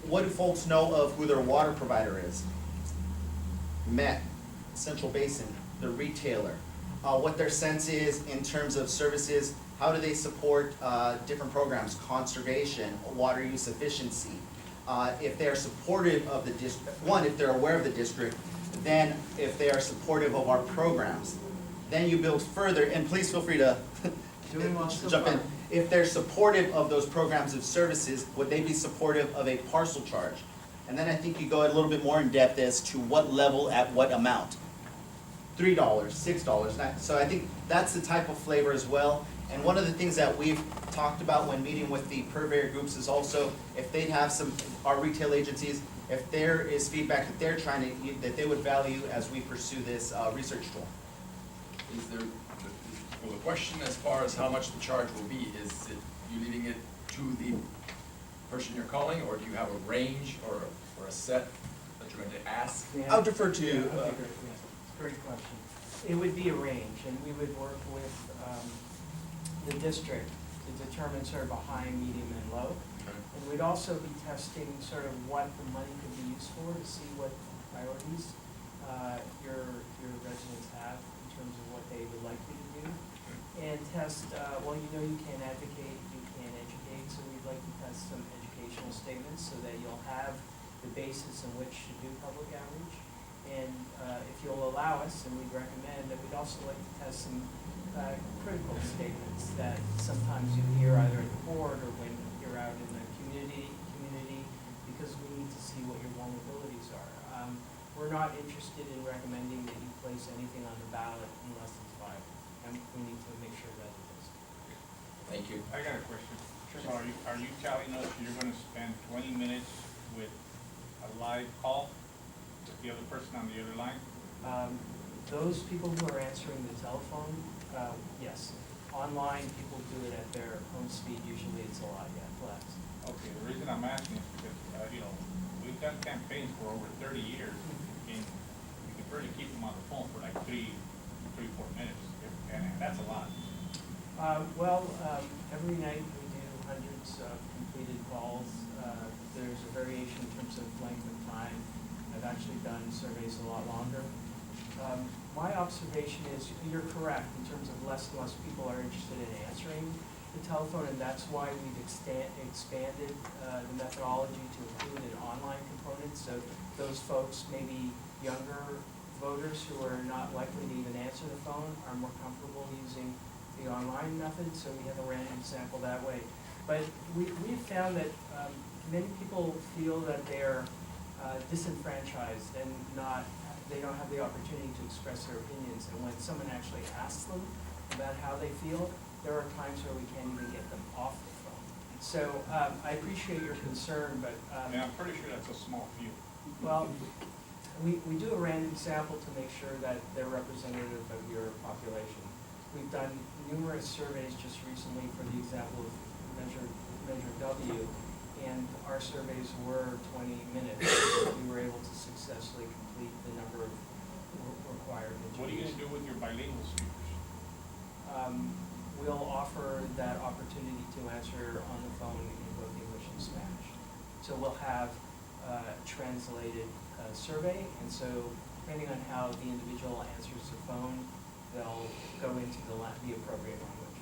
[SPEAKER 16] what do folks know of who their water provider is? Met, Central Basin, the retailer, what their sense is in terms of services, how do they support different programs, conservation, water use efficiency. If they are supportive of the district, one, if they're aware of the district, then if they are supportive of our programs, then you build further, and please feel free to
[SPEAKER 17] Doing well so
[SPEAKER 16] jump in.
[SPEAKER 17] far.
[SPEAKER 16] If they're supportive of those programs of services, would they be supportive of a parcel charge? And then I think you go a little bit more in depth as to what level at what amount. $3, $6, so I think that's the type of flavor as well. And one of the things that we've talked about when meeting with the purveyor groups is also if they'd have some, our retail agencies, if there is feedback that they're trying to, that they would value as we pursue this research tool.
[SPEAKER 5] Is there, well, the question as far as how much the charge will be, is it, you leaving it to the person you're calling, or do you have a range or a set that you're going to ask?
[SPEAKER 17] Yeah.
[SPEAKER 16] I'll defer to,
[SPEAKER 17] Yeah, okay, great, yeah. Great question. It would be a range, and we would work with the district to determine sort of a high, medium, and low.
[SPEAKER 5] Okay.
[SPEAKER 17] And we'd also be testing sort of what the money could be used for, to see what priorities your residents have in terms of what they would like you to do. And test, well, you know you can't advocate, you can't educate, so we'd like to test some educational statements so that you'll have the basis in which to do public outreach. And if you'll allow us, and we'd recommend, that we'd also like to test some critical statements that sometimes you hear either at the board or when you're out in the community, because we need to see what your vulnerabilities are. We're not interested in recommending that you place anything on the ballot unless it's viable, and we need to make sure that it is.
[SPEAKER 5] Thank you.
[SPEAKER 11] I got a question. So are you telling us you're gonna spend 20 minutes with a live call with the other person on the other line?
[SPEAKER 17] Those people who are answering the telephone, yes. Online, people do it at their home speed. Usually it's a lot less.
[SPEAKER 11] Okay, the reason I'm asking is because, we've done campaigns for over 30 years, and you can barely keep them on the phone for like 4 minutes, and that's a lot.
[SPEAKER 17] Every night we do hundreds of completed calls. There's a variation in terms of length of time. I've actually done surveys a lot longer. My observation is you're correct in terms of less and less people are interested in answering the telephone, and that's why we've expanded the methodology to include an online component. So those folks, maybe younger voters who are not likely to even answer the phone, are more comfortable using the online method. So we have a random sample that way. But we've found that many people feel that they're disenfranchised and they don't have the opportunity to express their opinions. And when someone actually asks them about how they feel, there are times where we can't even get them off the phone. So I appreciate your concern, but
[SPEAKER 11] Yeah, I'm pretty sure that's a small few.
[SPEAKER 17] well, we do a random sample to make sure that they're representative of your population. We've done numerous surveys just recently for the example of Measure W, and our surveys were 20 minutes. We were able to successfully complete the number of required interviews.
[SPEAKER 11] What are you gonna do with your bilingual speakers?
[SPEAKER 17] We'll offer that opportunity to answer on the phone in both English and Spanish. So we'll have translated survey, and so depending on how the individual answers the phone, they'll go into the appropriate language.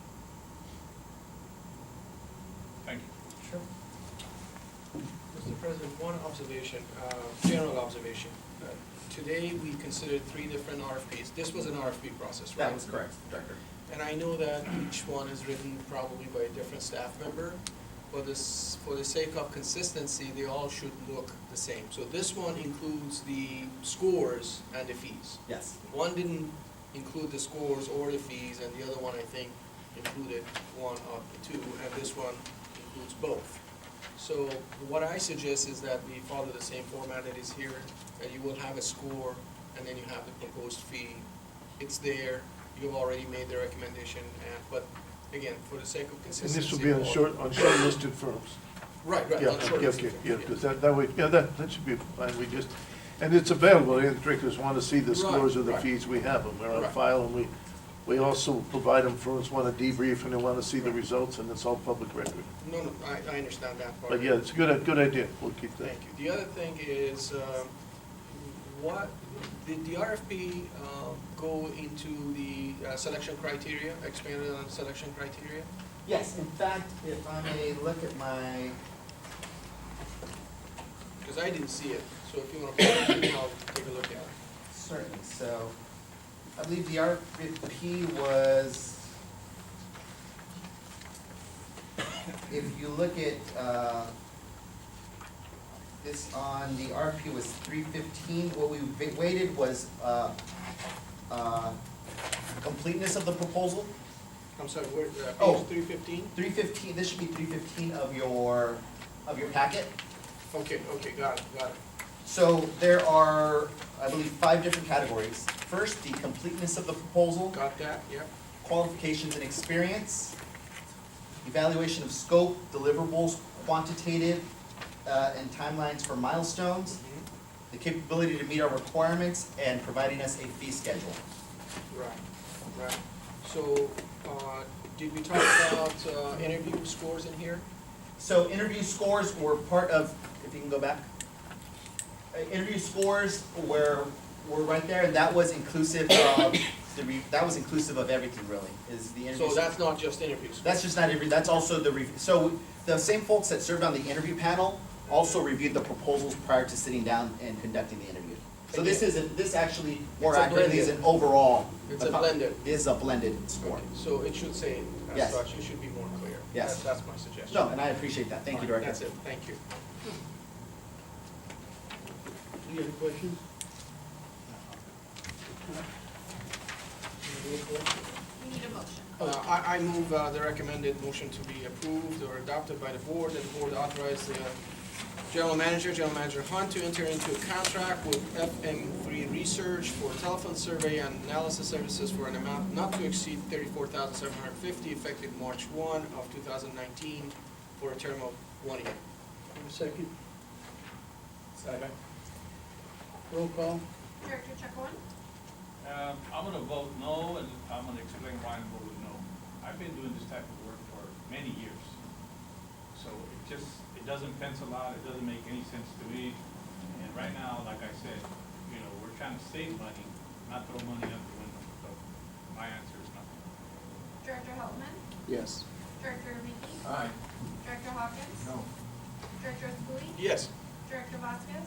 [SPEAKER 11] Thank you.
[SPEAKER 17] Sure.
[SPEAKER 12] Mr. President, one observation, general observation. Today, we considered 3 different RFPs. This was an RFP process, right?
[SPEAKER 16] That was correct, Director.
[SPEAKER 12] And I know that each one is written probably by a different staff member, but for the sake of consistency, they all should look the same. So this one includes the scores and the fees.
[SPEAKER 16] Yes.
[SPEAKER 12] One didn't include the scores or the fees, and the other one, I think, included one of the 2, and this one includes both. So what I suggest is that we follow the same format that is here, that you will have a score, and then you have the proposed fee. It's there, you've already made the recommendation, but again, for the sake of
[SPEAKER 6] And
[SPEAKER 12] consistency.
[SPEAKER 6] this will be on shortlisted firms.
[SPEAKER 12] Right,
[SPEAKER 6] Yeah,
[SPEAKER 12] on
[SPEAKER 6] okay,
[SPEAKER 12] shortlisted.
[SPEAKER 6] yeah, because that way, yeah, that should be fine, and it's available, the directors want to see the scores of the
[SPEAKER 12] Right.
[SPEAKER 6] fees, we have them, they're on
[SPEAKER 12] Right.
[SPEAKER 6] file, and we also provide them, firms want to debrief, and they want to see the results, and it's all public record.
[SPEAKER 12] No, I understand that part.
[SPEAKER 6] But yeah, it's a good idea, we'll keep that.
[SPEAKER 12] Thank you. The other thing is, did the RFP go into the selection criteria, expanded on selection criteria?
[SPEAKER 16] Yes, in fact, if I may look at my,
[SPEAKER 12] Because I didn't see it, so if you want to pull it, I'll take a look at it.
[SPEAKER 16] certainly, so, I believe the RFP was, if you look at, this on, the RFP was 315, what we weighted was, completeness of the proposal.
[SPEAKER 12] I'm sorry, where,
[SPEAKER 16] Oh.
[SPEAKER 12] page 315?
[SPEAKER 16] 315, this should be 315 of your packet.
[SPEAKER 12] Okay, got it.
[SPEAKER 16] So there are, I believe, 5 different categories. First, the completeness of the proposal,
[SPEAKER 12] Got that, yep.
[SPEAKER 16] qualifications and experience, evaluation of scope, deliverables, quantitative, and timelines for milestones, the capability to meet our requirements, and providing us a fee schedule.
[SPEAKER 12] Right. So, did we talk about interview scores in here?
[SPEAKER 16] So interview scores were part of, if you can go back. Interview scores were right there, and that was inclusive of that was inclusive of everything, really, is the interview.
[SPEAKER 12] So that's not just interview scores?
[SPEAKER 16] That's just not interview, that's also the review. So the same folks that served on the interview panel also reviewed the proposals prior to sitting down and conducting the interview. So this actually more
[SPEAKER 12] It's a
[SPEAKER 16] accurately is
[SPEAKER 12] blended.
[SPEAKER 16] an overall.
[SPEAKER 12] It's a blended.
[SPEAKER 16] Is a blended score.
[SPEAKER 12] Okay, so it should say as
[SPEAKER 16] Yes.
[SPEAKER 12] such, it should be more clear.
[SPEAKER 16] Yes.
[SPEAKER 12] That's my suggestion.
[SPEAKER 16] No, and I appreciate that. Thank you,
[SPEAKER 12] All right,
[SPEAKER 16] Director.
[SPEAKER 12] That's it, thank you.
[SPEAKER 2] Any other questions?
[SPEAKER 1] We need a motion.
[SPEAKER 12] I move the recommended motion to be approved or adopted by the board, that the board authorize the General Manager Hunt, to enter into a contract with FM3 Research for telephone survey and analysis services for an amount not to exceed $34,750, effective March 1 of 2019, for a term of 1 year.
[SPEAKER 2] Have a second?
[SPEAKER 11] Second.
[SPEAKER 2] Roll call?
[SPEAKER 1] Director Chuckwan?
[SPEAKER 11] I'm gonna vote no, and I'm gonna explain why I'm voting no. I've been doing this type of work for many years. So it doesn't pencil out, it doesn't make any sense to me. And right now, like I said, we're trying to save money, not throw money out the window. So my answer is no.
[SPEAKER 1] Director Helpman?
[SPEAKER 2] Yes.
[SPEAKER 1] Director Vicky?
[SPEAKER 11] Aye.
[SPEAKER 1] Director Hawkins?
[SPEAKER 11] No.
[SPEAKER 1] Director Schooley?
[SPEAKER 12] Yes.
[SPEAKER 1] Director Vasquez?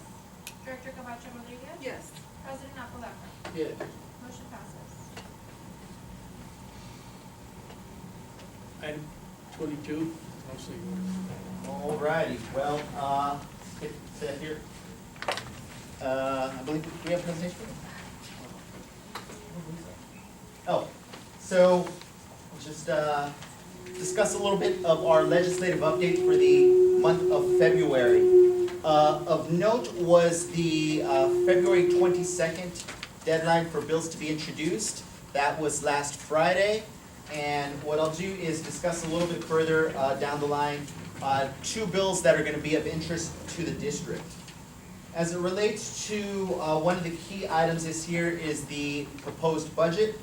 [SPEAKER 1] Director Camacho Rodriguez?
[SPEAKER 3] Yes.
[SPEAKER 1] President Apalaca?
[SPEAKER 2] Yes.
[SPEAKER 1] Motion passes.
[SPEAKER 2] Item 22, mostly
[SPEAKER 16] Alrighty, well, get set here. I believe, do we have a presentation? Oh, so, just, discuss a little bit of our legislative updates for the month of February. Of note was the, February 22nd deadline for bills to be introduced. That was last Friday. And what I'll do is discuss a little bit further down the line, 2 bills that are going to be of interest to the district. As it relates to one of the key items this year is the proposed budget.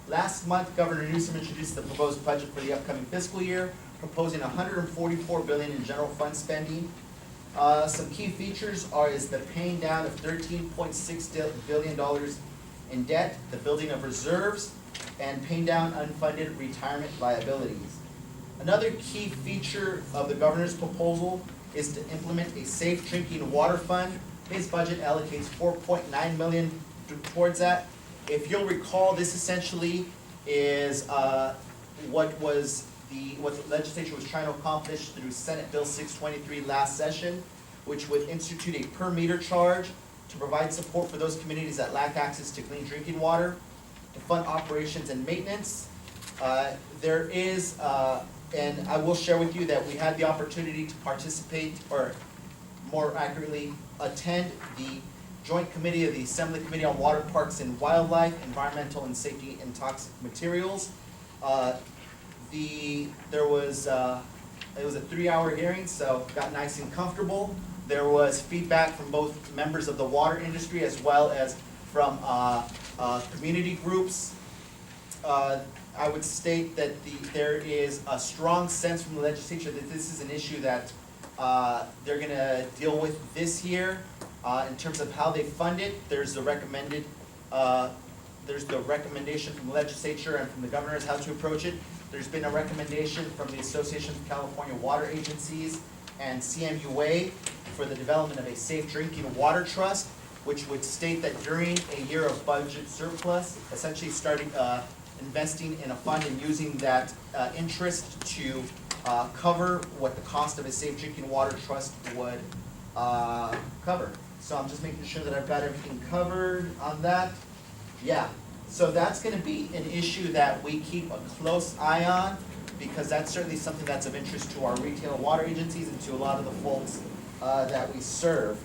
[SPEAKER 16] Last month, Governor Newsom introduced the proposed budget for the upcoming fiscal year. proposing 144 billion in general fund spending. Some key features is the paying down of $13.6 billion in debt, the building of reserves, and paying down unfunded retirement liabilities. Another key feature of the governor's proposal is to implement a safe drinking water fund. His budget allocates 4.9 million towards that. If you'll recall, this essentially is what the legislature was trying to accomplish through Senate Bill 623 last session, which would institute a per meter charge to provide support for those communities that lack access to clean drinking water, to fund operations and maintenance. There is, and I will share with you that we had the opportunity to participate, or more accurately, attend the Joint Committee of the Assembly Committee on Water, Parks and Wildlife, Environmental and Safety and Toxic Materials. It was a 3-hour hearing, so got nice and comfortable. There was feedback from both members of the water industry as well as from community groups. I would state that there is a strong sense from the legislature that this is an issue that they're gonna deal with this year. In terms of how they fund it, there's the recommendation from the legislature and from the governor as how to approach it. There's been a recommendation from the Association of California Water Agencies and CMUA for the development of a safe drinking water trust, which would state that during a year of budget surplus, essentially starting investing in a fund and using that interest to cover what the cost of a safe drinking water trust would cover. So I'm just making sure that I've got everything covered on that. Yeah, so that's gonna be an issue that we keep a close eye on, because that's certainly something that's of interest to our retail water agencies and to a lot of the folks that we serve.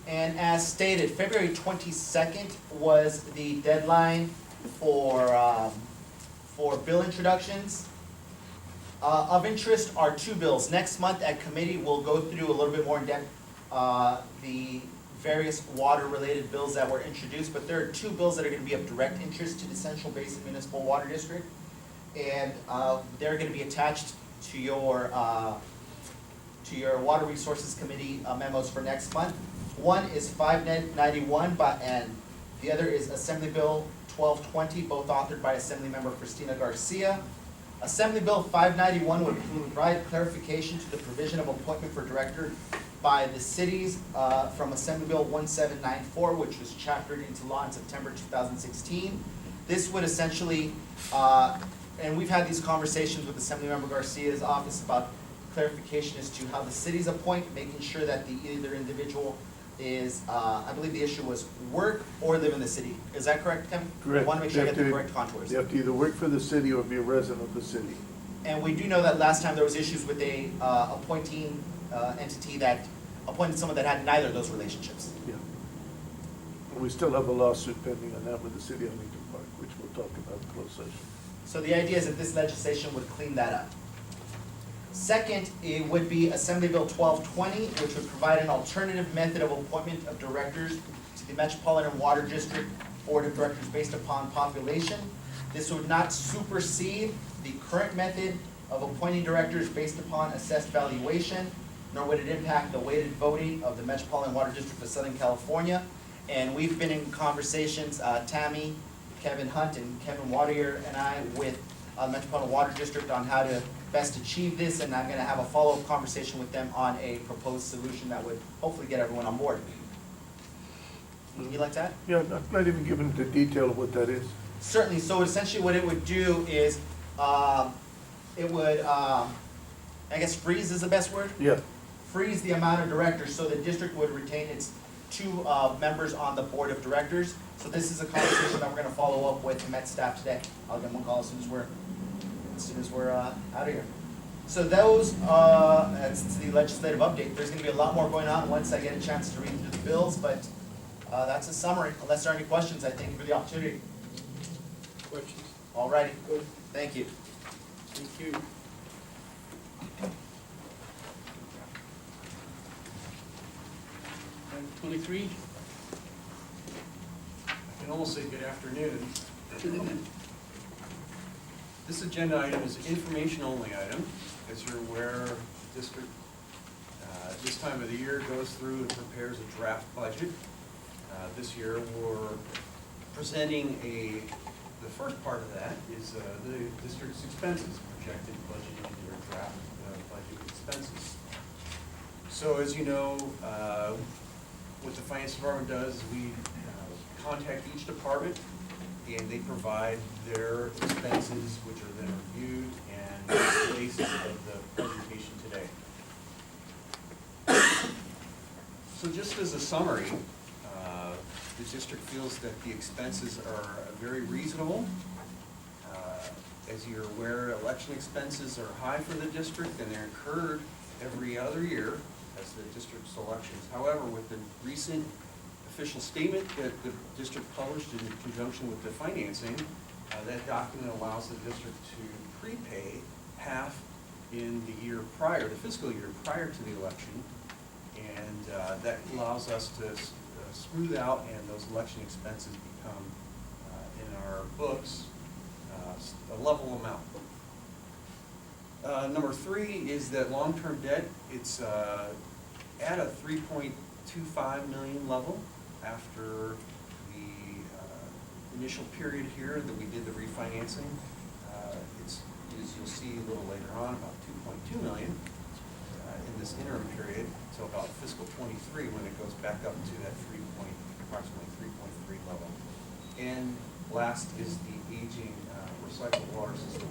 [SPEAKER 16] And as stated, February 22nd was the deadline for bill introductions. Of interest are 2 bills. Next month at committee, we'll go through a little bit more in depth the various water-related bills that were introduced, but there are 2 bills that are going to be of direct interest to the Central Basin Municipal Water District, and they're going to be attached to your Water Resources Committee memos for next month. One is 591, and the other is Assembly Bill 1220, both authored by Assemblymember Cristina Garcia. Assembly Bill 591 would provide clarification to the provision of appointment for director by the cities from Assembly Bill 1794, which was chaptered into law in September 2016. This would essentially, and we've had these conversations with Assemblymember Garcia's office about clarification as to how the cities appoint, making sure that either individual is, I believe the issue was work or live in the city. Is that correct, Kevin?
[SPEAKER 6] Correct.
[SPEAKER 16] I want to make sure I get the correct contours.
[SPEAKER 6] You have to either work for the city or be a resident of the city.
[SPEAKER 16] And we do know that last time there was issues with a appointing entity that appointed someone that had neither of those relationships.
[SPEAKER 6] Yeah. And we still have a lawsuit pending on that with the city of Lincoln Park, which we'll talk about in closed session.
[SPEAKER 16] So the idea is that this legislation would clean that up. Second, it would be Assembly Bill 1220, which would provide an alternative method of appointment of directors to the Metropolitan Water District Board of Directors based upon population. This would not supersede the current method of appointing directors based upon assessed valuation, nor would it impact the weighted voting of the Metropolitan Water District of Southern California. And we've been in conversations, Tammy, Kevin Hunt, and Kevin Water and I with Metropolitan Water District on how to best achieve this, and I'm going to have a follow-up conversation with them on a proposed solution that would hopefully get everyone on board. Would you like that?
[SPEAKER 6] Yeah, I'm not even given the detail of what that is.
[SPEAKER 16] Certainly. So essentially what it would do is, it would, I guess freeze is the best word?
[SPEAKER 6] Yeah.
[SPEAKER 16] Freeze the amount of directors, so the district would retain its 2 members on the board of directors. So this is a conversation that we're going to follow up with Met staff today. I'll give them a call as soon as we're out of here. So those, that's the legislative update. There's going to be a lot more going on once I get a chance to read through the bills, but that's a summary. Unless there are any questions, I thank you for the opportunity.
[SPEAKER 2] Questions?
[SPEAKER 16] All righty.
[SPEAKER 2] Good.
[SPEAKER 16] Thank you.
[SPEAKER 2] Thank you. Item 23.
[SPEAKER 12] can almost say good afternoon. This agenda item is an information-only item. As you're aware, district, this time of the year goes through and prepares a draft budget. This year, we're presenting the first part of that is the district's expenses, projected budgeted year draft budget expenses. So as you know, what the finance department does is we contact each department and they provide their expenses, which are then reviewed and that's the basis of the presentation today. So just as a summary, the district feels that the expenses are very reasonable. As you're aware, election expenses are high for the district and they're incurred every other year as the district's elections. However, with the recent official statement that the district published in conjunction with the financing, that document allows the district to prepay half in the year prior, the fiscal year prior to the election. And that allows us to smooth out and those election expenses become, in our books, a level amount. Number 3 is that long-term debt, it's at a 3.25 million level after the initial period here that we did the refinancing. It's, as you'll see a little later on, about 2.2 million in this interim period until about fiscal 23 when it goes back up to that approximately 3.3 level. And last is the aging recycled water system.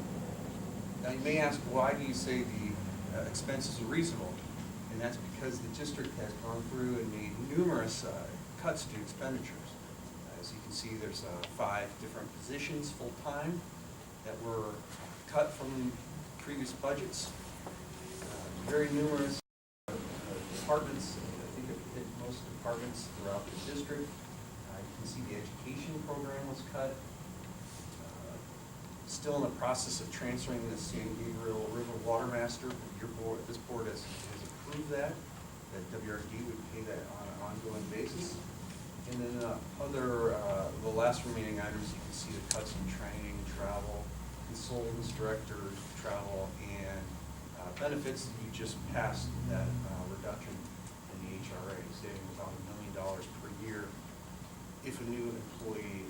[SPEAKER 12] Now you may ask, why do you say the expenses are reasonable? And that's because the district has gone through and made numerous cuts to expenditures. As you can see, there's 5 different positions full-time that were cut from previous budgets. Very numerous departments, I think it hit most departments throughout the district. You can see the education program was cut. Still in the process of transferring the San Gabriel River Water Master. Your board, this board has approved that WRD would pay that on an ongoing basis. And then the last remaining items, you can see the cuts in training, travel, consultants, directors, travel, and benefits. You just passed that reduction in the HRA, saving about $1 million per year if a new employee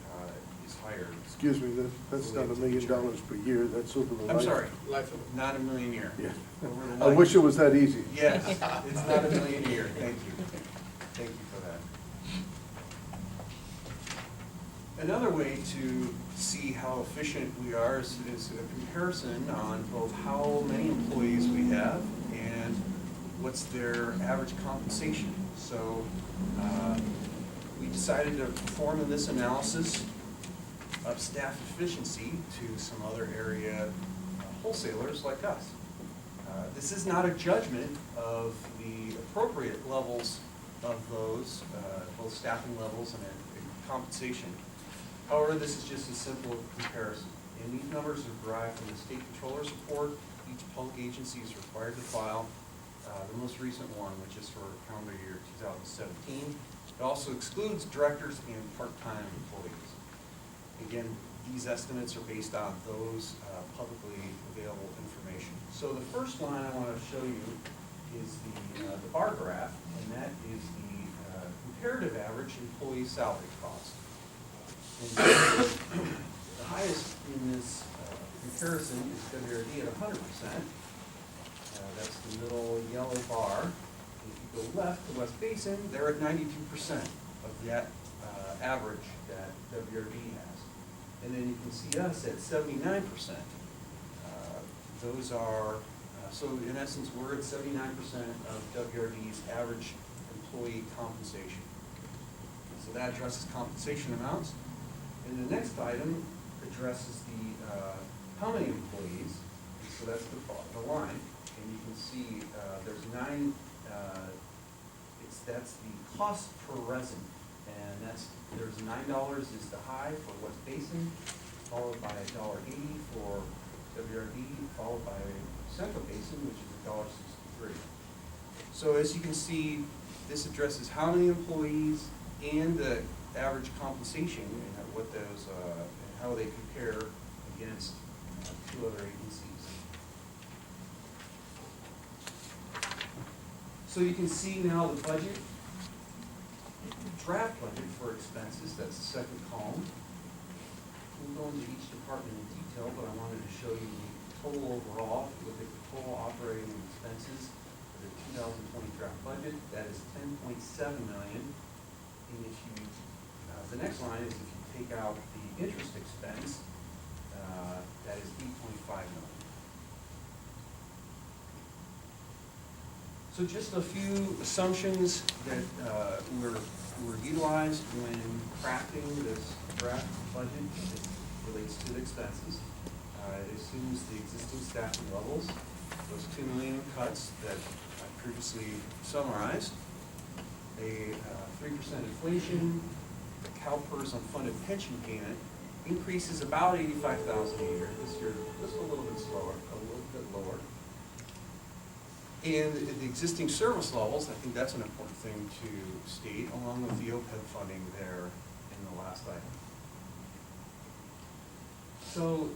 [SPEAKER 12] is hired.
[SPEAKER 6] Excuse me, that's not $1 million per year, that's over the life.
[SPEAKER 12] I'm sorry, not $1 million a year.
[SPEAKER 6] Yeah.
[SPEAKER 12] Over the
[SPEAKER 6] I
[SPEAKER 12] life.
[SPEAKER 6] wish it was that easy.
[SPEAKER 12] Yes, it's not $1 million a year, thank you. Thank you for that. Another way to see how efficient we are is a comparison on both how many employees we have and what's their average compensation. So we decided to perform this analysis of staff efficiency to some other area wholesalers like us. This is not a judgment of the appropriate levels of those, both staffing levels and compensation. However, this is just a simple comparison. And these numbers are derived from the state controller's report. Each public agency is required to file the most recent one, which is for calendar year 2017. It also excludes directors and part-time employees. Again, these estimates are based on those publicly available information. So the first line I want to show you is the bar graph, and that is the comparative average employee salary cost. And the highest in this comparison is WRD at 100%. That's the middle yellow bar. If you go left to West Basin, they're at 92% of that average that WRD has. And then you can see us at 79%. Those are, so in essence, we're at 79% of WRD's average employee compensation. So that addresses compensation amounts. And the next item addresses the how many employees. So that's the line. And you can see there's 9, that's the cost per resident. And there's $9 is the high for West Basin, followed by $1.80 for WRD, followed by Central Basin, which is $1.63. So as you can see, this addresses how many employees and the average compensation and what those, and how they compare against two other agencies. So you can see now the budget, draft budget for expenses, that's the second column. We'll go into each department in detail, but I wanted to show you the total overall. If you look at the total operating expenses for the 2020 draft budget, that is $10.7 million. And if you, the next line is if you take out the interest expense, that is $8.5 million. So just a few assumptions that were utilized when crafting this draft budget as it relates to the expenses. It assumes the existing staffing levels, those $2 million cuts that I previously summarized, a 3% inflation, the CalPERS unfunded pension payment increases about $85,000 a year. This year, just a little bit slower, a little bit lower. And the existing service levels, I think that's an important thing to state, along with the OPEB funding there in the last item. So,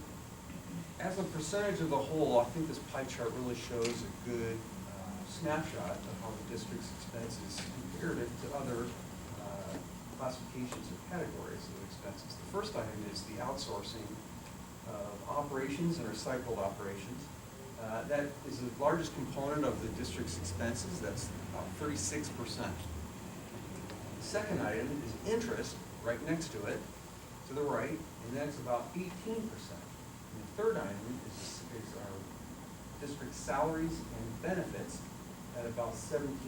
[SPEAKER 12] as a percentage of the whole, I think this pie chart really shows a good snapshot of how the district's expenses comparative to other classifications or categories of expenses. The first item is the outsourcing of operations and recycled operations. That is the largest component of the district's expenses. That's about 36%. The second item is interest, right next to it, to the right, and that's about 18%. And the third item is our district salaries and benefits at about 17%. You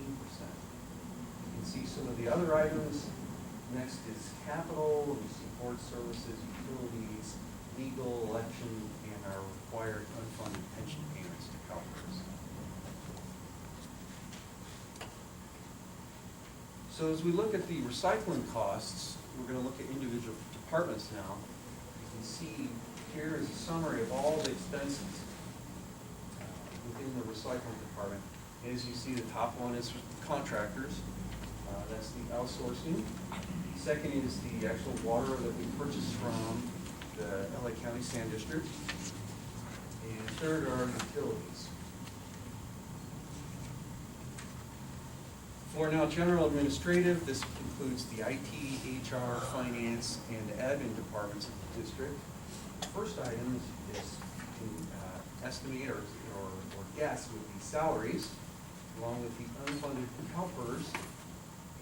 [SPEAKER 12] can see some of the other items. Next is capital, we see board services, utilities, legal, election, and our required unfunded pension payments to CalPERS. So as we look at the recycling costs, we're going to look at individual departments now. You can see here is a summary of all the expenses within the recycling department. As you see, the top one is contractors. That's the outsourcing. Second is the actual water that we purchase from the LA County Sand District. And third are utilities. For now, general administrative, this includes the IT, HR, finance, and admin departments of the district. The first item is you can estimate or guess would be salaries, along with the unfunded CalPERS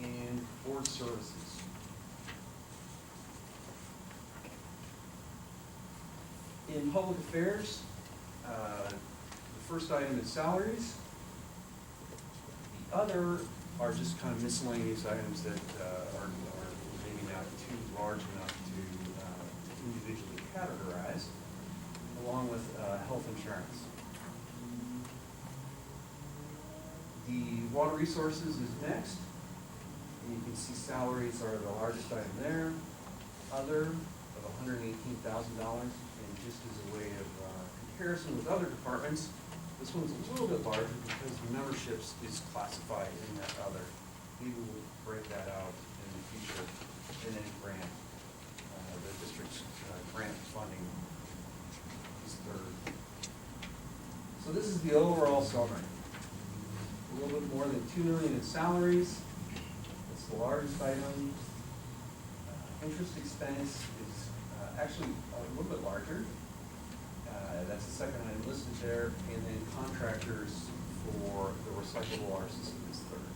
[SPEAKER 12] and board services. In public affairs, the first item is salaries. The other are just kind of miscellaneous items that are maybe not too large enough to individually categorize, along with health insurance. The water resources is next. And you can see salaries are the largest item there. Other of $118,000. And just as a way of comparison with other departments, this one's a little bit larger because the memberships is classified in that other. Maybe we'll break that out in the future in any grant. The district's grant funding is third. So this is the overall summary. A little bit more than $2 million in salaries. It's the largest item. Interest expense is actually a little bit larger. That's the second item listed there. And then contractors for the recyclable water system is third.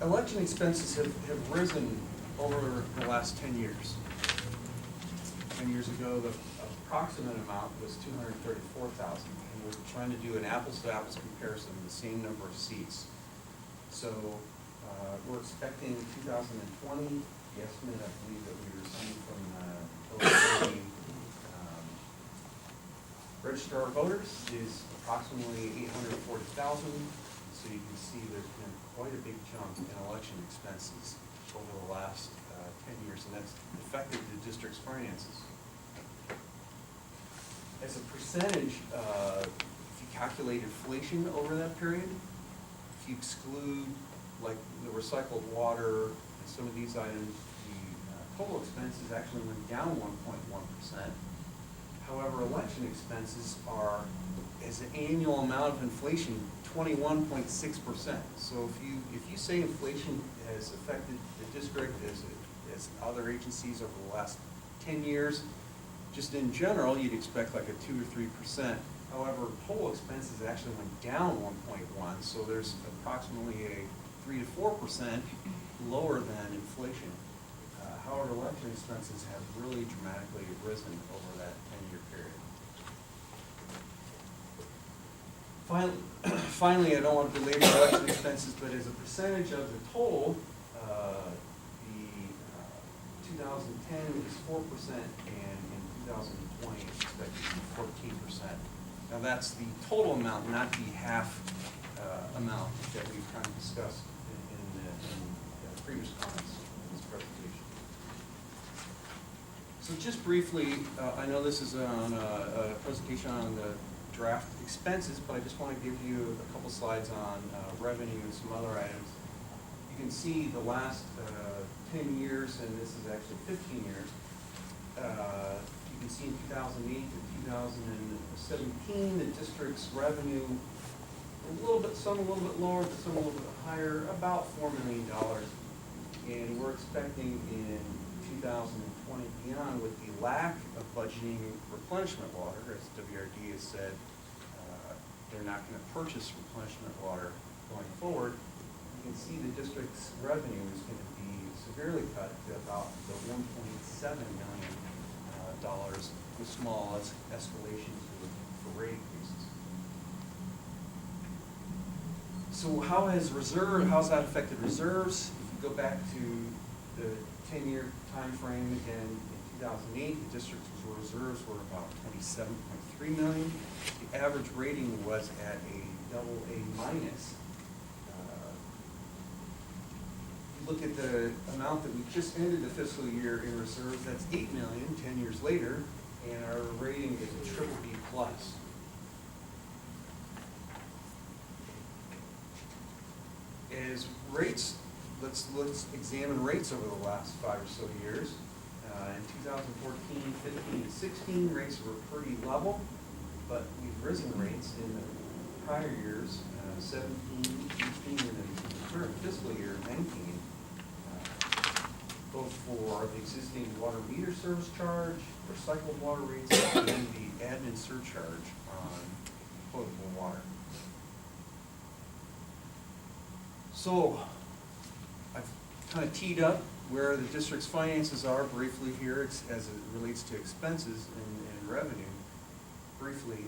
[SPEAKER 12] Election expenses have risen over the last 10 years. 10 years ago, the approximate amount was $234,000. And we're trying to do an apples-to-apples comparison of the same number of seats. So we're expecting 2020, the estimate I believe that we received from the Register of Voters is approximately 840,000. So you can see there's been quite a big jump in election expenses over the last 10 years, and that's affected the district's finances. As a percentage, if you calculate inflation over that period, if you exclude
[SPEAKER 18] like the recycled water and some of these items, the total expenses actually went down 1.1%. However, election expenses are, as an annual amount of inflation, 21.6%. So if you say inflation has affected the district as other agencies over the last 10 years, just in general, you'd expect like a 2 or 3%. However, total expenses actually went down 1.1, so there's approximately a 3 to 4% lower than inflation. However, election expenses have really dramatically risen over that 10-year period. Finally, I don't want to belabor election expenses, but as a percentage of the total, the 2010 is 4%, and in 2020 it's expected to be 14%. Now that's the total amount, not the half amount that we've kind of discussed in the previous comments in this presentation. So just briefly, I know this is on a presentation on the draft expenses, but I just want to give you a couple slides on revenue and some other items. You can see the last 10 years, and this is actually 15 years. You can see in 2008 to 2017, the district's revenue, some a little bit lower, but some a little bit higher, about $4 million. And we're expecting in 2020 beyond, with the lack of budgeting replenishment water, as WRD has said, they're not going to purchase replenishment water going forward. You can see the district's revenue is going to be severely cut to about the $1.7 million with small escalations for rate increases. So how's that affected reserves? If you go back to the 10-year time frame, again, in 2008, the district's reserves were about $27.3 million. The average rating was at a AA-. You look at the amount that we just ended the fiscal year in reserves, that's $8 million 10 years later, and our rating is a BBB+. As rates, let's examine rates over the last 5 or so years. In 2014, 15, and 16, rates were pretty level, but we've risen rates in the prior years, 17, 18, and the current fiscal year, 19, both for the existing water meter service charge, recycled water rates, and the admin surcharge on potable water. So I've kind of teed up where the district's finances are briefly here as it relates to expenses and revenue. Briefly,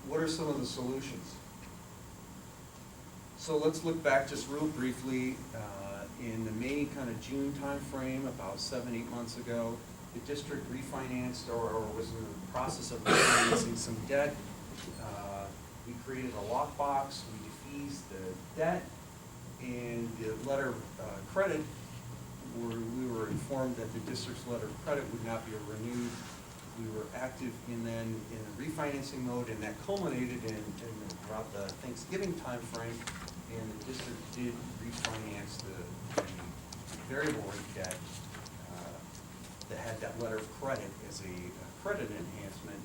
[SPEAKER 18] what are some of the solutions? So let's look back just real briefly. In the May, kind of June timeframe, about 7-8 months ago, the district refinanced or was in the process of refinancing some debt. We created a lockbox, we defeased the debt, and the letter of credit, we were informed that the district's letter of credit would not be renewed. We were active in the refinancing mode, and that culminated in about the Thanksgiving timeframe, and the district did refinance the variable rate debt that had that letter of credit as a credit enhancement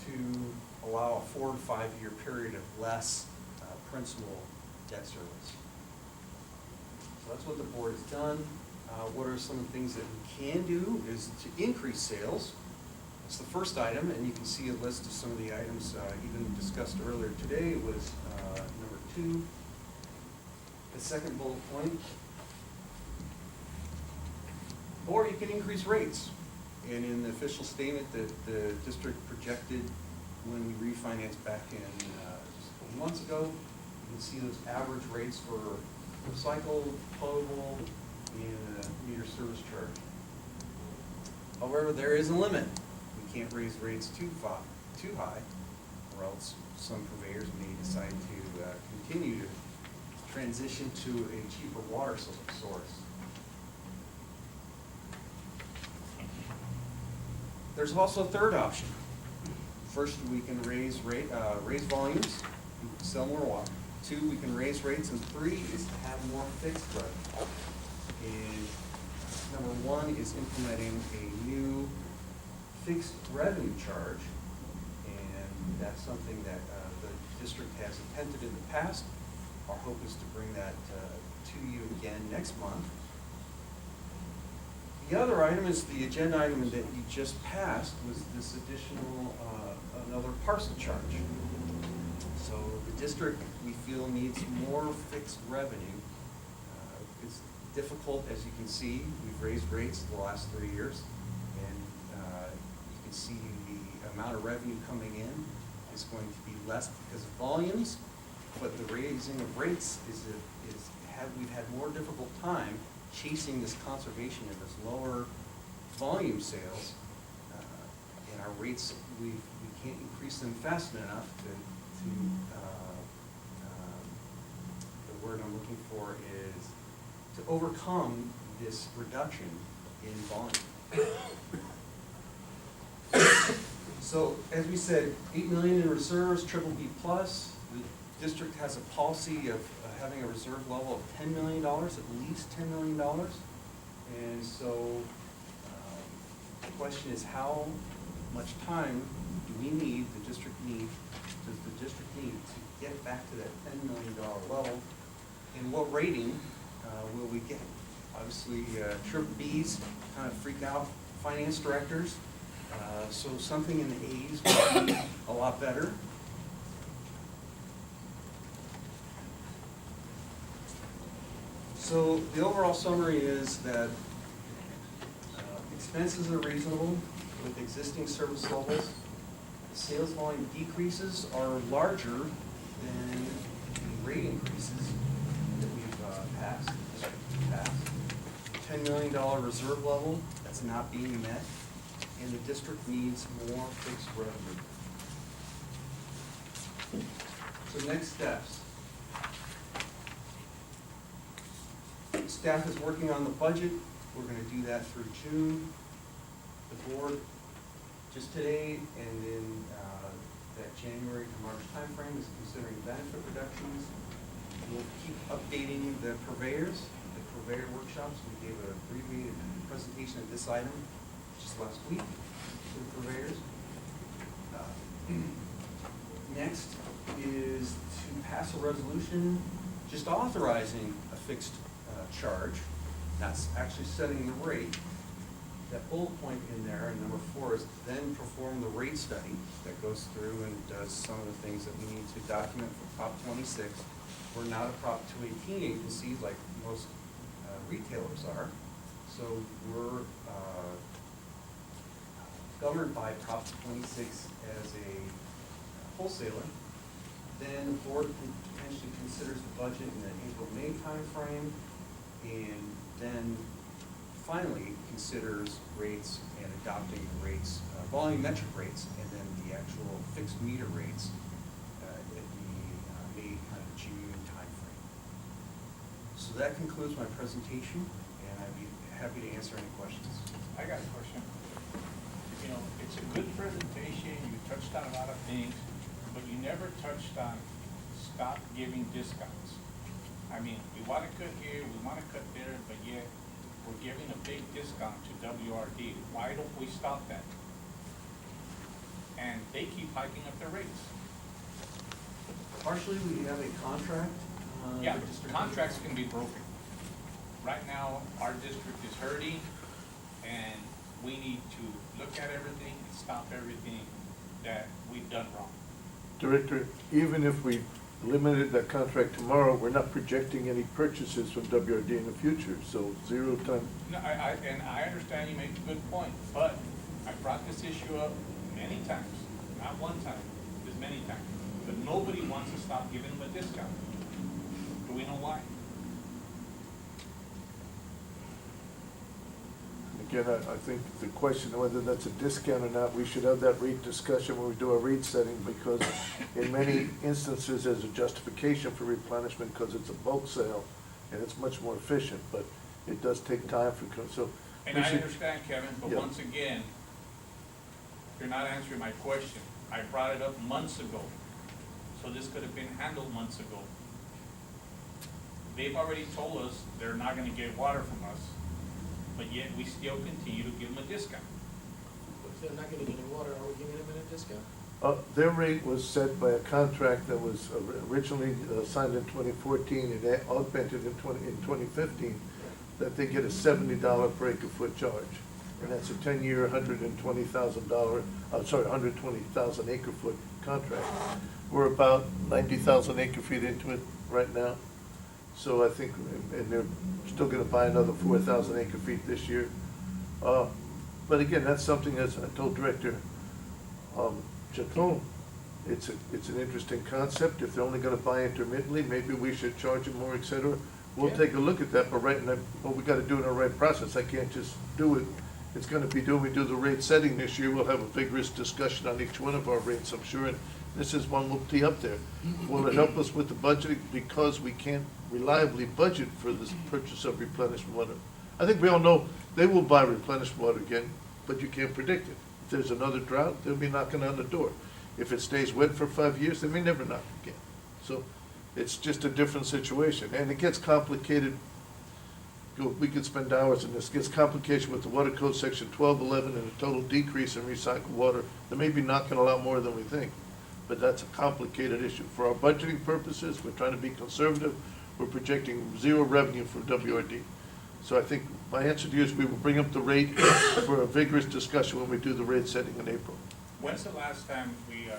[SPEAKER 18] to allow a 4 to 5 year period of less principal debt service. So that's what the board has done. What are some of the things that we can do is to increase sales. That's the first item, and you can see a list of some of the items even discussed earlier today. It was number 2. The second bullet point. Or you can increase rates. And in the official statement that the district projected when we refinanced back in just a couple months ago, you can see those average rates for recycled, potable, and meter service charge. However, there is a limit. We can't raise rates too high, or else some purveyors may decide to continue to transition to a cheaper water source. There's also a third option. First, we can raise volumes, sell more water. 2, we can raise rates, and 3 is to have more fixed revenue. And number 1 is implementing a new fixed revenue charge, and that's something that the district has attempted in the past. Our hope is to bring that to you again next month. The other item is the agenda item that you just passed was this additional, another parcel charge. So the district, we feel, needs more fixed revenue. It's difficult, as you can see, we've raised rates the last 3 years, and you can see the amount of revenue coming in is going to be less because of volumes, but the raising of rates we've had more difficult time chasing this conservation of this lower volume sales, and our rates, we can't increase them fast enough to the word I'm looking for is to overcome this reduction in volume. So, as we said, 8 million in reserves, BBB plus. The district has a policy of having a reserve level of $10 million, at least $10 million. And so, the question is, how much time do we need, does the district need to get back to that $10 million level? And what rating will we get? Obviously, BBBs kind of freak out finance directors. So something in the A's would be a lot better. So the overall summary is that expenses are reasonable with existing service levels. The sales volume decreases are larger than the rate increases that we've passed. $10 million reserve level, that's not being met, and the district needs more fixed revenue. So next steps. Staff is working on the budget. We're going to do that through June. The board, just today and in that January to March timeframe, is considering benefit reductions. We'll keep updating the purveyors, the purveyor workshops. We gave an abbreviated presentation of this item just last week to the purveyors. Next is to pass a resolution just authorizing a fixed charge. That's actually setting the rate. That bullet point in there, and number 4, is to then perform the rate study that goes through and does some of the things that we need to document for Prop 26. We're not a Prop 218 agency like most retailers are, so we're governed by Prop 26 as a wholesaler. Then the board potentially considers the budget in the April-May timeframe, and then finally considers rates and adopting the rates, volumetric rates, and then the actual fixed meter rates at the May, kind of June timeframe. So that concludes my presentation, and I'd be happy to answer any questions.
[SPEAKER 11] I got a question. You know, it's a good presentation, you touched on a lot of things, but you never touched on stop giving discounts. I mean, we want to cut here, we want to cut there, but yet we're giving a big discount to WRD. Why don't we stop that? And they keep hiking up their rates.
[SPEAKER 18] Partially, we have a contract.
[SPEAKER 11] Yeah, contracts can be broken. Right now, our district is hurting, and we need to look at everything and stop everything that we've done wrong.
[SPEAKER 6] Director, even if we limited that contract tomorrow, we're not projecting any purchases from WRD in the future, so 0 ton.
[SPEAKER 11] No, and I understand you make a good point, but I brought this issue up many times, not one time, just many times. But nobody wants to stop giving them a discount. Do we know why?
[SPEAKER 6] Again, I think the question of whether that's a discount or not, we should have that rate discussion when we do our rate setting, because in many instances, there's a justification for replenishment because it's a bulk sale, and it's much more efficient, but it does take time for, so.
[SPEAKER 11] And I understand, Kevin, but
[SPEAKER 6] Yeah.
[SPEAKER 11] once again, you're not answering my question. I brought it up months ago, so this could have been handled months ago. they've already told us they're not gonna get water from us, but yet we still continue to give them a discount.
[SPEAKER 12] If they're not gonna get any water, are we giving them a discount?
[SPEAKER 6] Their rate was set by a contract that was originally signed in 2014 and augmented in 2015, that they get a $70 per acre foot charge. And that's a 10-year, $120,000, $120,000 acre foot contract. We're about 90,000 acre feet into it right now. So I think, and they're still gonna buy another 4,000 acre feet this year. But again, that's something, as I told Director Chacon, it's an interesting concept. If they're only gonna buy intermittently, maybe we should charge them more, et cetera. We'll
[SPEAKER 12] Yeah.
[SPEAKER 6] take a look at that, but but we gotta do it in the right process. I can't just do it. It's gonna be when we do the rate setting this year, we'll have a vigorous discussion on each one of our rates, I'm sure, and this is one we'll tee up there. Will it help us with the budgeting, because we can't reliably budget for this purchase of replenished water? I think we all know they will buy replenished water again, but you can't predict it. If there's another drought, they'll be knocking on the door. If it stays wet for 5 years, they may never knock again. So it's just a different situation, and it gets complicated. We could spend hours on this. It gets complicated with the Water Code Section 1211 and a total decrease in recycled water. They may be knocking a lot more than we think, but that's a complicated issue. For our budgeting purposes, we're trying to be conservative. We're projecting 0 revenue for WRD. So I think my answer to you is we will bring up the rate for a vigorous discussion when we do the rate setting in April.
[SPEAKER 11] When's the last time we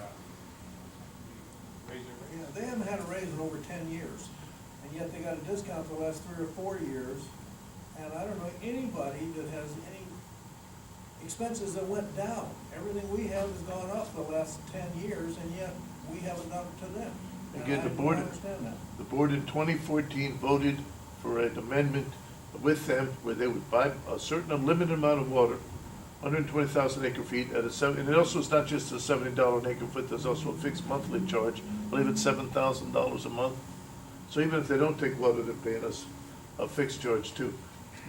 [SPEAKER 11] raised it?
[SPEAKER 4] Yeah, they haven't had a raise in over 10 years, and yet they got a discount the last 3 or 4 years. And I don't know anybody that has any expenses that went down. Everything we have has gone up the last 10 years, and yet we haven't done it to them. And
[SPEAKER 6] Again,
[SPEAKER 4] I
[SPEAKER 6] the
[SPEAKER 4] don't
[SPEAKER 6] board,
[SPEAKER 4] understand that.
[SPEAKER 6] the board in 2014 voted for an amendment with them where they would buy a certain unlimited amount of water, 120,000 acre feet at a and it also is not just a $70 an acre foot, there's also a fixed monthly charge. I believe it's $7,000 a month. So even if they don't take water, they're paying us a fixed charge too.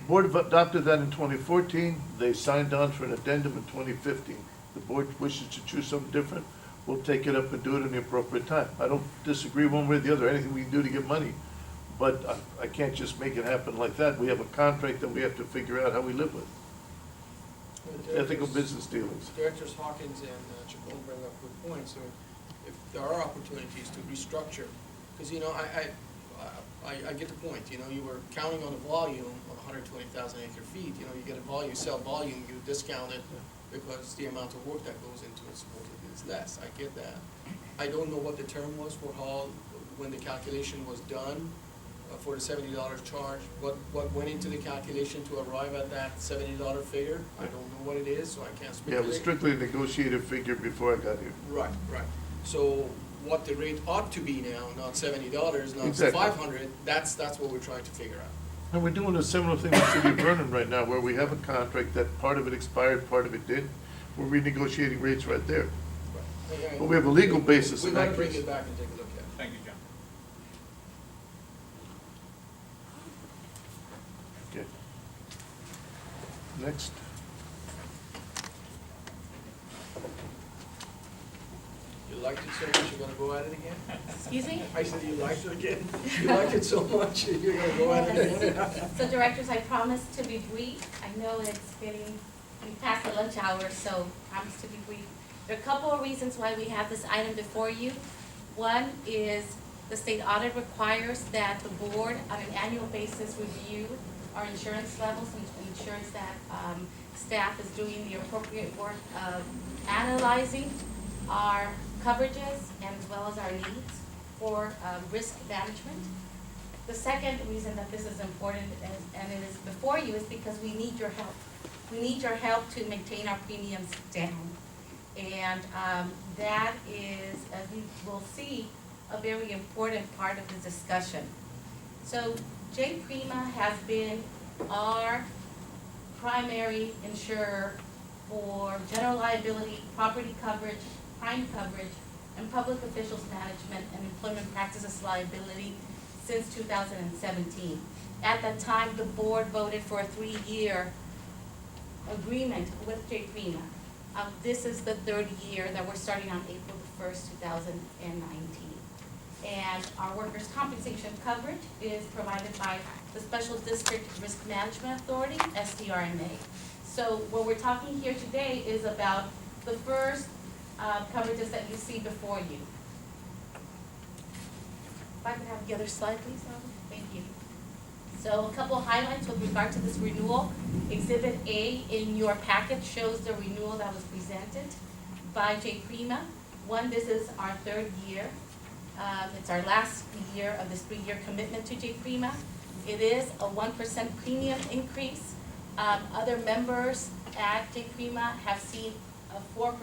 [SPEAKER 6] The board adopted that in 2014. They signed on for an addendum in 2015. The board wishes to choose something different, we'll take it up and do it in the appropriate time. I don't disagree one way or the other, anything we can do to get money, but I can't just make it happen like that. We have a contract that we have to figure out how we live with. Ethical business dealings.
[SPEAKER 12] Directors Hawkins and Chacon bring up good points. I mean, if there are opportunities to restructure, because, you know, I get the point, you know, you were counting on the volume of 120,000 acre feet, you know, you get a volume, sell volume, you discount it because the amount of work that goes into it is less. I get that. I don't know what the term was for how, when the calculation was done for the $70 charge, what went into the calculation to arrive at that $70 figure. I don't know what it is, so I can't
[SPEAKER 6] Yeah,
[SPEAKER 12] speculate.
[SPEAKER 6] it was strictly a negotiated figure before I got here.
[SPEAKER 12] Right, right. So what the rate ought to be now, not $70, not
[SPEAKER 6] Exactly.
[SPEAKER 12] $500, that's what we're trying to figure out.
[SPEAKER 6] And we're doing a similar thing with City of Vernon right now, where we have a contract that part of it expired, part of it did. We're renegotiating rates right there.
[SPEAKER 12] Right.
[SPEAKER 6] But we have a legal basis
[SPEAKER 12] We
[SPEAKER 6] in
[SPEAKER 12] gotta
[SPEAKER 6] that
[SPEAKER 12] bring
[SPEAKER 6] case.
[SPEAKER 12] it back and take a look at it.
[SPEAKER 11] Thank you, John.
[SPEAKER 6] Okay. Next.
[SPEAKER 12] You liked it so much, you're gonna go at it again?
[SPEAKER 13] Excuse me?
[SPEAKER 12] I said you liked it again. You liked it so much, you're gonna go at it again?
[SPEAKER 13] So directors, I promise to be brief. I know it's we passed the lunch hour, so promise to be brief. There are a couple of reasons why we have this item before you. One is the state audit requires that the board on an annual basis review our insurance levels and ensures that staff is doing the appropriate work of analyzing our coverages as well as our needs for risk management. The second reason that this is important and it is before you is because we need your help. We need your help to maintain our premiums down. And that is, as we will see, a very important part of the discussion. So J. Prima has been our primary insurer for general liability, property coverage, crime coverage, and public officials management and employment practices liability since 2017. At that time, the board voted for a 3-year agreement with J. Prima. This is the 3rd year that we're starting on April the 1st, 2019. And our workers' compensation coverage is provided by the Special District Risk Management Authority, SDRMA. So what we're talking here today is about the first coverages that you see before you. If I could have the other slide, please, Robin? Thank you. So a couple of highlights with regard to this renewal. Exhibit A in your packet shows the renewal that was presented by J. Prima. One, this is our third year. It's our last year of this 3-year commitment to J. Prima. It is a 1% premium increase. Other members at J. Prima have seen a 4%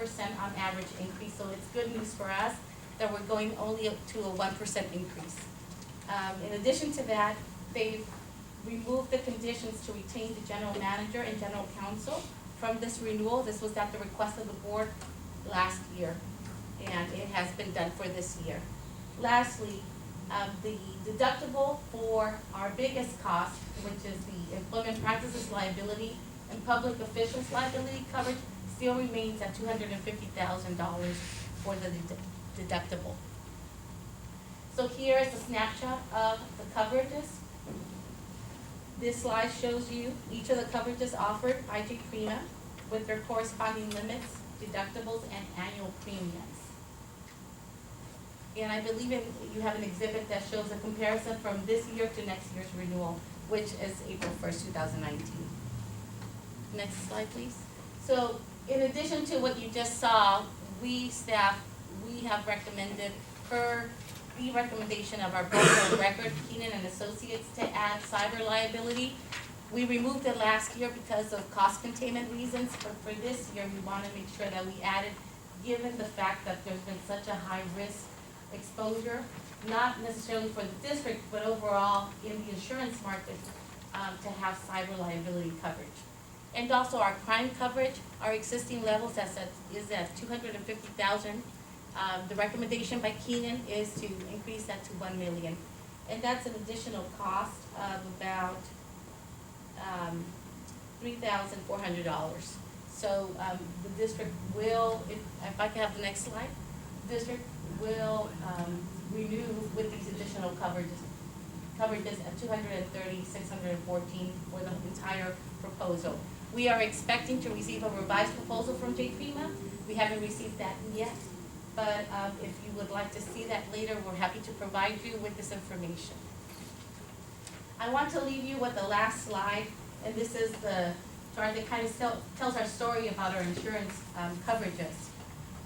[SPEAKER 13] on average increase, so it's good news for us that we're going only up to a 1% increase. In addition to that, they've removed the conditions to retain the general manager and general counsel from this renewal. This was at the request of the board last year, and it has been done for this year. Lastly, the deductible for our biggest cost, which is the employment practices liability and public officials liability coverage, still remains at $250,000 for the deductible. So here is a snapshot of the coverages. This slide shows you each of the coverages offered by J. Prima with their corresponding limits, deductibles, and annual premiums. And I believe you have an exhibit that shows a comparison from this year to next year's renewal, which is April 1st, 2019. Next slide, please. So in addition to what you just saw, we have recommended, per the recommendation of our broker of record, Keenan and Associates, to add cyber liability. We removed it last year because of cost containment reasons, but for this year, we want to make sure that we added, given the fact that there's been such a high risk exposure, not necessarily for the district, but overall in the insurance market, to have cyber liability coverage. And also our crime coverage, our existing levels is at $250,000. The recommendation by Keenan is to increase that to $1 million. And that's an additional cost of about $3,400. So the district will, if I can have the next slide, the district will renew with these additional coverages at $230,614 for the entire proposal. We are expecting to receive a revised proposal from J. Prima. We haven't received that yet, but if you would like to see that later, we're happy to provide you with this information. I want to leave you with the last slide, and this is the chart that kind of tells our story about our insurance coverages.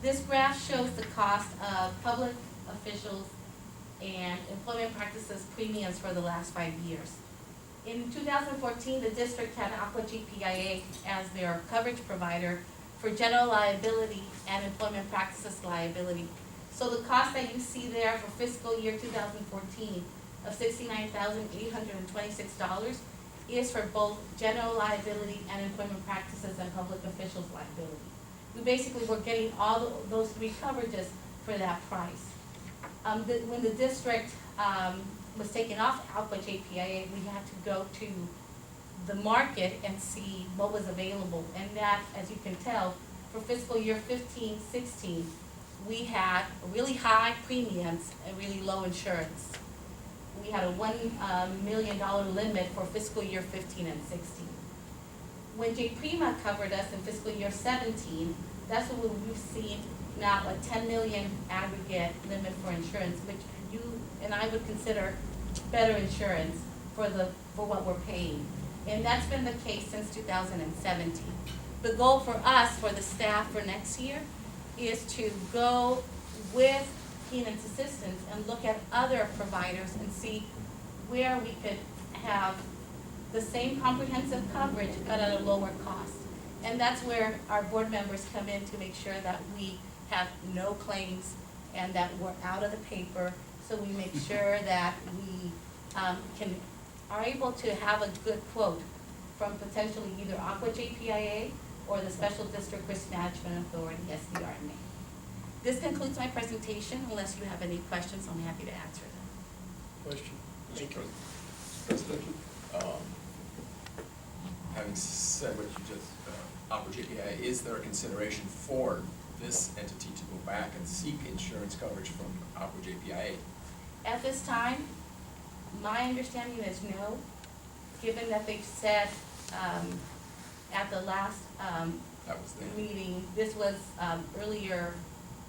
[SPEAKER 13] This graph shows the cost of public officials and employment practices premiums for the last 5 years. In 2014, the district had Aqua GPIA as their coverage provider for general liability and employment practices liability. So the cost that you see there for fiscal year 2014 of $69,826 is for both general liability and employment practices and public officials liability. We basically were getting all those 3 coverages for that price. When the district was taken off Aqua JPIA, we had to go to the market and see what was available. And that, as you can tell, for fiscal year 15-16, we had really high premiums and really low insurance. We had a $1 million limit for fiscal year 15 and 16. When J. Prima covered us in fiscal year 17, that's when we've seen now a $10 million aggregate limit for insurance, which you and I would consider better insurance for what we're paying. And that's been the case since 2017. The goal for us, for the staff for next year, is to go with Keenan's assistance and look at other providers and see where we could have the same comprehensive coverage but at a lower cost. And that's where our board members come in to make sure that we have no claims and that we're out of the paper, so we make sure that we are able to have a good quote from potentially either Aqua JPIA or the Special District Risk Management Authority, SDRMA. This concludes my presentation. Unless you have any questions, I'm happy to answer them.
[SPEAKER 2] Question?
[SPEAKER 5] Mr. President, having said what you just, Aqua JPI, is there a consideration for this entity to go back and seek insurance coverage from Aqua JPIA?
[SPEAKER 13] At this time, my understanding is no, given that they've said, at the last,
[SPEAKER 5] That was then.
[SPEAKER 13] meeting, this was, earlier,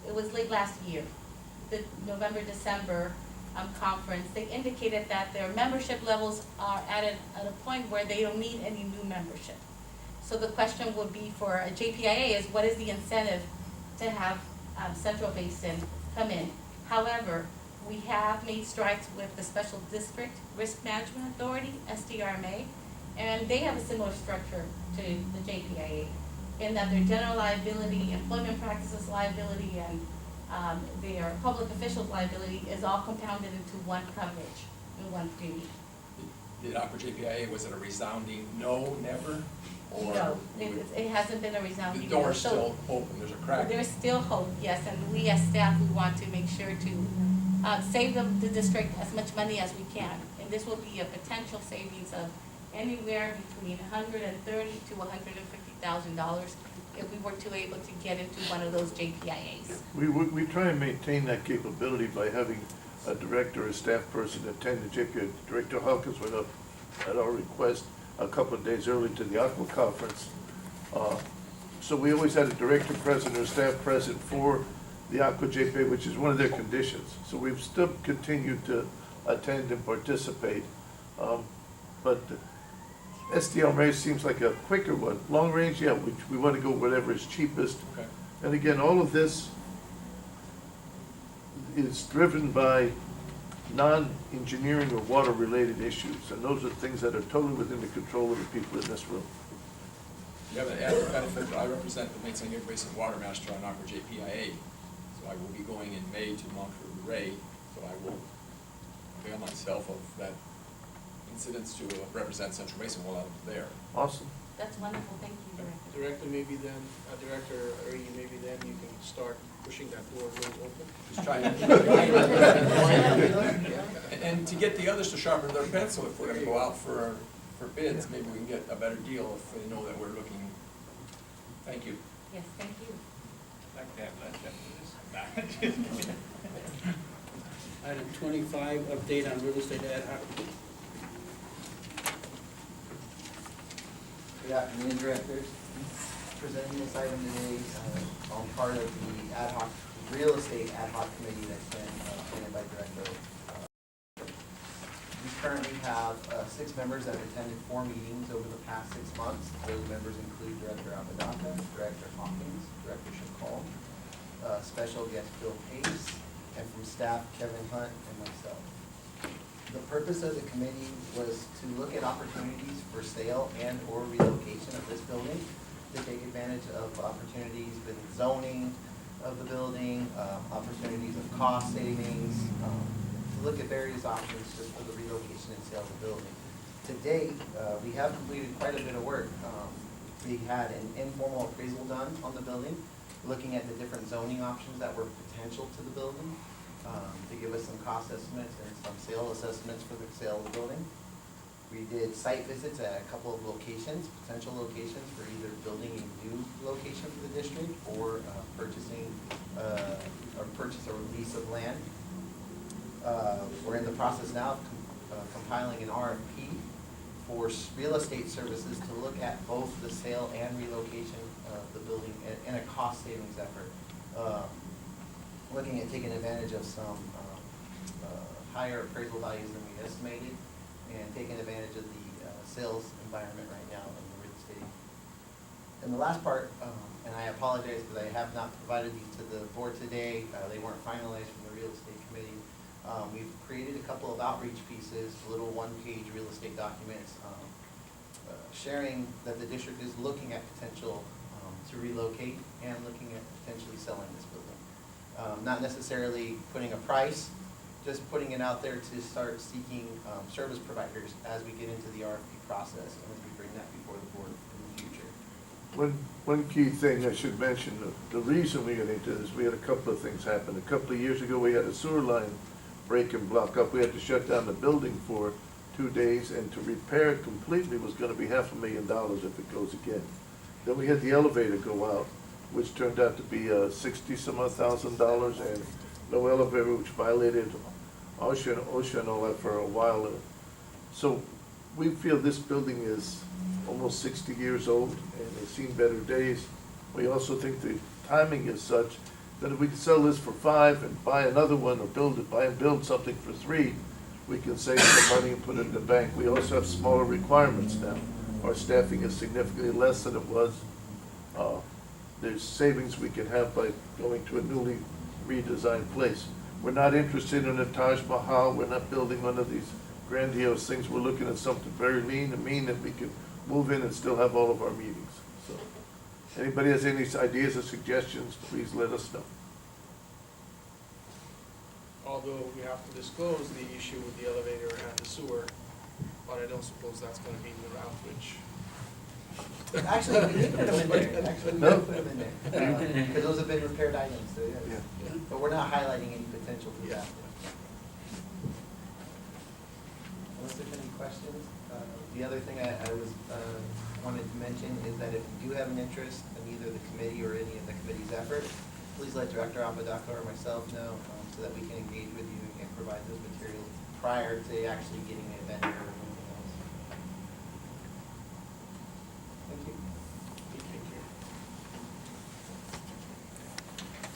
[SPEAKER 13] it was late last year, the November, December, conference, they indicated that their membership levels are at a point where they don't need any new membership. So the question would be for a JPIA is what is the incentive to have, Central Basin come in? However, we have made strides with the Special District Risk Management Authority, SDRMA, and they have a similar structure to the JPIA in that their general liability, employment practices liability, and their public officials liability is all compounded into one coverage and one premium.
[SPEAKER 5] Did Aqua JPIA, was it a resounding no, never? Or
[SPEAKER 13] No, it hasn't been a resounding
[SPEAKER 5] the
[SPEAKER 13] no.
[SPEAKER 5] door's
[SPEAKER 13] So
[SPEAKER 5] still open, there's a crack?
[SPEAKER 13] There's still hope, yes, and we as staff, we want to make sure to save the district as much money as we can. And this will be a potential savings of anywhere between $130,000 to $150,000 if we were to able to get into one of those JPIAs.
[SPEAKER 6] We try and maintain that capability by having a director or staff person attend the JPA. Director Hawkins went up at our request a couple of days early to the Aqua Conference. So we always had a director present or staff present for the Aqua JPA, which is one of their conditions. So we've still continued to attend and participate. But SDLMA seems like a quicker one. Long range, yeah, we want to go whatever is cheapest.
[SPEAKER 5] Okay.
[SPEAKER 6] And again, all of this is driven by non-engineering or water-related issues, and those are things that are totally within the control of the people in this room.
[SPEAKER 5] You have an added benefit, that I represent the Main San Gabriel Basin Water Master on Aqua JPIA, so I will be going in May to Monterey Ray, so I will avail myself of that incidents to represent Central Basin while I'm there.
[SPEAKER 6] Awesome.
[SPEAKER 13] That's wonderful, thank you, Director.
[SPEAKER 14] Director, maybe then, Director, or maybe then you can start pushing that door really open.
[SPEAKER 5] Just trying and to get the others to sharpen their pencil, if we're gonna go out for bids, maybe we can get a better deal if they know that we're looking. Thank you.
[SPEAKER 13] Yes, thank you.
[SPEAKER 11] Like to have lunch after this.
[SPEAKER 2] Item 25, update on real estate ad hoc.
[SPEAKER 16] Good afternoon, directors. Presenting this item today, on part of the ad hoc, real estate ad hoc committee that's been appointed by Director. We currently have 6 members that have attended 4 meetings over the past 6 months. Those members include Director Apodaca, Director Hawkins, Director Chacon, special guest Bill Pace, and from staff Kevin Hunt and myself. The purpose of the committee was to look at opportunities for sale and or relocation of this building, to take advantage of opportunities with zoning of the building, opportunities of cost savings, to look at various options just for the relocation and sale of the building. To date, we have completed quite a bit of work. We had an informal appraisal done on the building, looking at the different zoning options that were potential to the building, to give us some cost estimates and some sale assessments for the sale of the building. We did site visits at a couple of locations, potential locations for either building a new location for the district or purchasing or purchase or lease of land. We're in the process now of compiling an RFP for real estate services to look at both the sale and relocation of the building in a cost savings effort. Looking at taking advantage of some higher appraisal values than we estimated, and taking advantage of the sales environment right now in the real estate. And the last part, and I apologize because I have not provided these to the board today, they weren't finalized from the real estate committee. We've created a couple of outreach pieces, little one-page real estate documents, sharing that the district is looking at potential to relocate and looking at potentially selling this building. Not necessarily putting a price, just putting it out there to start seeking service providers as we get into the RFP process and as we bring that before the board in the future.
[SPEAKER 6] One key thing I should mention, the reason we got into this, we had a couple of things happen. A couple of years ago, we had a sewer line break and block up. We had to shut down the building for 2 days, and to repair it completely was gonna be $500,000 if it goes again. Then we had the elevator go out, which turned out to be $60-some-odd thousand, and no elevator, which violated OSHA and all that for a while. So we feel this building is almost 60 years old and it's seen better days. We also think the timing is such that if we can sell this for 5 and buy another one or buy and build something for 3, we can save some money and put it in the bank. We also have smaller requirements now. Our staffing is significantly less than it was. There's savings we can have by going to a newly redesigned place. We're not interested in a Taj Mahal. We're not building one of these grandiose things. We're looking at something very lean and mean that we can move in and still have all of our meetings. So, anybody has any ideas or suggestions, please let us know.
[SPEAKER 14] Although we have to disclose the issue with the elevator and the sewer, but I don't suppose that's gonna be in the route which.
[SPEAKER 16] Actually, we did put them in there, actually, we
[SPEAKER 6] No?
[SPEAKER 16] did put them in there, because those have been repaired items, so yes.
[SPEAKER 6] Yeah.
[SPEAKER 16] But we're not highlighting any potential for that. Unless there's any questions, the other thing I wanted to mention is that if you do have an interest in either the committee or any of the committee's efforts, please let Director Apodaca or myself know, so that we can engage with you and provide those materials prior to actually getting an event or anything else. Thank you.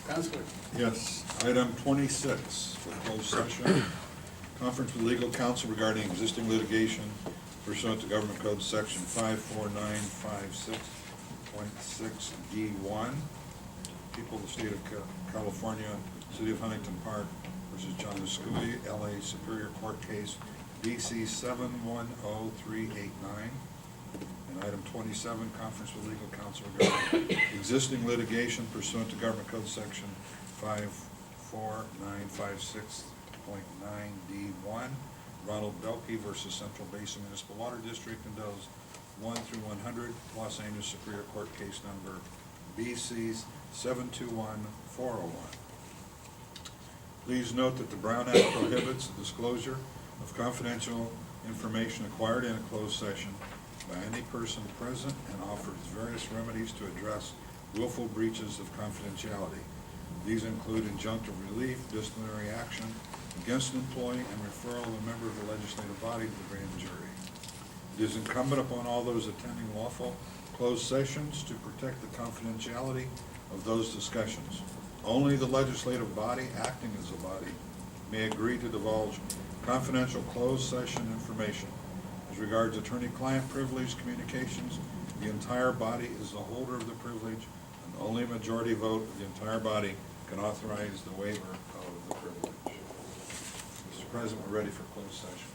[SPEAKER 2] Counselor?
[SPEAKER 10] Yes, item 26 for closed session. Conference with legal counsel regarding existing litigation pursuant to Government Code Section 54956.6D1. People of the State of California, City of Huntington Park versus John Escudi, LA Superior Court Case BC 710389. And item 27, conference with legal counsel regarding existing litigation pursuant to Government Code Section 54956.9D1, Ronald Belkey versus Central Basin Municipal Water District, and those 1 through 100, Los Angeles Superior Court Case number BC's 721401. Please note that the Brown Act prohibits the disclosure of confidential information acquired in a closed session by any person present and offers various remedies to address willful breaches of confidentiality. These include injunctive relief, disciplinary action against an employee, and referral of a member of the legislative body to the grand jury. It is incumbent upon all those attending lawful closed sessions to protect the confidentiality of those discussions. Only the legislative body, acting as a body, may agree to divulge confidential closed session information. As regards attorney-client privilege communications, the entire body is the holder of the privilege, and only a majority vote of the entire body can authorize the waiver of the privilege. Mr. President, we're ready for closed session.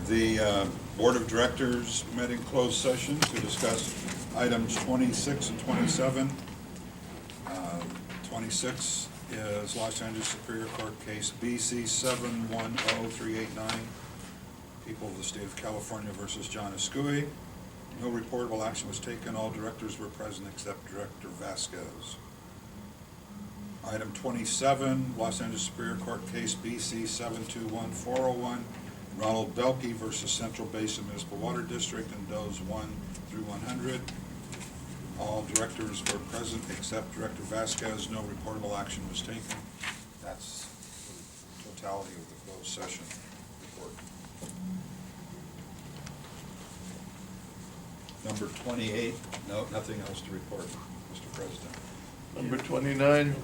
[SPEAKER 10] The Board of Directors met in closed session to discuss items 26 and 27. 26 is Los Angeles Superior Court Case BC 710389, People of the State of California versus John Escudi. No reportable action was taken. All directors were present except Director Vasquez. Item 27, Los Angeles Superior Court Case BC 721401, Ronald Belkey versus Central Basin Municipal Water District, and those 1 through 100. All directors were present except Director Vasquez. No reportable action was taken. That's the totality of the closed session report. Number 28, no, nothing else to report, Mr. President.
[SPEAKER 6] Number 29,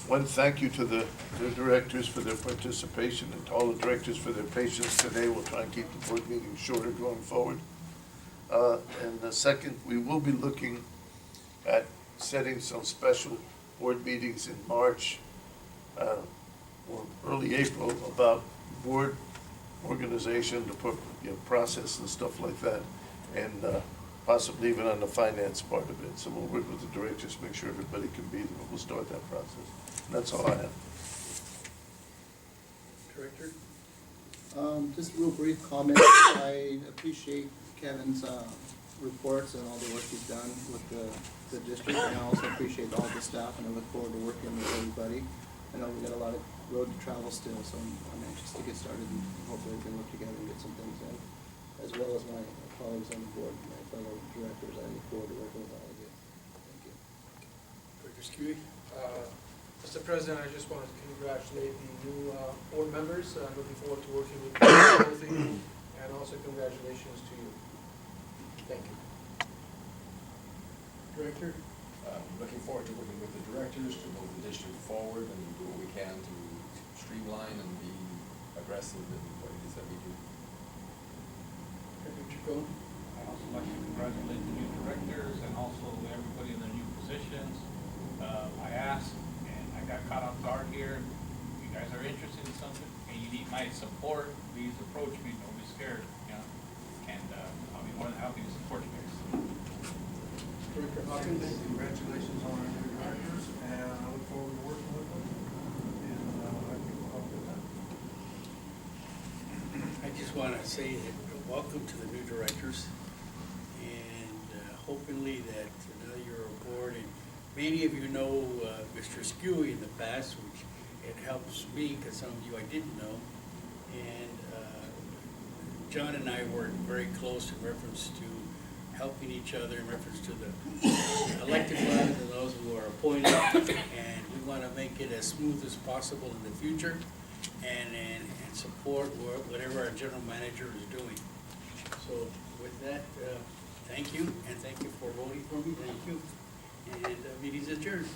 [SPEAKER 6] one thank you to the directors for their participation and to all the directors for their patience today. We'll try and keep the board meeting shorter going forward. And the second, we will be looking at setting some special board meetings in March or early April about board organization, the process and stuff like that, and possibly even on the finance part of it. So we'll work with the directors, make sure everybody can be there. We'll start that process. And that's all I have.
[SPEAKER 2] Director?
[SPEAKER 19] Just a real brief comment. I appreciate Kevin's reports and all the work he's done with the district, and I also appreciate all the staff, and I look forward to working with everybody. I know we got a lot of road to travel still, so I'm anxious to get started and hopefully we can work together and get some things in. As well as my colleagues on the board, my fellow directors, I look forward to working with all of you. Thank you.
[SPEAKER 2] Director Skewey?
[SPEAKER 14] Mr. President, I just wanted to congratulate the new board members. I'm looking forward to working with both of you, and also congratulations to you. Thank you.
[SPEAKER 2] Director?
[SPEAKER 5] Looking forward to working with the directors to move the district forward and do what we can to streamline and be aggressive in what it is that we do.
[SPEAKER 2] Director Chacon?
[SPEAKER 11] I'd also like to congratulate the new directors and also everybody in their new positions. I asked, and I got caught off guard here, if you guys are interested in something and you need my support, please approach me, don't be scared, you know, and I'll be more than happy to support you guys.
[SPEAKER 2] Director Hawkins?
[SPEAKER 4] Congratulations on our new directors, and I look forward to working with them, and I think we'll help with that.
[SPEAKER 2] I just want to say that welcome to the new directors, and hopefully that now you're aboard, and many of you know Mr. Skewey in the past, which it helps me because some of you I didn't know, and John and I work very close in reference to helping each other in reference to the elected ones and those who are appointed, and we want to make it as smooth as possible in the future, and support whatever our general manager is doing. So with that, thank you, and thank you for voting for me, thank you, and meeting's adjourned.